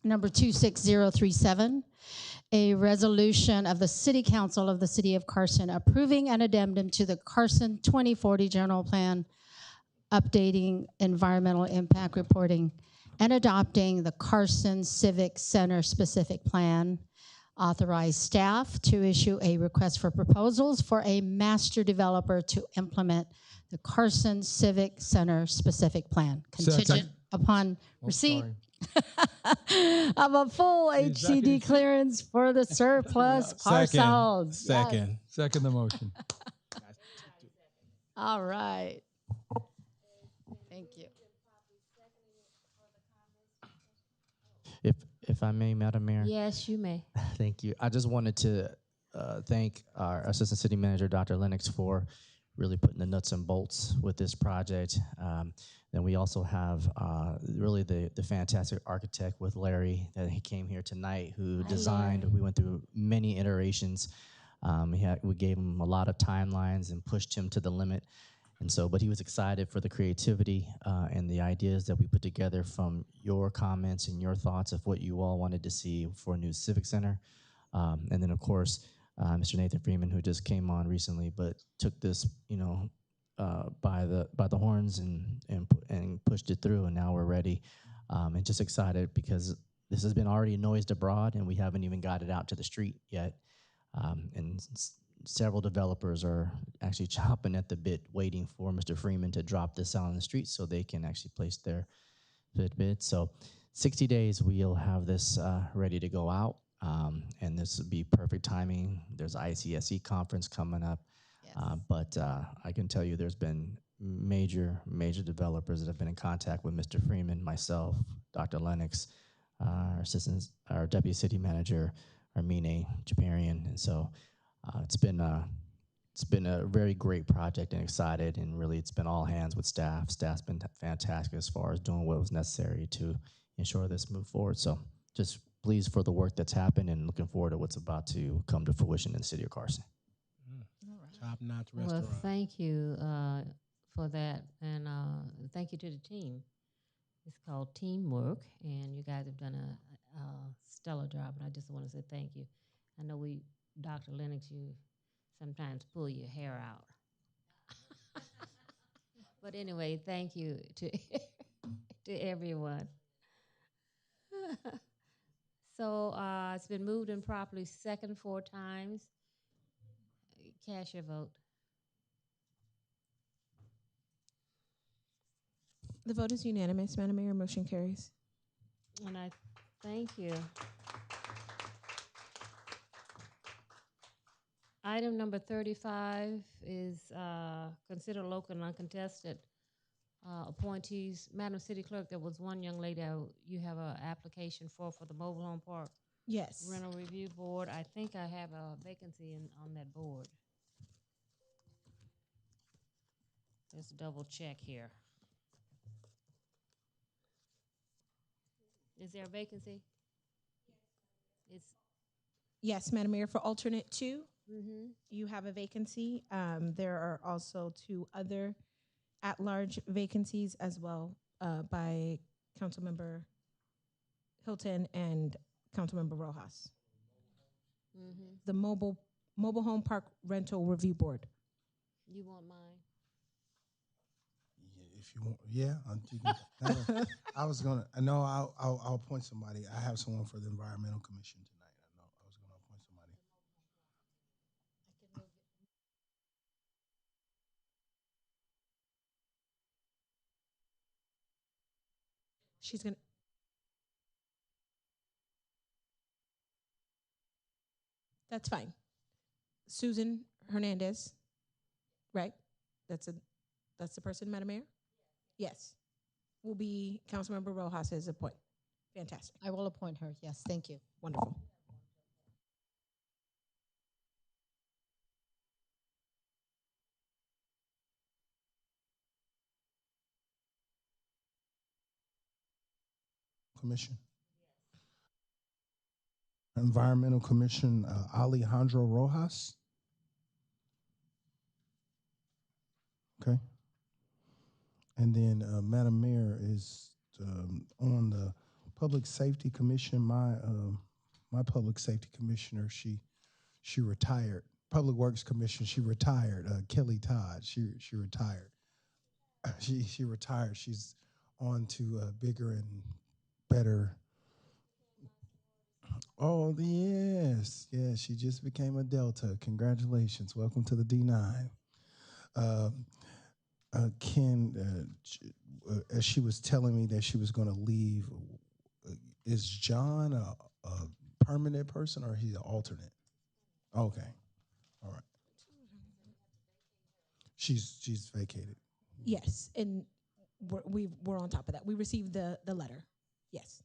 number 26037, a resolution of the City Council of the City of Carson approving an addendum to the Carson 2040 General Plan, updating environmental impact reporting, and adopting the Carson Civic Center specific plan. Authorize staff to issue a request for proposals for a master developer to implement the Carson Civic Center specific plan, contingent upon receipt of a full HCD clearance for the surplus parcels. Second. Yes. Second the motion. All right. Thank you. If I may, Madam Mayor. Yes, you may. Thank you. I just wanted to thank our Assistant City Manager, Dr. Lennox, for really putting the nuts and bolts with this project. Then we also have really the fantastic architect with Larry that he came here tonight who designed. We went through many iterations. We gave him a lot of timelines and pushed him to the limit. And so, but he was excited for the creativity and the ideas that we put together from your comments and your thoughts of what you all wanted to see for a new Civic Center. And then, of course, Mr. Nathan Freeman, who just came on recently, but took this, by the horns and pushed it through, and now we're ready. And just excited because this has been already noised abroad, and we haven't even got it out to the street yet. And several developers are actually chomping at the bit, waiting for Mr. Freeman to drop this out on the street so they can actually place their bid. So 60 days, we'll have this ready to go out. And this would be perfect timing. There's ICSE conference coming up. Yes. But I can tell you there's been major developers that have been in contact with Mr. Freeman, myself, Dr. Lennox, our assistants, our deputy city manager, Armine Japarian. And so it's been a very great project and excited, and really it's been all hands with staff. Staff's been fantastic as far as doing what was necessary to ensure this move forward. So just pleased for the work that's happened and looking forward to what's about to come to fruition in the city of Carson. Top-notch restaurant. Well, thank you for that, and thank you to the team. It's called teamwork, and you guys have done a stellar job, and I just want to say thank you. I know Dr. Lennox, you sometimes pull your hair out. But anyway, thank you to everyone. So it's been moved and properly second 4 times. Cast your vote. The vote is unanimous, Madam Mayor. Motion carries. And I thank you. Item number 35 is consider local and uncontested appointees. Madam City Clerk, there was one young lady you have an application for the mobile home park. Yes. Rental Review Board. I think I have a vacancy on that board. Let's double check here. Is there a vacancy? Yes, Madam Mayor. For alternate 2, Mm-hmm. you have a vacancy. There are also 2 other at-large vacancies as well by Councilmember Hilton and Councilmember Rojas. Mm-hmm. The mobile home park rental review board. You want mine? if you want, yeah. I was gonna. I know. I'll appoint somebody. I have someone for the environmental commission tonight. I know. I was gonna appoint somebody. She's gonna. That's fine. Susan Hernandez, right? That's the person, Madam Mayor? Yes. Will be Councilmember Rojas's appoint. Fantastic. I will appoint her. Yes, thank you. Wonderful. Commission. Environmental Commission, Alejandro Rojas. Okay. And then Madam Mayor is on the Public Safety Commission. My Public Safety Commissioner, she retired. Public Works Commission, she retired. Kelly Todd, she retired. She retired. She's on to bigger and better. Oh yes, yes. She just became a Delta. Congratulations. Welcome to the D9. Ken, as she was telling me that she was going to leave, is John a permanent person or he's an alternate? Okay, all right. She's vacated. Yes, and we're on top of that. We received the letter. Yes.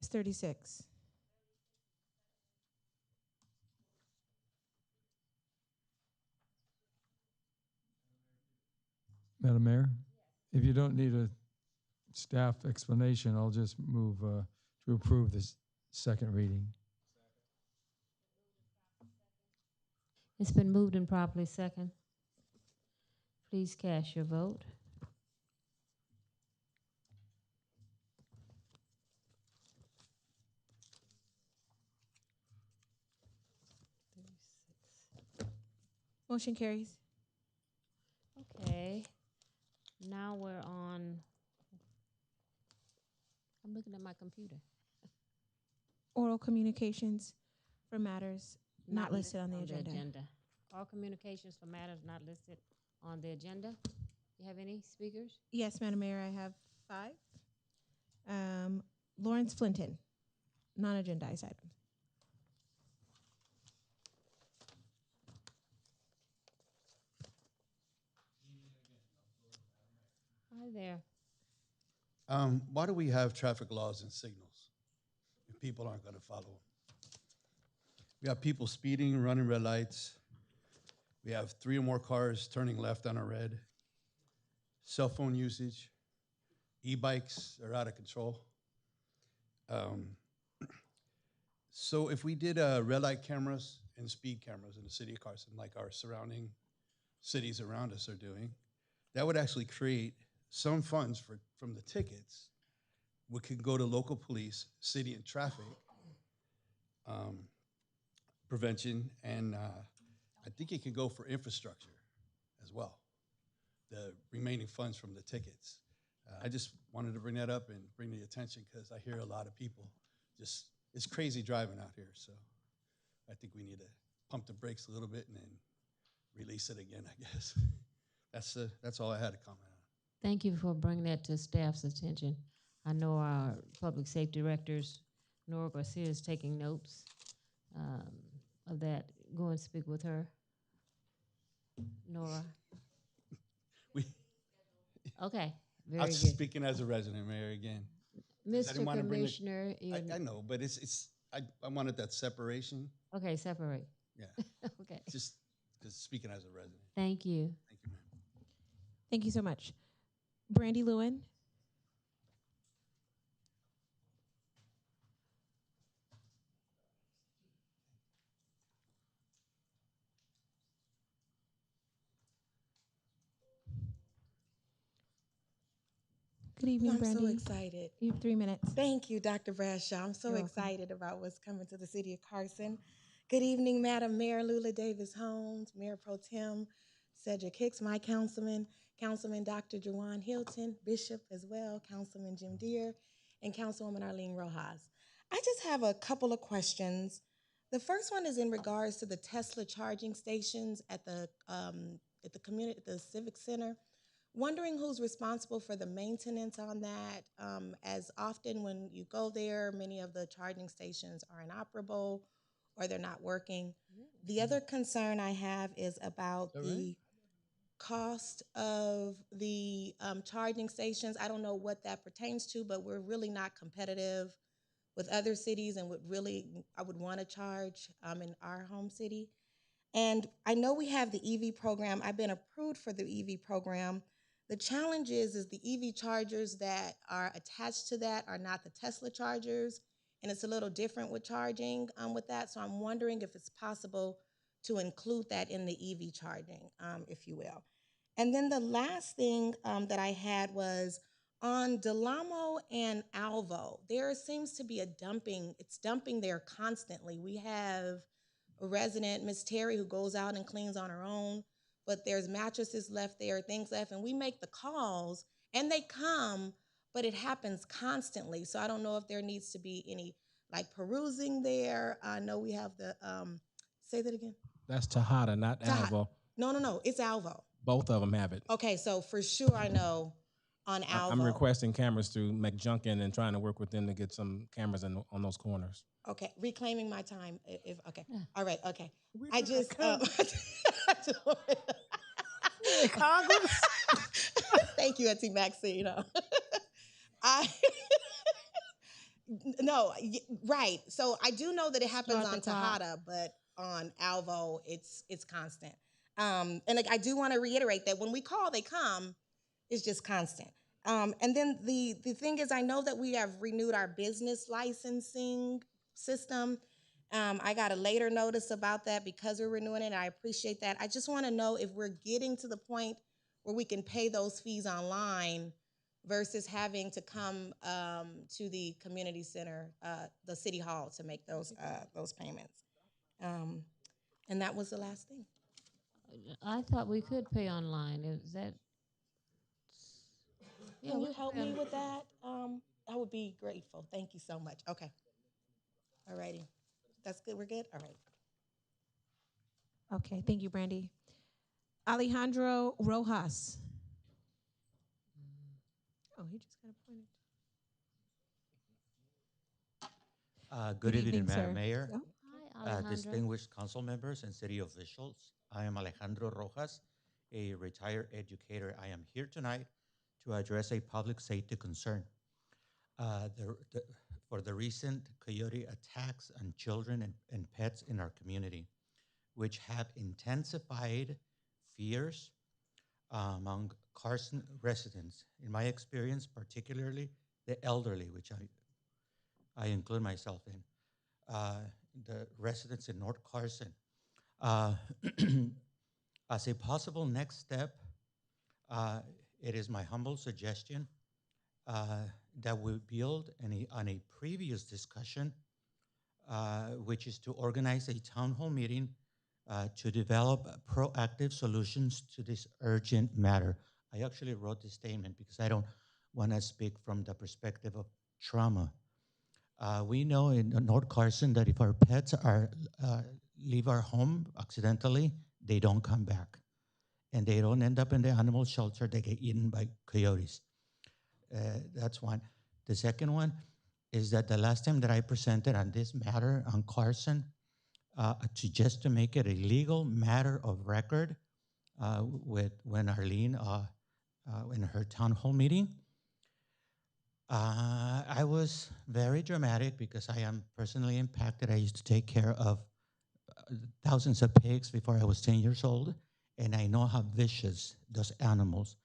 It's 36. Madam Mayor, if you don't need a staff explanation, I'll just move to approve this second reading. It's been moved and properly second. Please cast your vote. Motion carries. Okay. Now we're on. I'm looking at my computer. Oral communications for matters not listed on the agenda. All communications for matters not listed on the agenda. You have any speakers? Yes, Madam Mayor, I have 5. Lawrence Flinton, non-agendized items. Hi there. Why do we have traffic laws and signals if people aren't going to follow them? We have people speeding, running red lights. We have 3 or more cars turning left on a red. Cell phone usage. E-bikes are out of control. So if we did red light cameras and speed cameras in the city of Carson, like our surrounding cities around us are doing, that would actually create some funds from the tickets, which could go to local police, city and traffic, prevention, and I think it could go for infrastructure as well, the remaining funds from the tickets. I just wanted to bring that up and bring the attention because I hear a lot of people it's crazy driving out here. So I think we need to pump the brakes a little bit and then release it again, I guess. That's all I had to comment on. Thank you for bringing that to staff's attention. I know our public safety directors, Nora Garcia, is taking notes of that. Go and speak with her. Nora. Okay, very I'm good. speaking as a resident, Mayor, again. Mr. Commissioner. I know, but I wanted that separation. Okay, separate. Yeah. Okay. Just speaking as a resident. Thank you. Thank you, ma'am. Thank you so much. Brandy Lewin. Good evening, I'm Brandy. so excited. You have 3 minutes. Thank you, Dr. Bradshaw. I'm so You're welcome. excited about what's coming to the city of Carson. Good evening, Madam Mayor Lula Davis Holmes, Mayor Pro Tem Cedric Hicks, my councilman, Councilman Dr. Jawan Hilton, Bishop as well, Councilman Jim Deere, and Councilwoman Arlene Rojas. I just have a couple of questions. The first one is in regards to the Tesla charging stations at the community, at the Civic Center. Wondering who's responsible for the maintenance on that. As often when you go there, many of the charging stations are inoperable or they're not working. The other concern I have is about the cost of the charging stations. I don't know what that pertains to, but we're really not competitive with other cities and I would want to charge in our home city. And I know we have the EV program. I've been approved for the EV program. The challenge is the EV chargers that are attached to that are not the Tesla chargers, and it's a little different with charging with that. So I'm wondering if it's possible to include that in the EV charging, if you will. And then the last thing that I had was on Delamo and Alvo, there seems to be it's dumping there constantly. We have a resident, Miss Terry, who goes out and cleans on her own, but there's mattresses left there, things left, and we make the calls, and they come, but it happens constantly. So I don't know if there needs to be any like perusing there. I know we have the, say that again? That's Tejada, not Alvo. No, it's Alvo. Both of them have it. Okay, so for sure I know on Alvo. I'm requesting cameras through McJunkin and trying to work with them to get some cameras on those corners. Okay, reclaiming my time. Okay, Yeah. all right, okay. I just Congress. Thank you, Auntie Maxine. I no, right. So I do know that it happens Start on the clock. Tejada, but on Alvo, it's constant. And like, I do want to reiterate that when we call, they come. It's just constant. And then the thing is, I know that we have renewed our business licensing system. I got a later notice about that because we're renewing it, and I appreciate that. I just want to know if we're getting to the point where we can pay those fees online versus having to come to the community center, the city hall, to make those payments. And that was the last thing. I thought we could pay online. Is that? Yeah, Can we you help pay me on- with that? I would be grateful. Thank you so much. Okay. All righty. That's good. We're good? All right. Okay, thank you, Brandy. Alejandro Rojas. Oh, he just got appointed. Good evening, sir. Madam Mayor, Hi, Alejandro. distinguished council members and city officials. I am Alejandro Rojas, a retired educator. I am here tonight to address a public safety concern. For the recent coyote attacks on children and pets in our community, which have intensified fears among Carson residents. In my experience, particularly the elderly, which I include myself in, the residents in North Carson. As a possible next step, it is my humble suggestion that we build on a previous discussion, which is to organize a town hall meeting to develop proactive solutions to this urgent matter. I actually wrote this statement because I don't want to speak from the perspective of trauma. We know in North Carson that if our pets leave our home accidentally, they don't come back. And they don't end up in the animal shelter, they get eaten by coyotes. That's one. The second one is that the last time that I presented on this matter on Carson, to make it a legal matter of record when Arlene, in her town hall meeting, I was very dramatic because I am personally impacted. I used to take care of thousands of pigs before I was 10 years old, and I know how vicious those animals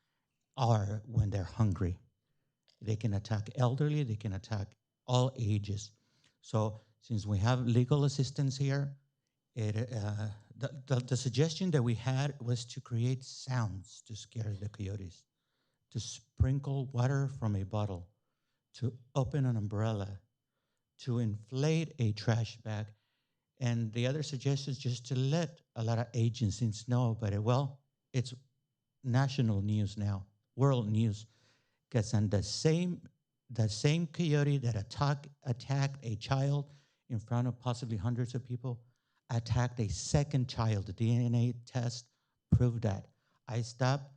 are when they're hungry. They can attack elderly, they can attack all ages. So since we have legal assistance here, the suggestion that we had was to create sounds to scare the coyotes. to sprinkle water from a bottle, to open an umbrella, to inflate a trash bag. And the other suggestion is just to let a lot of agencies know, but well, it's national news now, world news, because on the same coyote that attacked a child in front of possibly hundreds of people attacked a second child. The DNA test proved that. I stopped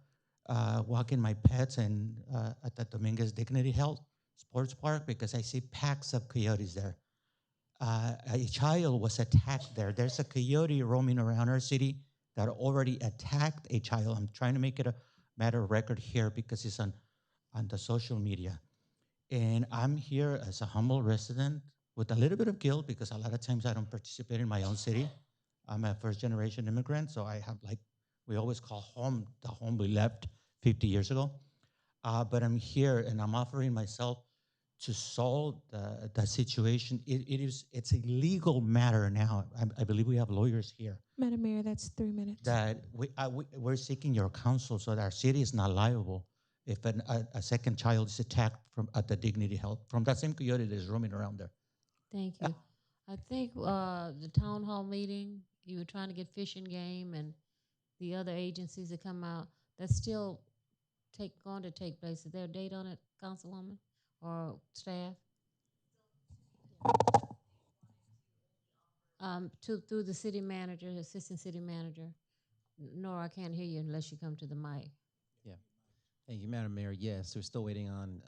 walking my pets and at the Dominguez Dignity Health Sports Park because I see packs of coyotes there. A child was attacked there. There's a coyote roaming around our city that already attacked a child. I'm trying to make it a matter of record here because it's on the social media. And I'm here as a humble resident with a little bit of guilt because a lot of times I don't participate in my own city. I'm a first generation immigrant, so I have, like we always call home, the home we left 50 years ago. But I'm here and I'm offering myself to solve the situation. It's a legal matter now. I believe we have lawyers here Madam Mayor, that's 3 minutes. that we're seeking your counsel so that our city is not liable if a second child is attacked at the Dignity Health from that same coyote that is roaming around there. Thank you. I think the town hall meeting, you were trying to get Fish and Game and the other agencies that come out, that's still going to take place. Is there a date on it, Councilwoman or staff? Through the city manager, assistant city manager. Nora, I can't hear you unless you come to the mic. Yeah. Thank you, Madam Mayor. Yes, we're still waiting on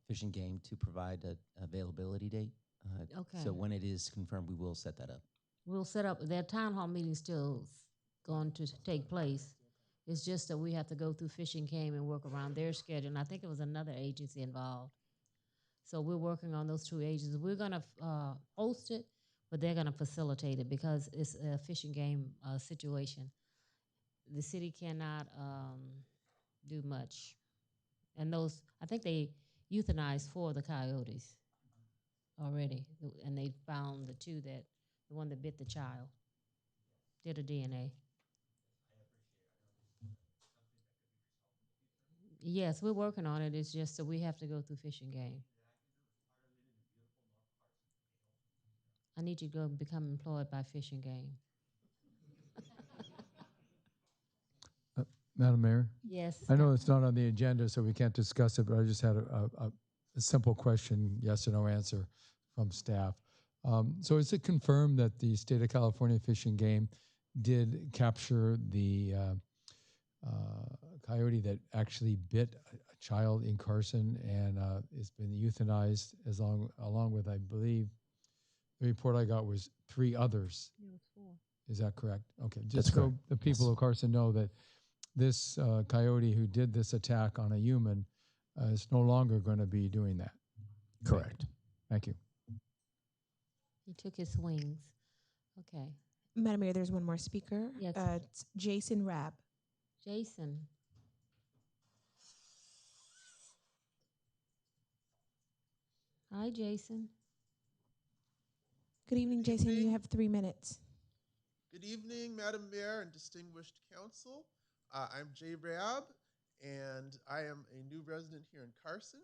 Fish and Game to provide an availability date. Okay. So when it is confirmed, we will set that up. We'll set up, their town hall meeting still going to take place. It's just that we have to go through Fish and Game and work around their schedule. And I think it was another agency involved. So we're working on those two agencies. We're gonna host it, but they're gonna facilitate it because it's a Fish and Game situation. The city cannot do much. And those, I think they euthanized 4 of the coyotes already. And they found the one that bit the child, did a DNA. Yes, we're working on it. It's just that we have to go through Fish and Game. I need you to go and become employed by Fish and Game. Madam Mayor? Yes. I know it's not on the agenda, so we can't discuss it, but I just had a simple question, yes or no answer from staff. So is it confirmed that the state of California Fish and Game did capture the coyote that actually bit a child in Carson and it's been euthanized along with, I believe, the report I got was 3 others. Yeah, it was 4. Is that correct? Okay, That's just so correct. the people Yes. of Carson know that this coyote who did this attack on a human is no longer going to be doing that. Correct. Thank you. He took his swings. Okay. Madam Mayor, there's one more speaker. Yes. It's Jason Rabb. Jason. Hi, Jason. Good evening, Jason. You have 3 minutes. Good evening, Madam Mayor and distinguished council. I'm Jay Rabb, and I am a new resident here in Carson.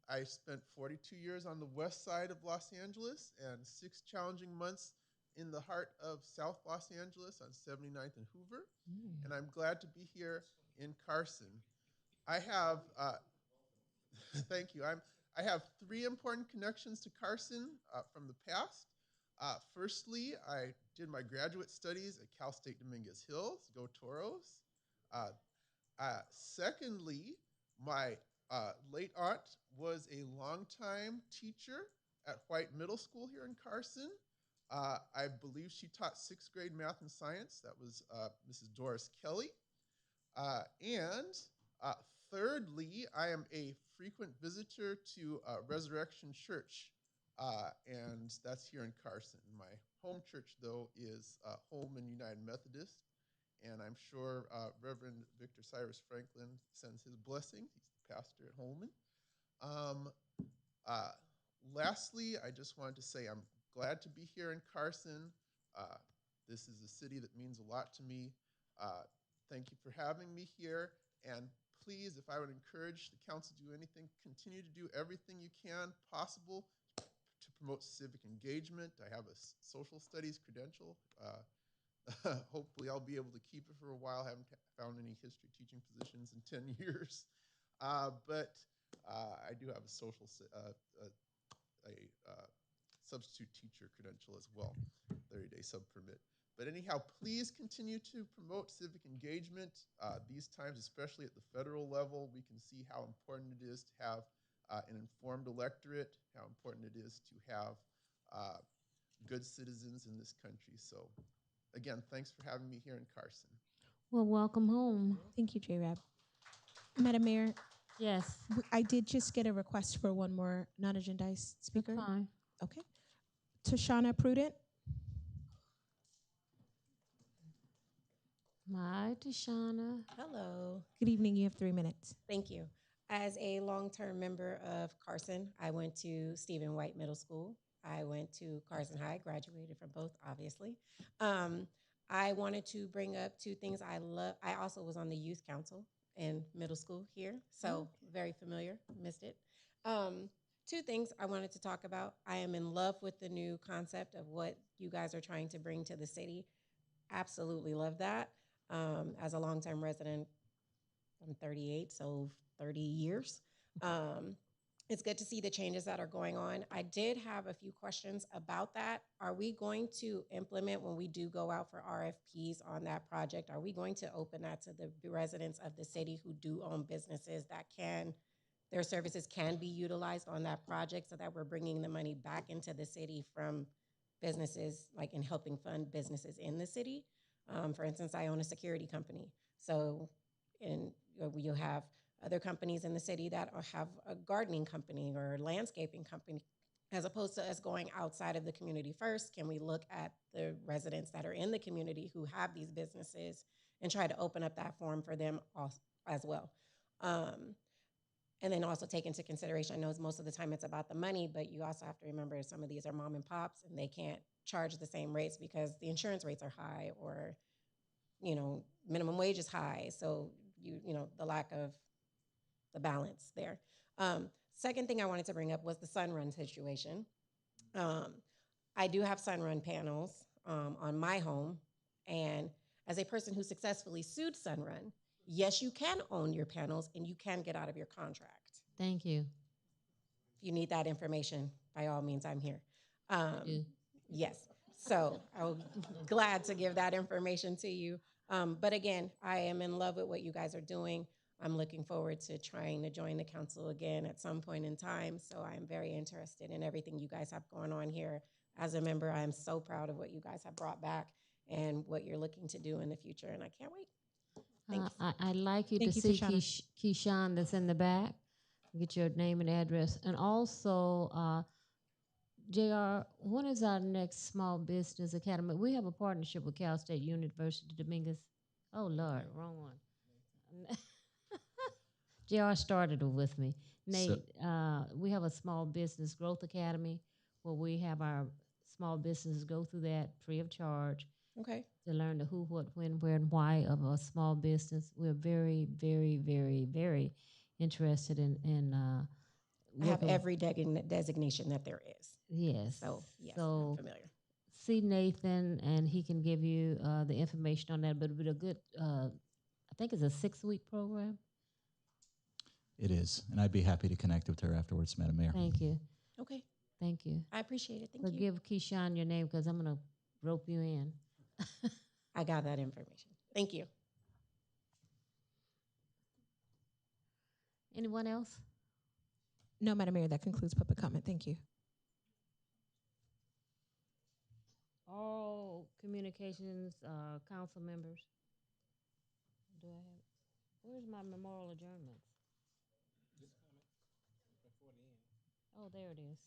I spent 42 years on the west side of Los Angeles and 6 challenging months in the heart of South Los Angeles on 79th and Hoover, and I'm glad to be here in Carson. I have, thank you, I have 3 important connections to Carson from the past. Firstly, I did my graduate studies at Cal State Dominguez Hills, go Toros. Secondly, my late aunt was a longtime teacher at White Middle School here in Carson. I believe she taught 6th grade math and science. That was Mrs. Doris Kelly. And thirdly, I am a frequent visitor to Resurrection Church. And that's here in Carson. My home church, though, is Holman United Methodist, and I'm sure Reverend Victor Cyrus Franklin sends his blessing. He's the pastor at Holman. Lastly, I just wanted to say I'm glad to be here in Carson. This is a city that means a lot to me. Thank you for having me here, and please, if I would encourage the council to do anything, continue to do everything you can possible to promote civic engagement. I have a social studies credential. Hopefully I'll be able to keep it for a while. Haven't found any history teaching positions in 10 years. But I do have a substitute teacher credential as well, 30-day sub permit. But anyhow, please continue to promote civic engagement. These times, especially at the federal level, we can see how important it is to have an informed electorate, how important it is to have good citizens in this country. So again, thanks for having me here in Carson. Well, welcome home. Thank you, J-Rab. Madam Mayor, Yes. I did just get a request for one more non-agendized speaker. Fine. Okay. Tashana Prudent. Hi, Tashana. Hello. Good evening. You have 3 minutes. Thank you. As a long-term member of Carson, I went to Stephen White Middle School. I went to Carson High, graduated from both, obviously. I wanted to bring up two things I love. I also was on the youth council in middle school here, so very familiar, missed it. Two things I wanted to talk about. I am in love with the new concept of what you guys are trying to bring to the city. Absolutely love that. As a long-term resident, I'm 38, so 30 years. It's good to see the changes that are going on. I did have a few questions about that. Are we going to implement, when we do go out for RFPs on that project, are we going to open that to the residents of the city who do own businesses that their services can be utilized on that project, so that we're bringing the money back into the city from businesses, like in helping fund businesses in the city? For instance, I own a security company. So you'll have other companies in the city that have a gardening company or a landscaping company. As opposed to us going outside of the community first, can we look at the residents that are in the community who have these businesses and try to open up that forum for them as well? And then also take into consideration, I know most of the time it's about the money, but you also have to remember some of these are mom and pops and they can't charge the same rates because the insurance rates are high, or minimum wage is high. So the lack of the balance there. Second thing I wanted to bring up was the Sunrun situation. I do have Sunrun panels on my home, and as a person who successfully sued Sunrun, yes, you can own your panels and you can get out of your contract. Thank you. If you need that information, by all means, I'm here. Yes. So I'm glad to give that information to you. But again, I am in love with what you guys are doing. I'm looking forward to trying to join the council again at some point in time. So I'm very interested in everything you guys have going on here. As a member, I am so proud of what you guys have brought back and what you're looking to do in the future. And I can't wait. Thanks. I'd like you Thank to you, see Tashana. Keyshawn that's in the back. Get your name and address. And also, JR, when is our next Small Business Academy? We have a partnership with Cal State University Dominguez. Oh, Lord, wrong one. JR started it with me. Nate, we have a Small Business Growth Academy where we have our small businesses go through that free of charge. Okay. To learn the who, what, when, where, and why of a small business. We're very, very, very, very interested in I have every designation that there is. Yes. So, yes, so I'm familiar. See Nathan, and he can give you the information on that. But it'll be a good, I think it's a 6-week program. It is, and I'd be happy to connect with her afterwards, Madam Mayor. Thank you. Okay. Thank you. I appreciate it. Thank so you. Give Keyshawn your name because I'm going to rope you in. I got that information. Thank you. Anyone else? No, Madam Mayor, that concludes public comment. Thank you. All communications, council members. Do I have? Where's my memorial adjournments? Oh, there it is.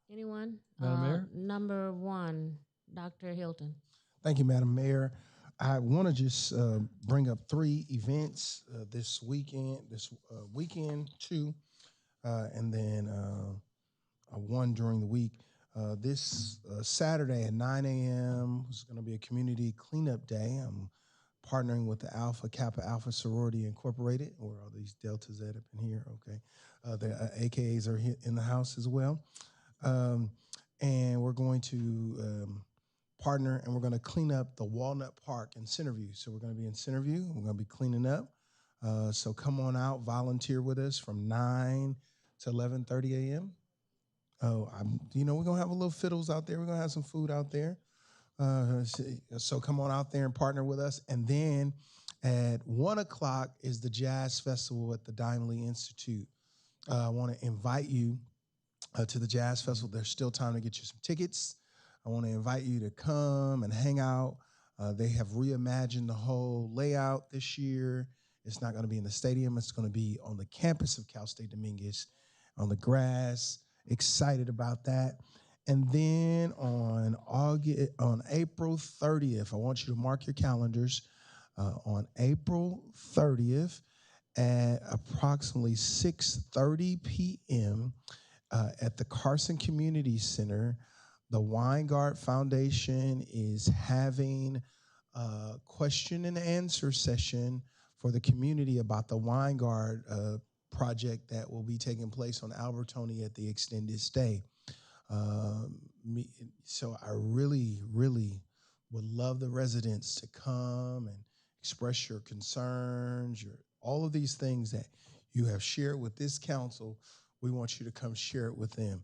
Anyone? Madam Mayor? Number 1, Dr. Hilton. Thank you, Madam Mayor. I want to just bring up 3 events this weekend, 2, and then one during the week. This Saturday at 9 a.m. is going to be a community cleanup day. I'm partnering with the Alpha Kappa Alpha Sorority Incorporated, where all these deltas at up in here, okay. The AKAs are here in the house as well. And we're going to partner, and we're going to clean up the Walnut Park in Centerview. So we're going to be in Centerview. We're going to be cleaning up. So come on out, volunteer with us from 9 to 11:30 a.m. Oh, we're going to have a little fiddles out there. We're going to have some food out there. So come on out there and partner with us. And then at 1 o'clock is the Jazz Festival at the Dymely Institute. I want to invite you to the Jazz Festival. There's still time to get you some tickets. I want to invite you to come and hang out. They have reimagined the whole layout this year. It's not going to be in the stadium. It's going to be on the campus of Cal State Dominguez, on the grass. Excited about that. And then on April 30th, I want you to mark your calendars. On April 30th at approximately 6:30 p.m. At the Carson Community Center, the Weingart Foundation is having a question and answer session for the community about the Weingart project that will be taking place on Albertoni at the extended stay. So I really, really would love the residents to come and express your concerns, all of these things that you have shared with this council. We want you to come share it with them.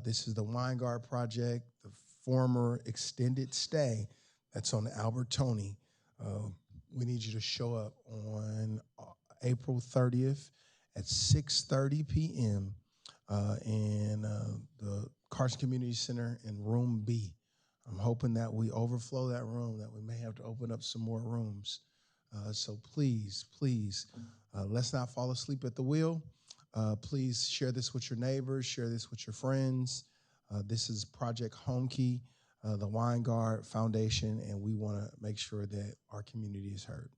This is the Weingart project, the former extended stay that's on Albertoni. We need you to show up on April 30th at 6:30 p.m. In the Carson Community Center in room B. I'm hoping that we overflow that room, that we may have to open up some more rooms. So please, let's not fall asleep at the wheel. Please share this with your neighbors, share this with your friends. This is Project Home Key, the Weingart Foundation, and we want to make sure that our community is heard.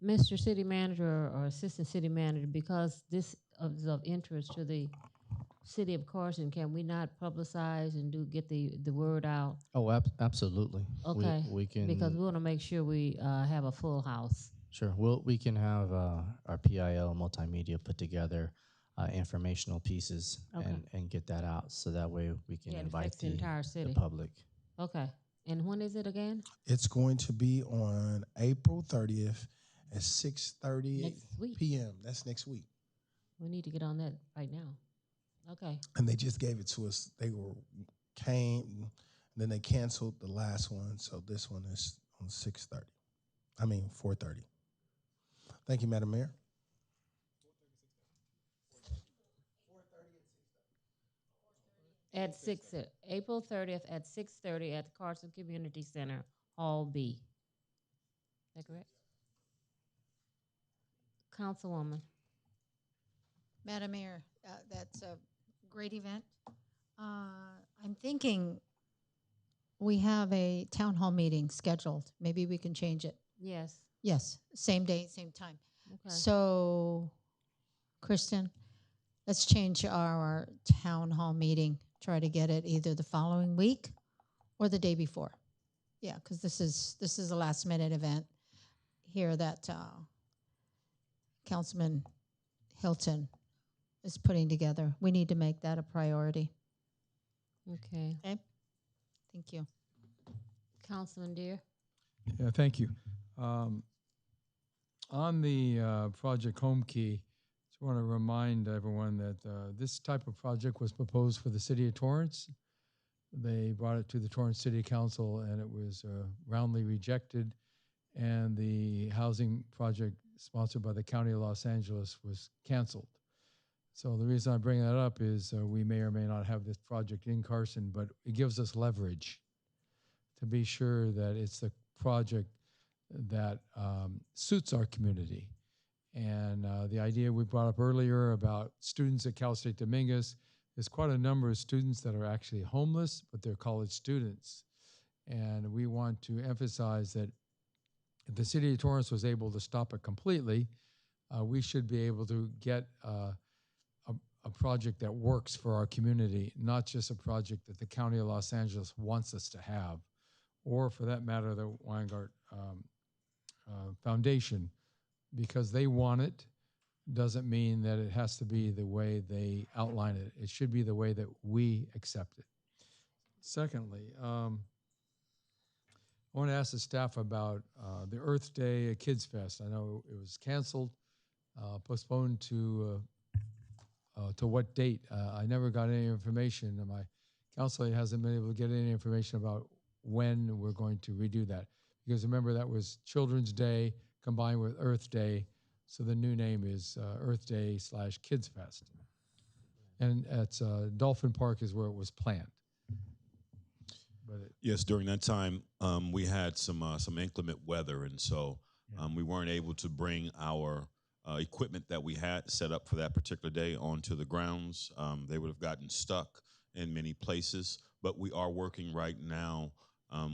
Mr. City Manager or Assistant City Manager, because this is of interest to the city of Carson, can we not publicize and get the word out? Oh, absolutely. Okay. We can, because we want to make sure we have a full house. Sure. We can have our PIL multimedia put together informational pieces and get that out, so that way we can invite the entire city, the public. Okay. And when is it again? It's going to be on April 30th at 6:30 p.m. That's next week. We need to get on that right now. Okay. And they just gave it to us. They came, and then they canceled the last one, so this one is on 6:30. 4:30. Thank you, Madam Mayor. At April 30th at 6:30 at the Carson Community Center, Hall B. Is that correct? Councilwoman. Madam Mayor, that's a great event. I'm thinking we have a town hall meeting scheduled. Maybe we can change it. Yes. Yes, same day, same time. Okay. So, Kristen, let's change our town hall meeting. Try to get it either the following week or the day before. Yeah, because this is a last minute event here that Councilman Hilton is putting together. We need to make that a priority. Okay. Okay. Thank you. Councilman Deere. Yeah, thank you. On the Project Home Key, just want to remind everyone that this type of project was proposed for the city of Torrance. They brought it to the Torrance City Council, and it was roundly rejected. And the housing project sponsored by the County of Los Angeles was canceled. So the reason I bring that up is we may or may not have this project in Carson, but it gives us leverage to be sure that it's the project that suits our community. And the idea we brought up earlier about students at Cal State Dominguez, there's quite a number of students that are actually homeless, but they're college students. And we want to emphasize that if the city of Torrance was able to stop it completely, we should be able to get a project that works for our community, not just a project that the County of Los Angeles wants us to have. or for that matter, the Weingart Foundation, because they want it, doesn't mean that it has to be the way they outline it. It should be the way that we accept it. Secondly, I want to ask the staff about the Earth Day Kids Fest. I know it was canceled, postponed to what date? I never got any information, and my counselor hasn't been able to get any information about when we're going to redo that. Because remember, that was Children's Day combined with Earth Day, so the new name is Earth Day / Kids Fest. And at Dolphin Park is where it was planned. Yes, during that time, we had some inclement weather, and so we weren't able to bring our equipment that we had set up for that particular day onto the grounds. They would have gotten stuck in many places, but we are working right now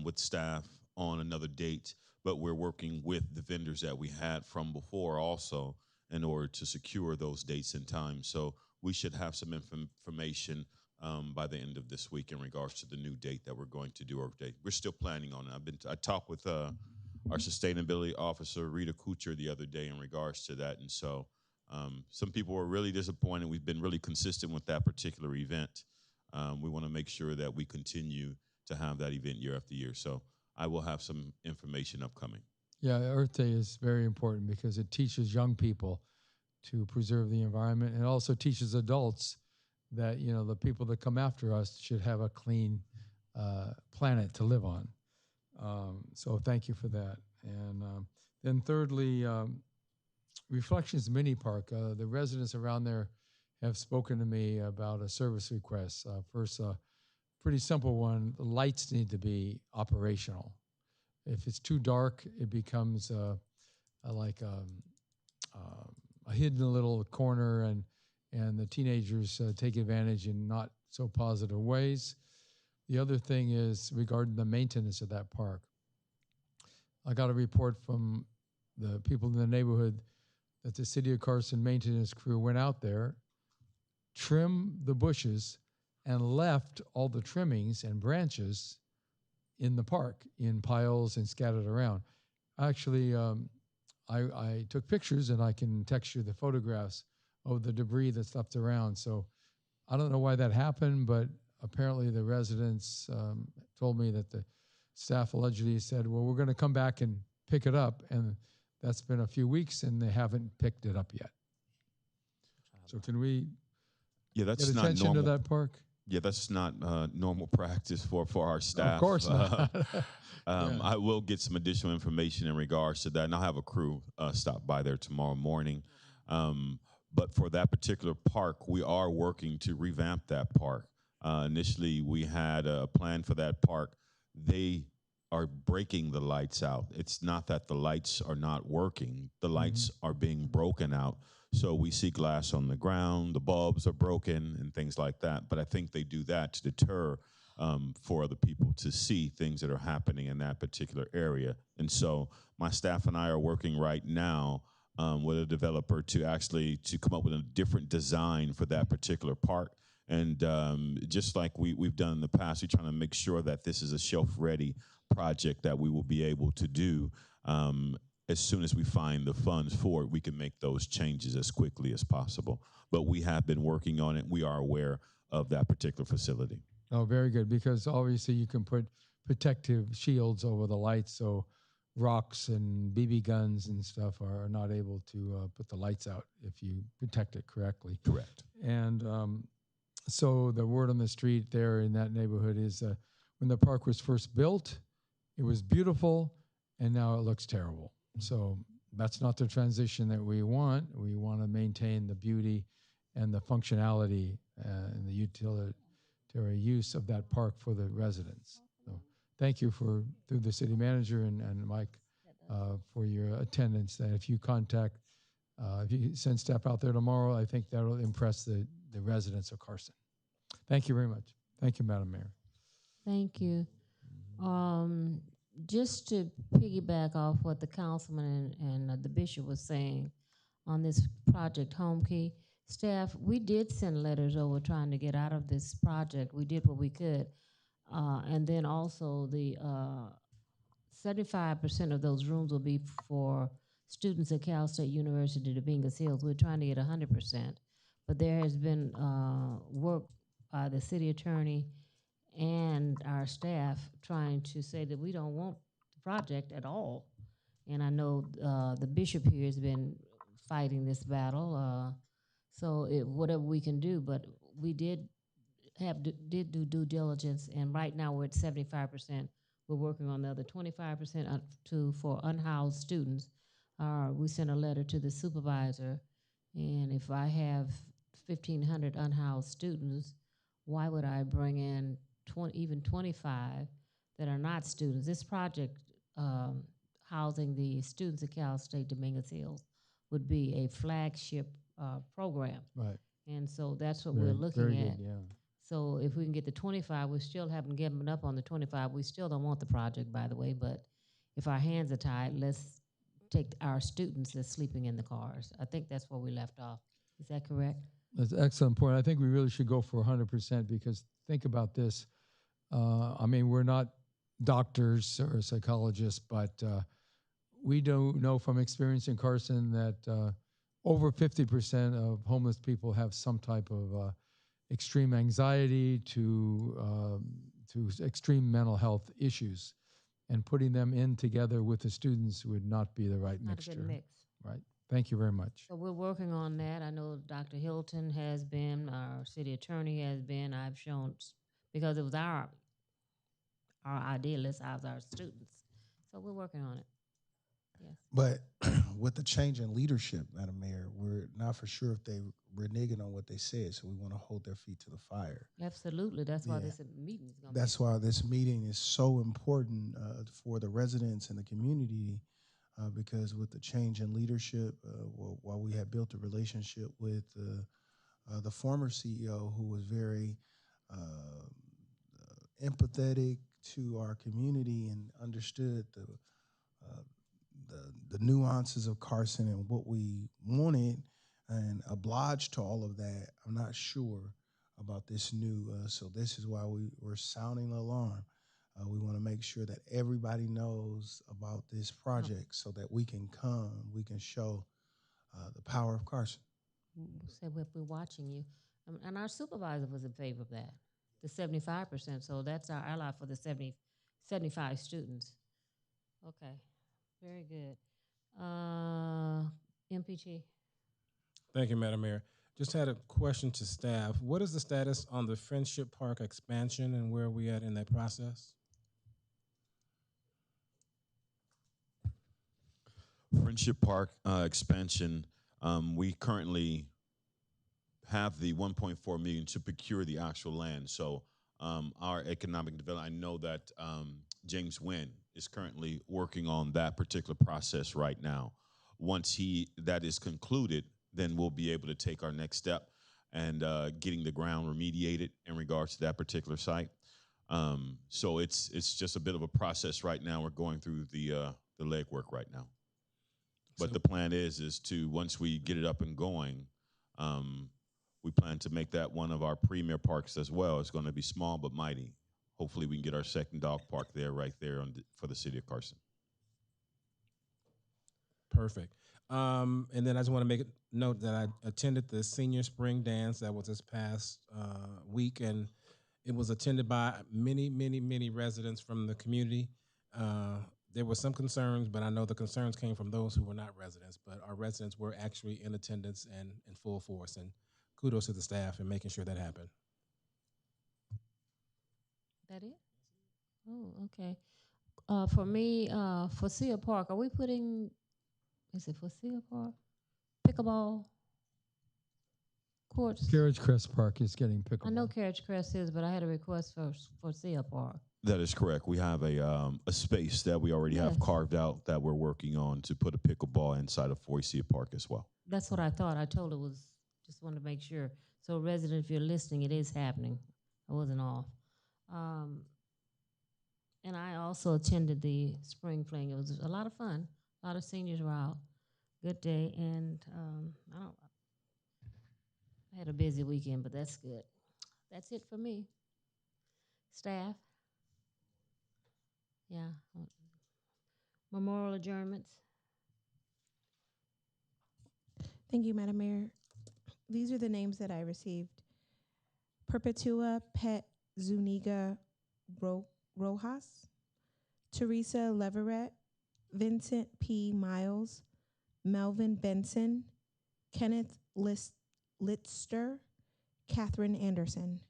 with staff on another date, but we're working with the vendors that we had from before also in order to secure those dates and times. So we should have some information by the end of this week in regards to the new date that we're going to do Earth Day. We're still planning on it. I talked with our sustainability officer, Rita Kucher, the other day in regards to that. And so some people were really disappointed. We've been really consistent with that particular event. We want to make sure that we continue to have that event year after year. So I will have some information upcoming. Yeah, Earth Day is very important because it teaches young people to preserve the environment, and also teaches adults that, you know, the people that come after us should have a clean planet to live on. So thank you for that. And then thirdly, Reflections Mini Park. The residents around there have spoken to me about a service request. First, pretty simple one, the lights need to be operational. If it's too dark, it becomes like a hidden little corner, and the teenagers take advantage in not so positive ways. The other thing is regarding the maintenance of that park. I got a report from the people in the neighborhood that the City of Carson maintenance crew went out there, trimmed the bushes, and left all the trimmings and branches in the park in piles and scattered around. Actually, I took pictures, and I can text you the photographs of the debris that's left around. So I don't know why that happened, but apparently the residents told me that the staff allegedly said, well, we're going to come back and pick it up. And that's been a few weeks, and they haven't picked it up yet. So can we that's get not attention normal to that park? Yeah, that's not normal practice for our staff. Of course not. I will get some additional information in regards to that, and I'll have a crew stop by there tomorrow morning. But for that particular park, we are working to revamp that park. Initially, we had a plan for that park. They are breaking the lights out. It's not that the lights are not working. The lights are being broken out. So we see glass on the ground, the bulbs are broken and things like that. But I think they do that to deter for other people to see things that are happening in that particular area. And so my staff and I are working right now with a developer to come up with a different design for that particular park. And just like we've done in the past, we're trying to make sure that this is a shelf-ready project that we will be able to do. As soon as we find the funds for it, we can make those changes as quickly as possible. But we have been working on it. We are aware of that particular facility. Oh, very good, because obviously you can put protective shields over the lights so rocks and BB guns and stuff are not able to put the lights out if you protect it correctly. Correct. And so the word on the street there in that neighborhood is when the park was first built, it was beautiful, and now it looks terrible. So that's not the transition that we want. We want to maintain the beauty and the functionality and the utilitarian use of that park for the residents. So thank you through the city manager and Mike for your attendance. And if you send staff out there tomorrow, I think that'll impress the residents of Carson. Thank you very much. Thank you, Madam Mayor. Thank you. Just to piggyback off what the councilman and the bishop was saying on this project Home Key, staff, we did send letters over trying to get out of this project. We did what we could. And then also the 75% of those rooms will be for students at Cal State University Dominguez Hills. We're trying to get 100%, but there has been work by the city attorney and our staff trying to say that we don't want the project at all. And I know the bishop here has been fighting this battle. So whatever we can do, but we did do due diligence, and right now we're at 75%. We're working on the other 25% for unhoused students. We sent a letter to the supervisor, and if I have 1,500 unhoused students, why would I bring in even 25 that are not students? This project, housing the students at Cal State Dominguez Hills, would be a flagship program. Right. And so that's what we're looking very at. good, yeah. So if we can get the 25, we still haven't given up on the 25. We still don't want the project, by the way, but if our hands are tied, let's take our students that's sleeping in the cars. I think that's where we left off. Is that correct? That's an excellent point. I think we really should go for 100% because think about this. I mean, we're not doctors or psychologists, but we do know from experience in Carson that over 50% of homeless people have some type of extreme anxiety to extreme mental health issues, and putting them in together with the students would not be the right Not mixture. a good mix. Right. Thank you very much. So we're working on that. I know Dr. Hilton has been, our city attorney has been. I've shown, because it was our idea, let's house our students. So we're working on it. Yes. But with the change in leadership, Madam Mayor, we're not for sure if they reneging on what they said, so we want to hold their feet to the fire. Absolutely. That's why Yeah. this meeting is going to That's why this meeting is so important for the residents and the community, because with the change in leadership, while we had built a relationship with the former CEO, who was very empathetic to our community and understood the nuances of Carson and what we wanted, and obliged to all of that, I'm not sure about this new. So this is why we're sounding the alarm. We want to make sure that everybody knows about this project so that we can show the power of Carson. say if we're watching you. And our supervisor was in favor of that, the 75%. So that's our ally for the 75 students. Okay, very good. MPT. Thank you, Madam Mayor. Just had a question to staff. What is the status on the Friendship Park expansion and where are we at in that process? Friendship Park expansion, we currently have the 1.4 million to procure the actual land. So our economic development, I know that James Wynn is currently working on that particular process right now. Once that is concluded, then we'll be able to take our next step and getting the ground remediated in regards to that particular site. So it's just a bit of a process right now. We're going through the legwork right now. But the plan is to, once we get it up and going, we plan to make that one of our premier parks as well. It's going to be small but mighty. Hopefully we can get our second dog park there, right there for the city of Carson. Perfect. And then I just want to make a note that I attended the senior spring dance that was this past week, and it was attended by many, many, many residents from the community. There were some concerns, but I know the concerns came from those who were not residents, but our residents were actually in attendance and in full force, and kudos to the staff in making sure that happened. That it? Oh, okay. For me, Forcia Park, are we putting, is it Forcia Park? Pickleball courts? Carriage Crest Park is getting pickleball. I know Carriage Crest is, but I had a request for Forcia Park. That is correct. We have a space that we already have carved out that we're working on to put a pickleball inside of Forcia Park as well. That's what I thought. I told it was, just wanted to make sure. So resident, if you're listening, it is happening. I wasn't off. And I also attended the spring fling. It was a lot of fun. A lot of seniors were out. Good day. And I had a busy weekend, but that's good. That's it for me. Staff? Yeah. Memorial adjournments. Thank you, Madam Mayor. These are the names that I received. Perpetua Pet Zuniga Rojas, Teresa Leverett, Vincent P. Miles, Melvin Benson, Kenneth Litster, Catherine Anderson.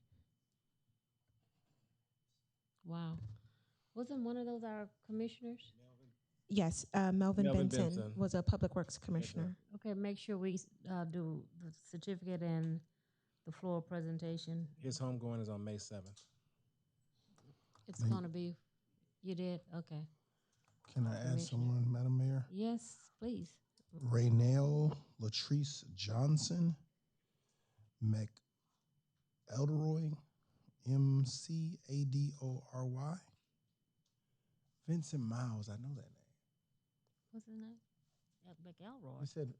Wow. Wasn't one of those our commissioners? Yes, Melvin Melvin Benson Benson. was a Public Works Commissioner. Okay, make sure we do the certificate and the floor presentation. His homegoing is on May 7th. It's gonna be, you did? Okay. Can I add Commissioner. someone, Madam Mayor? Yes, please. Raynell Latrice Johnson, McElroy, McAdory. Vincent Miles, I know that name. What's his name? McElroy. You said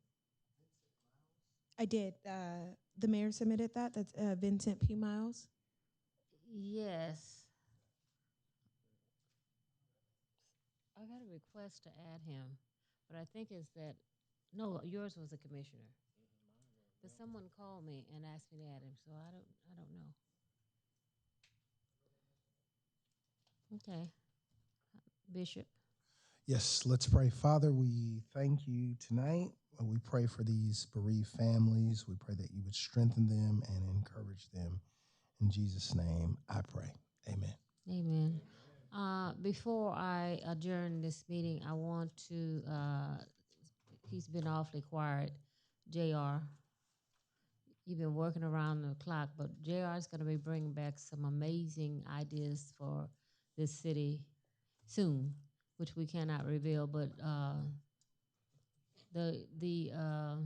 I did. The mayor submitted that. That's Vincent P. Miles. Yes. I got a request to add him, but I think it's that, no, yours was a commissioner. But someone called me and asked me to add him, so I don't know. Okay. Bishop. yes, let's pray. Father, we thank you tonight. We pray for these bereaved families. We pray that you would strengthen them and encourage them. In Jesus' name, I pray. Amen. Amen. Before I adjourn this meeting, I want to, he's been awfully quiet, JR. You've been working around the clock, but JR is going to be bringing back some amazing ideas for this city soon, which we cannot reveal, but tell me a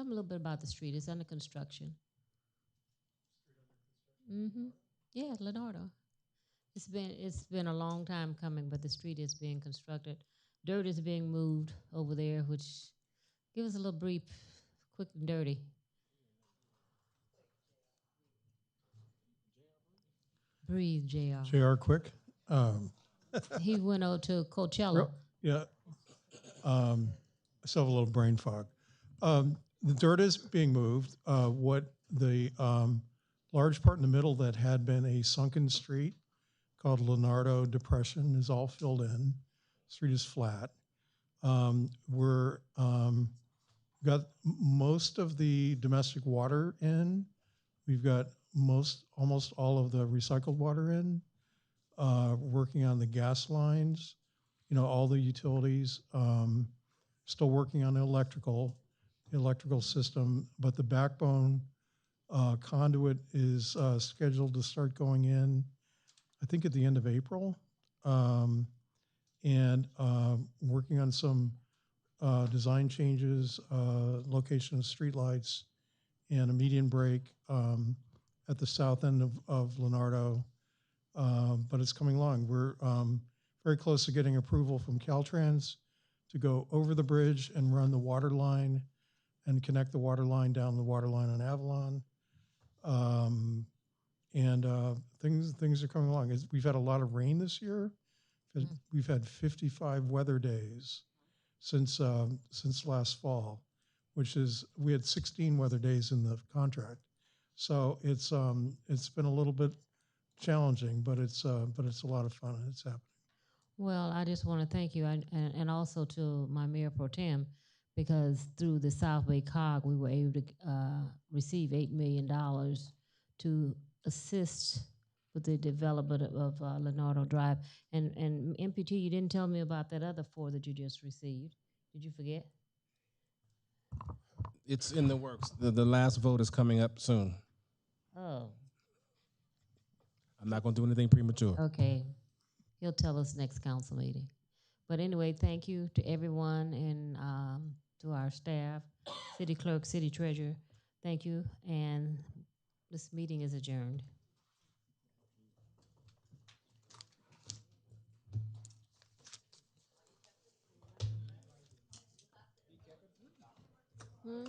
little bit about the street. It's under construction. Mm-hmm. Yeah, Leonardo. It's been a long time coming, but the street is being constructed. Dirt is being moved over there, which give us a little brief, quick and dirty. Breathe, JR. JR Quick. He went out to Coachella. Yeah. I still have a little brain fog. The dirt is being moved. What the large part in the middle that had been a sunken street called Leonardo Depression is all filled in. Street is flat. We're got most of the domestic water in. We've got almost all of the recycled water in. Working on the gas lines, all the utilities. Still working on the electrical system, but the backbone conduit is scheduled to start going in, I think, at the end of April. And working on some design changes, location of streetlights, and a median break at the south end of Leonardo. But it's coming along. We're very close to getting approval from Caltrans to go over the bridge and run the water line and connect the water line down the water line on Avalon. Things are coming along. We've had a lot of rain this year. We've had 55 weather days since last fall, which is, we had 16 weather days in the contract. So it's been a little bit challenging, but it's a lot of fun and it's happening. Well, I just want to thank you, and also to my Mayor Pro Tem, because through the South Bay COG, we were able to receive $8 million to assist with the development of Leonardo Drive. And MPT, you didn't tell me about that other 4 that you just received. Did you forget? It's in the works. The last vote is coming up soon. Oh. I'm not going to do anything premature. Okay. He'll tell us next council meeting. But anyway, thank you to everyone and to our staff, city clerk, city treasurer. Thank you. And this meeting is adjourned. Hmm?